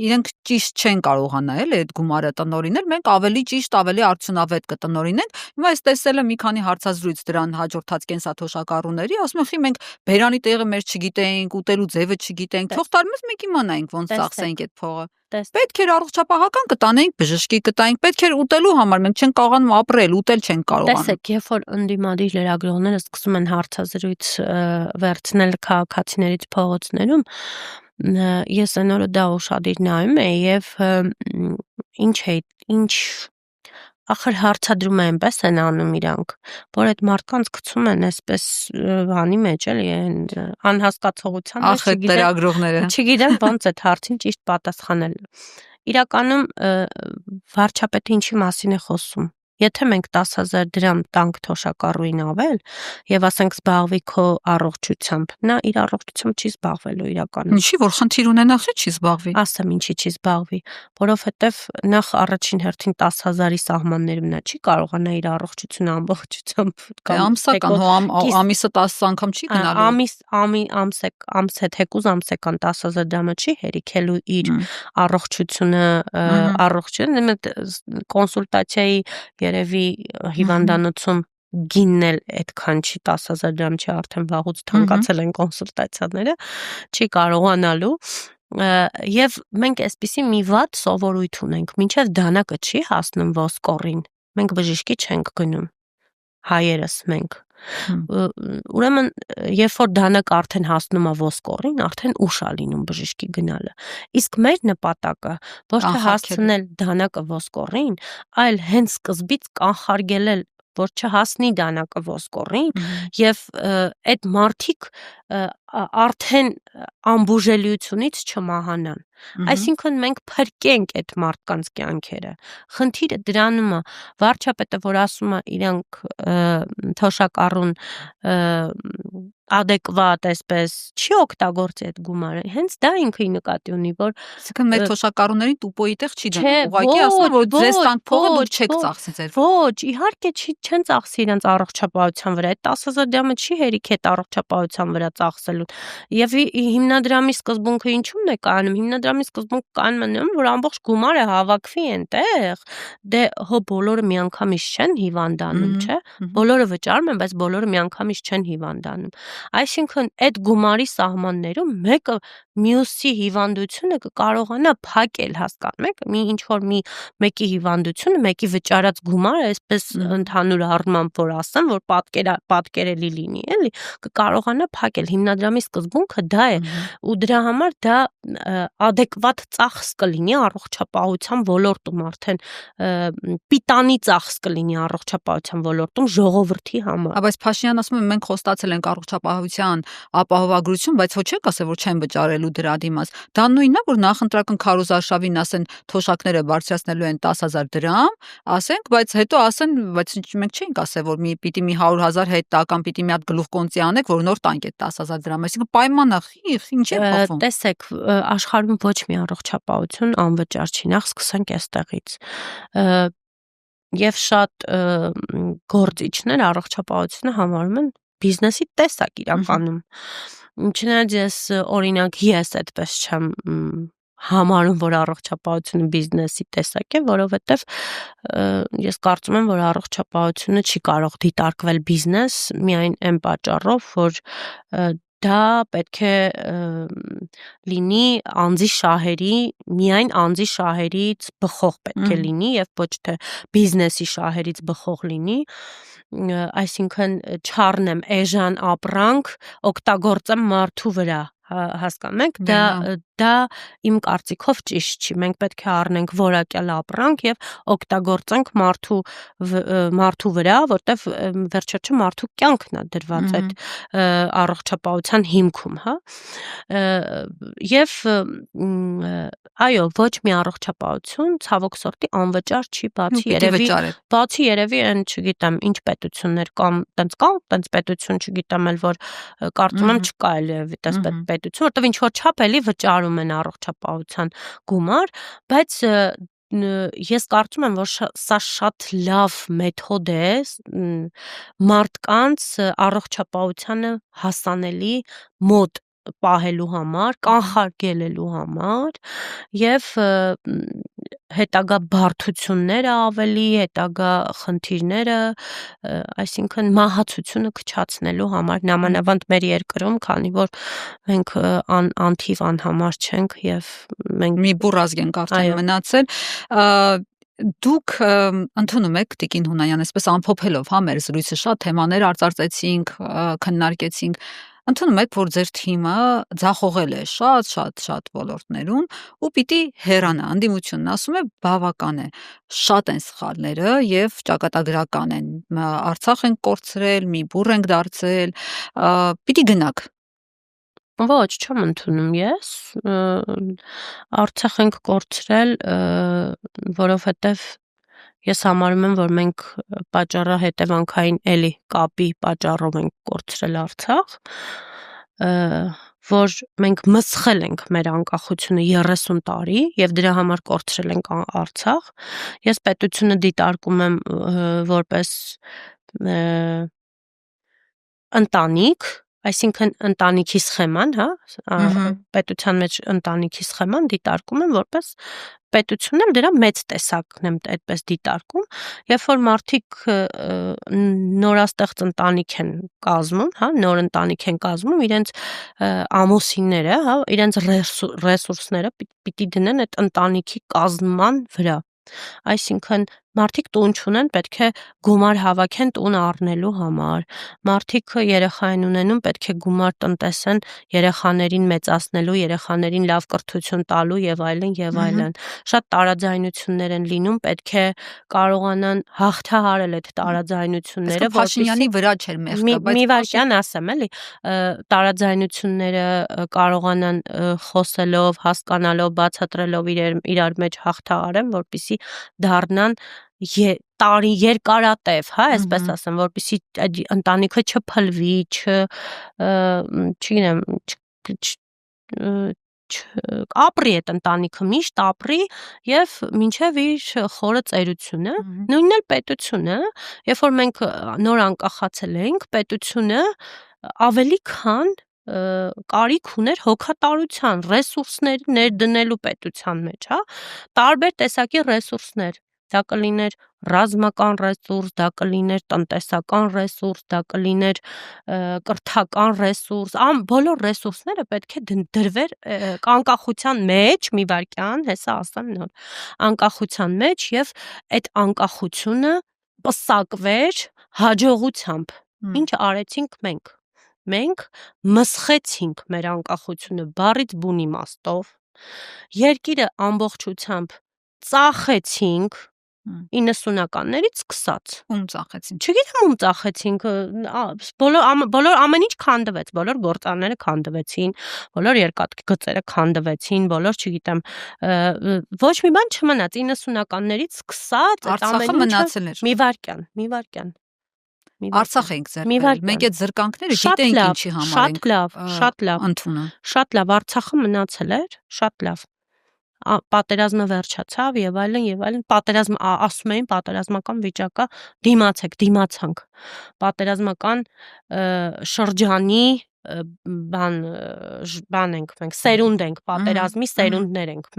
իրենք ճիշտ չեն կարողանա այդ գումարը տնօրինել, մենք ավելի ճիշտ, ավելի արդյունավետ կտնօրինենք։ Հիմա ես տեսել եմ մի քանի հարցազրույց դրան հաջորդած կենսաթոշակառուների, ասում են, խի մենք բերանի տեղը մեր չգիտենք, ուտելու ձևը չգիտենք, թող տարմես մենք իմանայինք ոնց ծախսենք այդ փողը։ Պետք էր առողջապահական կտանեինք, բժշկի կտայինք, պետք էր ուտելու համար, մենք չենք կարողանում ապրել, ուտել չենք կարողանում։ Տեսեք, երբ որ ընդդիմադիր լրագրողները սկսում են հարցազրույց վերցնել քաղաքացիներից փողոցներում, ես այն օրը դա ուշադիր նայում էի եւ ինչ ախր հարցադրում այնպես են անում իրանք, որ այդ մարդկանց գցում են այսպես բանի մեջ, էլի, անհասկացողության մեջ, չգիտեմ ոնց այդ հարցին ճիշտ պատասխանել։ Իրականում վարչապետը ինչի մասին է խոսում։ Եթե մենք 10,000 դրամ տանք թոշակառուին ավել եւ ասենք զբաղվի քո առողջությամբ, նա իր առողջությամբ չի զբաղվելու իրականում։ Ինչի որ խնդիր ունենա, չի զբաղվի։ Ասեմ ինչի չի զբաղվի, որովհետեւ նախ առաջին հերթին 10,000-ի սահմաններում նա չի կարողանա իր առողջությունը ամբողջությամբ կամ ամսական, ամիսը 10 անգամ չի գնալու։ Ամս թեկուզ ամսական 10,000 դրամը չի հերիքելու իր առողջությունը, կոնսուլտացիայի երևի հիվանդանոցում գինն էլ այդքան չի, 10,000 դրամ չի, արդեն վաղուց թանկացել են կոնսուլտացիաները, չի կարողանալու։ Եվ մենք այսպիսի մի վատ սովորույթ ունենք, մինչև դանակը չի հասնում ոսկորին, մենք բժշկի չենք գնում, հայերս մենք։ Ուրեմն, երբ որ դանակը արդեն հասնում է ոսկորին, արդեն ուշ է լինում բժշկի գնալը։ Իսկ մեր նպատակը ոչ թե հասցնել դանակը ոսկորին, այլ հենց սկզբից կանխարգելել, որ չհասնի դանակը ոսկորին եւ այդ մարդիկ արդեն ամբուժելիությունից չմահանան։ Այսինքն մենք փրկենք այդ մարդկանց կյանքերը։ Խնդիրը դրանում է, վարչապետը, որ ասում է իրանք թոշակառուն adekvat այսպես չի օգտագործի այդ գումարը, հենց դա ինքը նկատի ունի, որ այսինքն մեր թոշակառուներին տուպոյի տեղ չի դնում, ուղղակի ասում են, որ ձեզ տանք փողը դուք չեք ծախսի ձեր։ Ոչ, իհարկե չեն ծախսի իրենց առողջապահության վրա, այդ 10,000 դրամը չի հերիք այդ առողջապահության վրա ծախսելուն։ Եվ հիմնադրամի սկզբունքը ինչու՞մն է կայանում, հիմնադրամի սկզբունքը կայանում է նրանում, որ ամբողջ գումարը հավաքվի այնտեղ, դե հո բոլորը միանգամից չեն հիվանդանում, չէ՞։ Բոլորը վճարում են, բայց բոլորը միանգամից չեն հիվանդանում։ Այսինքն այդ գումարի սահմաններում մեկը մյուսի հիվանդությունը կկարողանա փակել, հասկանում եք, ինչ որ մեկի հիվանդությունը, մեկի վճարած գումարը, այսպես ընդհանուր առմամբ որ ասեմ, որ պատկերելի լինի, էլի, կկարողանա փակել։ Հիմնադրամի սկզբունքը դա է, ու դրա համար դա adekvat ծախս կլինի առողջապահության ոլորտում, արդեն պիտանի ծախս կլինի առողջապահության ոլորտում ժողովրդի համար։ Բայց Փաշինյանն ասում է, մենք խոստացել ենք առողջապահության ապահովագրություն, բայց ոչ չեք ասել, որ չեն վճարելու դրա դիմաց։ Դա նույնն է, որ նախընտրական քարոզարշավին ասեն թոշակները բարձրացնելու են 10,000 դրամ, ասենք, բայց հետո ասեն, բայց մենք չենք ասել, որ պիտի մի 100,000 հետ տա կամ պիտի մի հատ գլուխկոնծի անեք, որ նոր տանք այդ 10,000 դրամ։ Այսինքն պայմանն է, ինչ է փոխվում։ Տեսեք, աշխարհում ոչ մի առողջապահություն անվճար չի, նախ սկսենք այստեղից։ Եվ շատ գործիչներ առողջապահությունը համարում են բիզնեսի տեսակ իրականում։ Չնայած ես այդպես չեմ համարում, որ առողջապահությունը բիզնեսի տեսակ է, որովհետև ես կարծում եմ, որ առողջապահությունը չի կարող դիտարկվել բիզնես միայն այն պատճառով, որ դա պետք է լինի միայն անձի շահերից բխող պետք է լինի եւ ոչ թե բիզնեսի շահերից բխող լինի, այսինքն չառնեմ էժան ապրանք, օգտագործեմ մարդու վրա, հասկանում եք, դա իմ կարծիքով ճիշտ չի։ Մենք պետք է առնենք որակյալ ապրանք եւ օգտագործենք մարդու վրա, որտեվ վերջերթի մարդու կյանքն է դրված այդ առողջապահության հիմքում, հա։ Եվ այո, ոչ մի առողջապահություն ցավոք սորտի անվճար չի, բացի երևի այն, չգիտեմ, ինչ պետություններ կամ տենց պետություն, չգիտեմ էլ, որ կարծում եմ չկա էլ երևի տես պետություն, որտեվ ինչ որ չափ էլի վճարում են առողջապահության գումար, բայց ես կարծում եմ, որ սա շատ լավ մեթոդ է մարդկանց առողջապահությանը հասանելի մոտ պահելու համար, կանխարգելելու համար եւ հետագա բարդությունները ավելի, հետագա խնդիրները, այսինքն մահացությունը քչացնելու համար, նամանավանդ մեր երկրում, քանի որ մենք անթիվ անհամար չենք եւ մենք մի բուռ ազգ ենք արդեն մնացել, դուք ընդունում եք Տիկին Հունանյան, այսպես ամփոփելով, հա, մեր զրույցը շատ թեմաներ արծարծեցինք, քննարկեցինք, ընդունում եք, որ ձեր թիմը ձախողել է շատ ոլորտներում ու պիտի հեռանա, անդիմությունն ասում է բավական է, շատ են սխալները եւ ճակատագրական են, Արցախ ենք կորցրել, մի բուռ ենք դարձել, պիտի գնաք։ Ոչ, չեմ ընդունում ես, Արցախ ենք կորցրել, որովհետև ես համարում եմ, որ մենք պատճառահետևանքային էլի կապի պատճառով ենք կորցրել Արցախ, որ մենք մսխել ենք մեր անկախությունը 30 տարի եւ դրա համար կորցրել ենք Արցախ, ես պետությունը դիտարկում եմ որպես ընտանիք, այսինքն ընտանիքի սխեման, հա, պետության մեջ ընտանիքի սխեման դիտարկում եմ որպես պետությունն էլ դրա մեծ տեսակն եմ այդպես դիտարկում, երբ որ մարդիկ նորաստեղծ ընտանիք են կազմում, հա, նոր ընտանիք են կազմում, իրենց ամուսինները, հա, իրենց ռեսուրսները պիտի դնեն այդ ընտանիքի կազմման վրա, այսինքն մարդիկ տուն չունեն, պետք է գումար հավաքեն տուն առնելու համար, մարդիկ երեխա են ունենում, պետք է գումար տնտեսեն երեխաներին մեծացնելու, երեխաներին լավ կրթություն տալու եւ այլն, շատ տարաձայնություններ են լինում, պետք է կարողանան հաղթահարել այդ տարաձայնությունները, Փաշինյանի վրա չէր մեղքը, բայց մի վարքյան ասեմ, էլի, տարաձայնությունները կարողանան խոսելով, հասկանալով, բացատրելով իրար մեջ հաղթահարեն, որպեսզի դառնան երկարատև, հա, այսպես ասեմ, որպեսզի ընտանիքը չփլվի, չգիտեմ, ապրի այդ ընտանիքը, միշտ ապրի եւ մինչեւ իր խորը ծերությունը, նույնն էլ պետությունը, երբ որ մենք նոր անկախացել ենք, պետությունը ավելի քան կարիք ուներ հոգատարության, ռեսուրսներ ներդնելու պետության մեջ, հա, տարբեր տեսակի ռեսուրսներ, դա կլիներ ռազմական ռեսուրս, դա կլիներ տնտեսական ռեսուրս, դա կլիներ կրթական ռեսուրս, բոլոր ռեսուրսները պետք է դրվեր անկախության մեջ, մի վարքյան, հեսա ասեմ նոր, անկախության մեջ եւ այդ անկախությունը պսակվեր հաջողությամբ, ինչ արեցինք մենք։ Մենք մսխեցինք մեր անկախությունը բառից բուն իմաստով, երկիրը ամբողջությամբ ծախեցինք 90-ականներից սկսած։ Ում ծախեցինք։ Չգիտեմ ում ծախեցինք, բոլոր ամեն ինչ քանդվեց, բոլոր գործարները քանդվեցին, բոլոր երկաթգծերը քանդվեցին, բոլոր, չգիտեմ, ոչ մի բան չմնաց 90-ականներից սկսած, այդ ամեն ինչը մի վարքյան։ Արցախ ենք ձեռքբերել, մենք այդ զրկանքները գիտենք ինչի համար ենք ընդունում։ Շատ լավ, Արցախը մնացել էր, շատ լավ։ Պատերազմը վերջացավ եւ այլն, պատերազմ ասում էին պատերազմական վիճակա դիմացանք, պատերազմական շրջանի բան ենք մենք, սերունդ ենք, պատերազմի սերունդներ ենք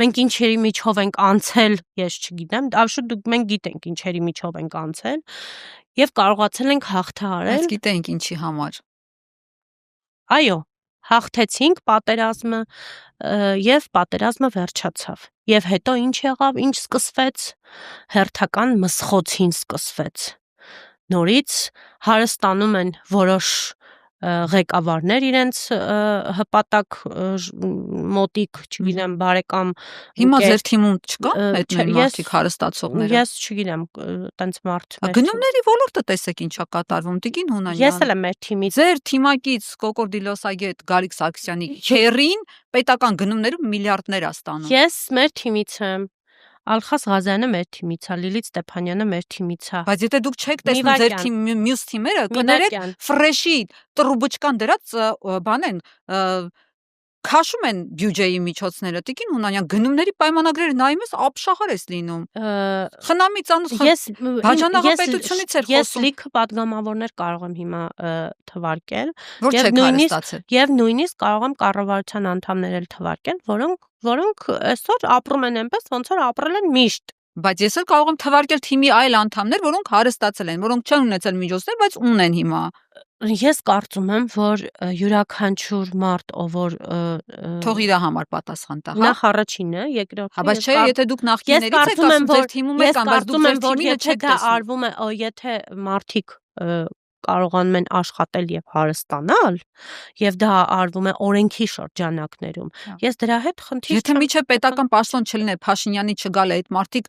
մենք ինչերի միջով ենք անցել, ես չգիտեմ, մենք գիտենք ինչերի միջով ենք անցել եւ կարողացել ենք հաղթահարել։ Բայց գիտենք ինչի համար։ Այո, հաղթեցինք պատերազմը եւ պատերազմը վերջացավ։ Եվ հետո ինչ եղավ, ինչ սկսվեց, հերթական մսխոցին սկսվեց։ Նորից հարստանում են որոշ ղեկավարներ իրենց հպատակ մոտիկ, չգիտեմ, բարեկամ Հիմա ձեր թիմում չկա այդ նույն մարդիկ հարստացողները։ Ես չգիտեմ, տենց մարդ։ Գնումների ոլորտը տեսեք ինչա կատարվում, Տիկին Հունանյան։ Ես էլ եմ մեր թիմից։ Ձեր թիմակից կոկորդիլոսագետ Գարիկ Սարգսյանի քերին պետական գնումներում միլիարդներ է ստանում։ Ես մեր թիմից եմ։ Ալխաս Ղազարյանը մեր թիմից է, Լիլիթ Ստեփանյանը մեր թիմից է։ Բայց եթե դուք չեք տեսնում ձեր մյուս թիմերը, կներեք ֆրեշի տրուբուչկան դրած բան են քաշում են բյուջեի միջոցները։ Տիկին Հունանյան, գնումների պայմանագրերը նայում ես ապշահար ես լինում։ Խնամի ծանոթ բաժանաղապետությունից էր խոսում։ Ես լիքը падգամավորներ կարող եմ հիմա թվարկել, որ չեք հարստացել։ Եվ նույնիսկ կարող եմ կառավարության անդամներ էլ թվարկել, որոնք այսօր ապրում են այնպես, ոնց որ ապրել են միշտ։ Բայց ես էլ կարող եմ թվարկել թիմի այլ անդամներ, որոնք հարստացել են, որոնք չեն ունեցել միջոցներ, բայց ունեն հիմա։ Ես կարծում եմ, որ յուրաքանչյուր մարդ, ով որ թող իր համար պատասխան տա, հա։ Նախ առաջինը, երկրորդը։ Բայց չէ, եթե դուք նախկիներից եք ասում, ձեր թիմում եք կամ դուք ձեր թիմին չեք արվում է, եթե մարդիկ կարողանում են աշխատել եւ հարստանալ, եւ դա արվում է օրենքի շրջանակներում։ Ես դրա հետ խնդիր չունեմ։ Եթե միջը պետական պաշտոն չլիներ, Փաշինյանի չգալ է այդ մարդիկ,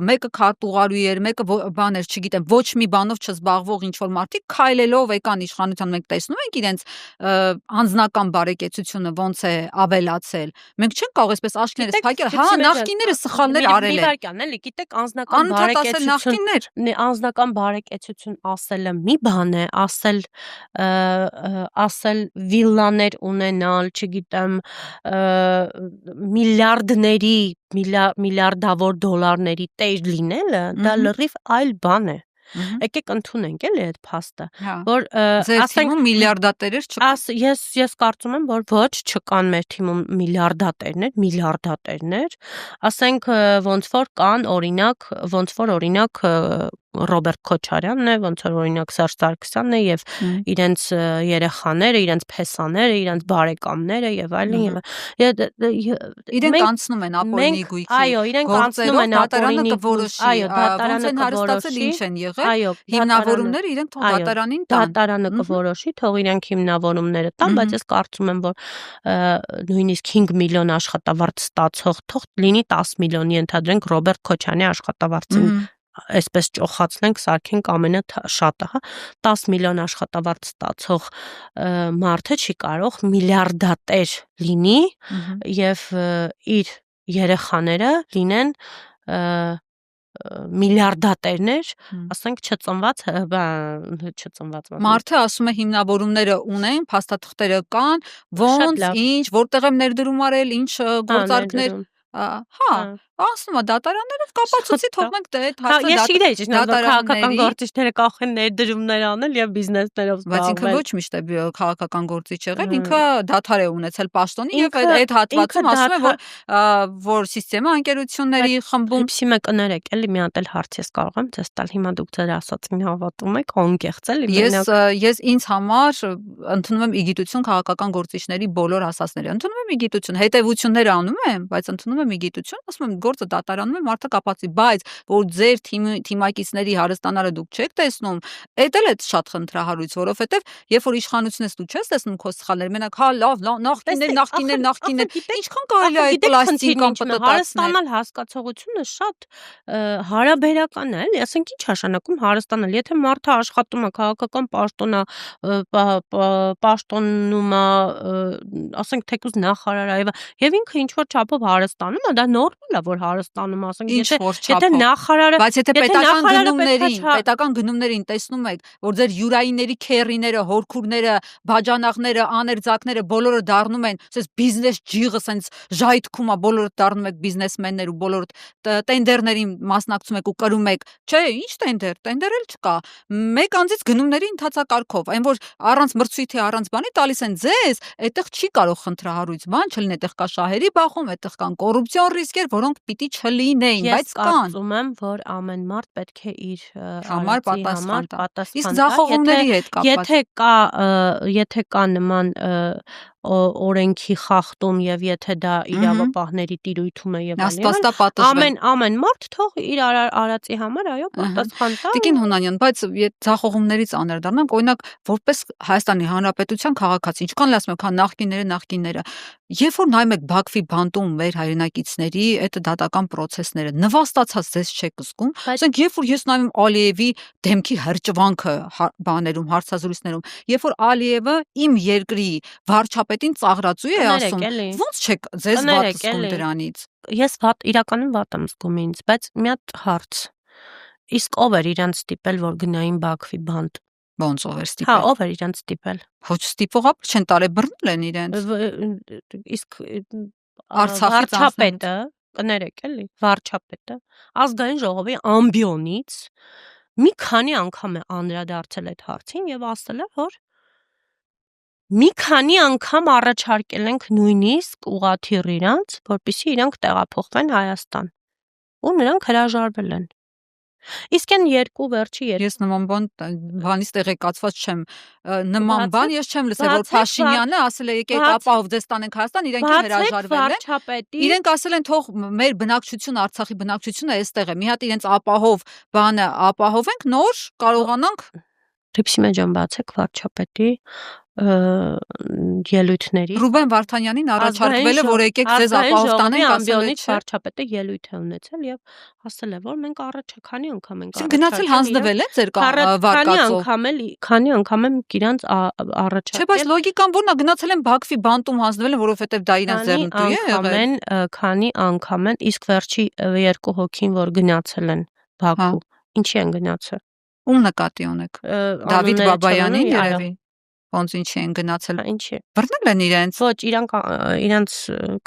մեկը քարտուղարու էր, մեկը բաներ, չգիտեմ, ոչ մի բանով չզբաղվող ինչ որ մարդիկ քայլելով եկան իշխանության, մենք տեսնում ենք իրենց անձնական բարեկեցությունը ոնց է ավելացել։ Մենք չենք կարող այսպես աչքներս փակել, հա, նախկինները սխալներ արել են։ Իվարկյան, էլի, գիտեք, անձնական բարեկեցություն ասելը մի բան է, ասել վիլլաներ ունենալ, չգիտեմ, միլիարդավոր դոլարների տեր լինելը, դա լրիվ այլ բան է։ Եկեք ընդունենք էլի այդ փաստը, որ ձեր թիմում միլիարդատերեր չկան։ Ես կարծում եմ, որ ոչ, չկան մեր թիմում միլիարդատերներ, ասենք ոնց որ օրինակ Ռոբերտ Քոչարյանն է, ոնց որ օրինակ Սերժ Սարգսյանն է եւ իրենց երեխաները, իրենց փեսաները, իրենց բարեկամները եւ այլն իրենք անցնում են ապօրինի գույքի։ Այո, իրենք անցնում են ապօրինի գույքի։ Այո, դատարանը կորոշի ինչ են եղել։ Հիմնավորումները իրենք թող դատարանին տան։ Դատարանը կորոշի, թող իրենք հիմնավորումները տան, բայց ես կարծում եմ, որ նույնիսկ 5 միլիոն աշխատավարձ ստացող թող լինի 10 միլիոնի ընդհանրենք Ռոբերտ Քոչարյանի աշխատավարձին այսպես ճոխացնենք, սարքենք ամենաշատը, հա, 10 միլիոն աշխատավարձ ստացող մարդը չի կարող միլիարդատեր լինի եւ իր երեխաները լինեն միլիարդատերներ, ասենք չծնված Մարդը ասում է հիմնավորումները ունեն, փաստաթղթերը կան, ոնց, ինչ, որտեղ եմ ներդրում արել, ինչ գործարքներ, հա, ասում է դատարաններով կապացուցի թող մենք այդ հարցը ես չգիտեի ճիշտ քաղաքական գործիչները կարող են ներդրումներ անել եւ բիզնեսներով զբաղվել։ Բայց ինքը ոչ միշտ է քաղաքական գործիչ եղել, ինքը դադար է ունեցել պաշտոնի եւ այդ հատվածում ասում է որ սիստեմա ընկերությունների խմբում Իպսիմը կներեք, էլի մի հատ էլ հարց ես կարող եմ ձեզ տալ, հիմա դուք ձեր ասածին հավատում եք, անկեղծ էլի։ Ես ինձ համար ընդունում եմ իգիտություն քաղաքական գործիչների բոլոր ասածները։ Ընդունում եմ իգիտություն, հետևություններ անում եմ, բայց ընդունում եմ իգիտություն, ասում եմ գործը դատարանում է, մարդը կապացի, բայց որ ձեր թիմակիցների հարստանալը դուք չեք տեսնում, այդ էլ է շատ խնդրահարույց, որովհետև երբ որ իշխանությունից դու չես տեսնում քո սխալները, մենակ հա լավ, նախկիններ, ինչքան կարելի է այդ պլաստիկ կամ պտտացնել։ Հարստանալ հասկացողությունը շատ հարաբերական է, էլի, ասենք ինչ նշանակում հարստանալ, եթե մարդը աշխատում է քաղաքական պաշտոնում է, ասենք թեկուզ նախարար է, եւ ինքը ինչ որ չափով հարստանում է, դա նորմալ է, որ հարստանում, ասենք, եթե նախարարը, բայց եթե պետական գնումներին տեսնում եք, որ ձեր յուրայինների քերիները, հորքուրները, բաժանաղները, աներձակները բոլորը դառնում են, ասես բիզնես ջիղը, ասենց ժայթքում է, բոլորը դառնում եք բիզնեսմեններ ու բոլորը տենդերներին մասնակցում եք ու կրում եք, չէ, ինչ տենդեր էլ չկա, մեկ անձից գնումների ընթացակարգով, այն որ առանց մրցույթի, առանց բանի տալիս են ձեզ, այդտեղ չի կարող խնդրահարույց բան չլինի, այդտեղ կա շահերի բախում, այդտեղ կան կոռուպցիոն ռիսկեր, որոնք պիտի չլինեին, բայց կան։ Ես կարծում եմ, որ ամեն մարդ պետք է իր համար պատասխան տա։ Իսկ ձախողումների հետ կապված։ Եթե կա նման օրենքի խախտում եւ եթե դա իրավապահների տիրույթում է եւ այլն, ամեն մարդ թող իր արածի համար այո պատասխան տա։ Տիկին Հունանյան, բայց ձախողումներից անդրադառնանք, օրինակ, որպես Հայաստանի Հանրապետության քաղաքացի, ինչքան ասում եմ, քան նախկինները, երբ որ նայում եք Բաքվի բանտում մեր հայրենակիցների այդ դատական process-ները, նվաստացած ձեզ չեք զգում։ Ասենք, երբ որ ես նայում Ալիևի դեմքի հրճվանքը բաներում, հարցազրույցներում, երբ որ Ալիևը իմ երկրի վարչապետին ծաղրածու է ասում, ո՞նց չեք ձեզ վատ զգում դրանից։ Ես իրականում վատ եմ զգում ինձ, բայց մի հատ հարց։ Իսկ ով էր իրանց ստիպել, որ գնային Բաքվի բանտ։ Ոնց ով էր ստիպել։ Հա, ով էր իրանց ստիպել։ Ոչ ստիպողապ չեն տարել, բռնել են իրենց։ Իսկ վարչապետը, կներեք էլի, վարչապետը ազգային ժողովի ամբիոնից մի քանի անգամ է անդրադարձել այդ հարցին եւ ասել է, որ մի քանի անգամ առաջարկել ենք նույնիսկ ուղղաթիռ իրանց, որպեսզի իրանք տեղափոխվեն Հայաստան։ Ու նրանք հրաժարվել են։ Իսկ այն երկու վերջի Ես նման բանից տեղեկացված չեմ։ Նման բան ես չեմ լսել, որ Փաշինյանը ասել է եկեք ապահով ձեզ տանենք Հայաստան, իրենք հրաժարվել են։ Իրենք ասել են թող մեր բնակչությունը, Արցախի բնակչությունը այստեղ է։ Մի հատ իրենց ապահով բանը ապահովենք, նոր կարողանանք Ռիփսիմե ջան, բացեք վարչապետի ելույթների։ Ռուբեն Վարդանյանին առաջարկվել է, որ եկեք ձեզ ապահով տանենք, ասել է վարչապետը ելույթ է ունեցել եւ ասել է, որ մենք քանի անգամ ենք գնացել հանձնվել է ձեր վարկածով։ Քանի անգամ եմ իրանց առաջարկել։ Չէ, բայց լոգիկան ո՞րն է, գնացել են Բաքվի բանտում հանձնվել են, որովհետեւ դա իրանց ձեռնտու է եղել։ Քանի անգամ են, իսկ վերջի երկու հոգին, որ գնացել են Բաքու, ինչի են գնացել։ Ում նկատի ունեք։ Դավիթ Բաբայանին երևի։ Ոնց ինչի են գնացել։ Ինչի։ Բռնել են իրենց։ Ոչ, իրանց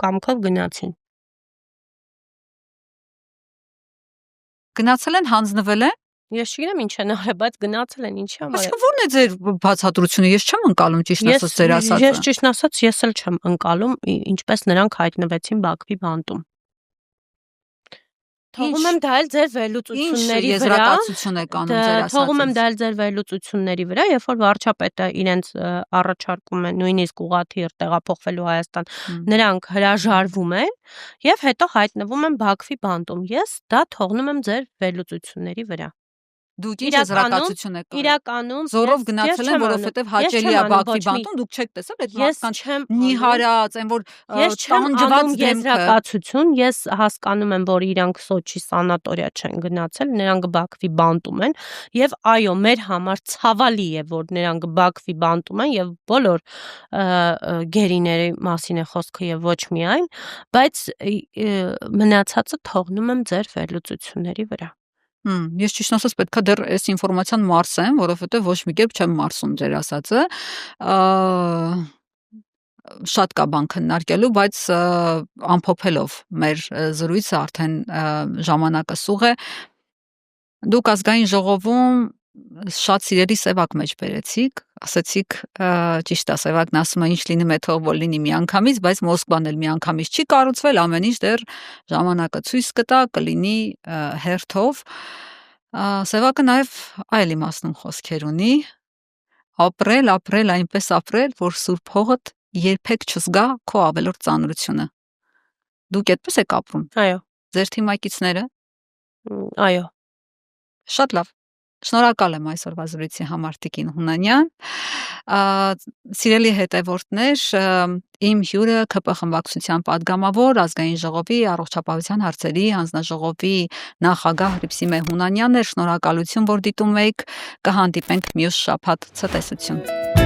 կամքով գնացին։ Գնացել են, հանձնվել են։ Ես չգիտեմ ինչ են արել, բայց գնացել են, ինչի համար։ Իսկ ո՞րն է ձեր բացատրությունը։ Ես չեմ ընկալում ճիշտ ասած ձեր ասածը։ Ես ճիշտ ասած ես էլ չեմ ընկալում, ինչպես նրանք հայտնվեցին Բաքվի բանտում։ Թողում եմ դա էլ ձեր վերլուծությունների վրա։ Եզրակացություն եք անում ձեր ասածից։ Թողում եմ դա էլ ձեր վերլուծությունների վրա, երբ որ վարչապետը իրենց առաջարկում են նույնիսկ ուղղաթիռ տեղափոխվելու Հայաստան, նրանք հրաժարվում են եւ հետո հայտնվում են Բաքվի բանտում։ Ես դա թողնում եմ ձեր վերլուծությունների վրա։ Դուք ինչ եզրակացություն եք իրականում զորով գնացել են, որովհետև հաճելի է Բաքվի բանտում, դուք չեք տեսել այդ մարդկանց նիհարած, այն որ տանջված եզրակացություն, ես հասկանում եմ, որ իրանք Սոչի սանատորիա չեն գնացել, նրանք Բաքվի բանտում են, եւ այո, մեր համար ցավալի է, որ նրանք Բաքվի բանտում են եւ բոլոր գերիների մասին է խոսքը եւ ոչ միայն, բայց մնացածը թողնում եմ ձեր վերլուծությունների վրա։ Ես ճիշտ ասած պետքա դեռ այս ինֆորմացիան մարսեմ, որովհետև ոչ մի կերպ չեմ մարսում ձեր ասածը։ Շատ կա բան քննարկելու, բայց ամփոփելով մեր զրույցը արդեն ժամանակը սուղ է։ Դուք ազգային ժողովում շատ սիրելի սևակ մեջ բերեցիք, ասացիք ճիշտ է, սևակն ասում է ինչ լինի է թող որ լինի միանգամից, բայց Մոսկվան էլ միանգամից չի կառուցվել, ամեն ինչ դեռ ժամանակը ցույց կտա, կլինի հերթով։ Սևակը նաև այլ իմաստուն խոսքեր ունի, ապրել, այնպես ապրել, որ Սուրբ հողդ երբեք չզգա քո ավելորդ ծանրությունը։ Դուք այդպես եք ապրում։ Այո։ Ձեր թիմակիցները։ Այո։ Շատ լավ։ Շնորհակալ եմ այսօրվա զրույցի համար Տիկին Հունանյան։ Սիրելի հետևորդներ, իմ հյուրը ՔՊ խմբակցության падգամավոր, ազգային ժողովի առողջապահության հարցերի հանձնաժողովի նախագահ Հռիփսիմե Հունանյանն էր։ Շնորհակալություն, որ դիտում եք։ Կհանդիպենք մյուս շաբաթ։ Ցտեսություն։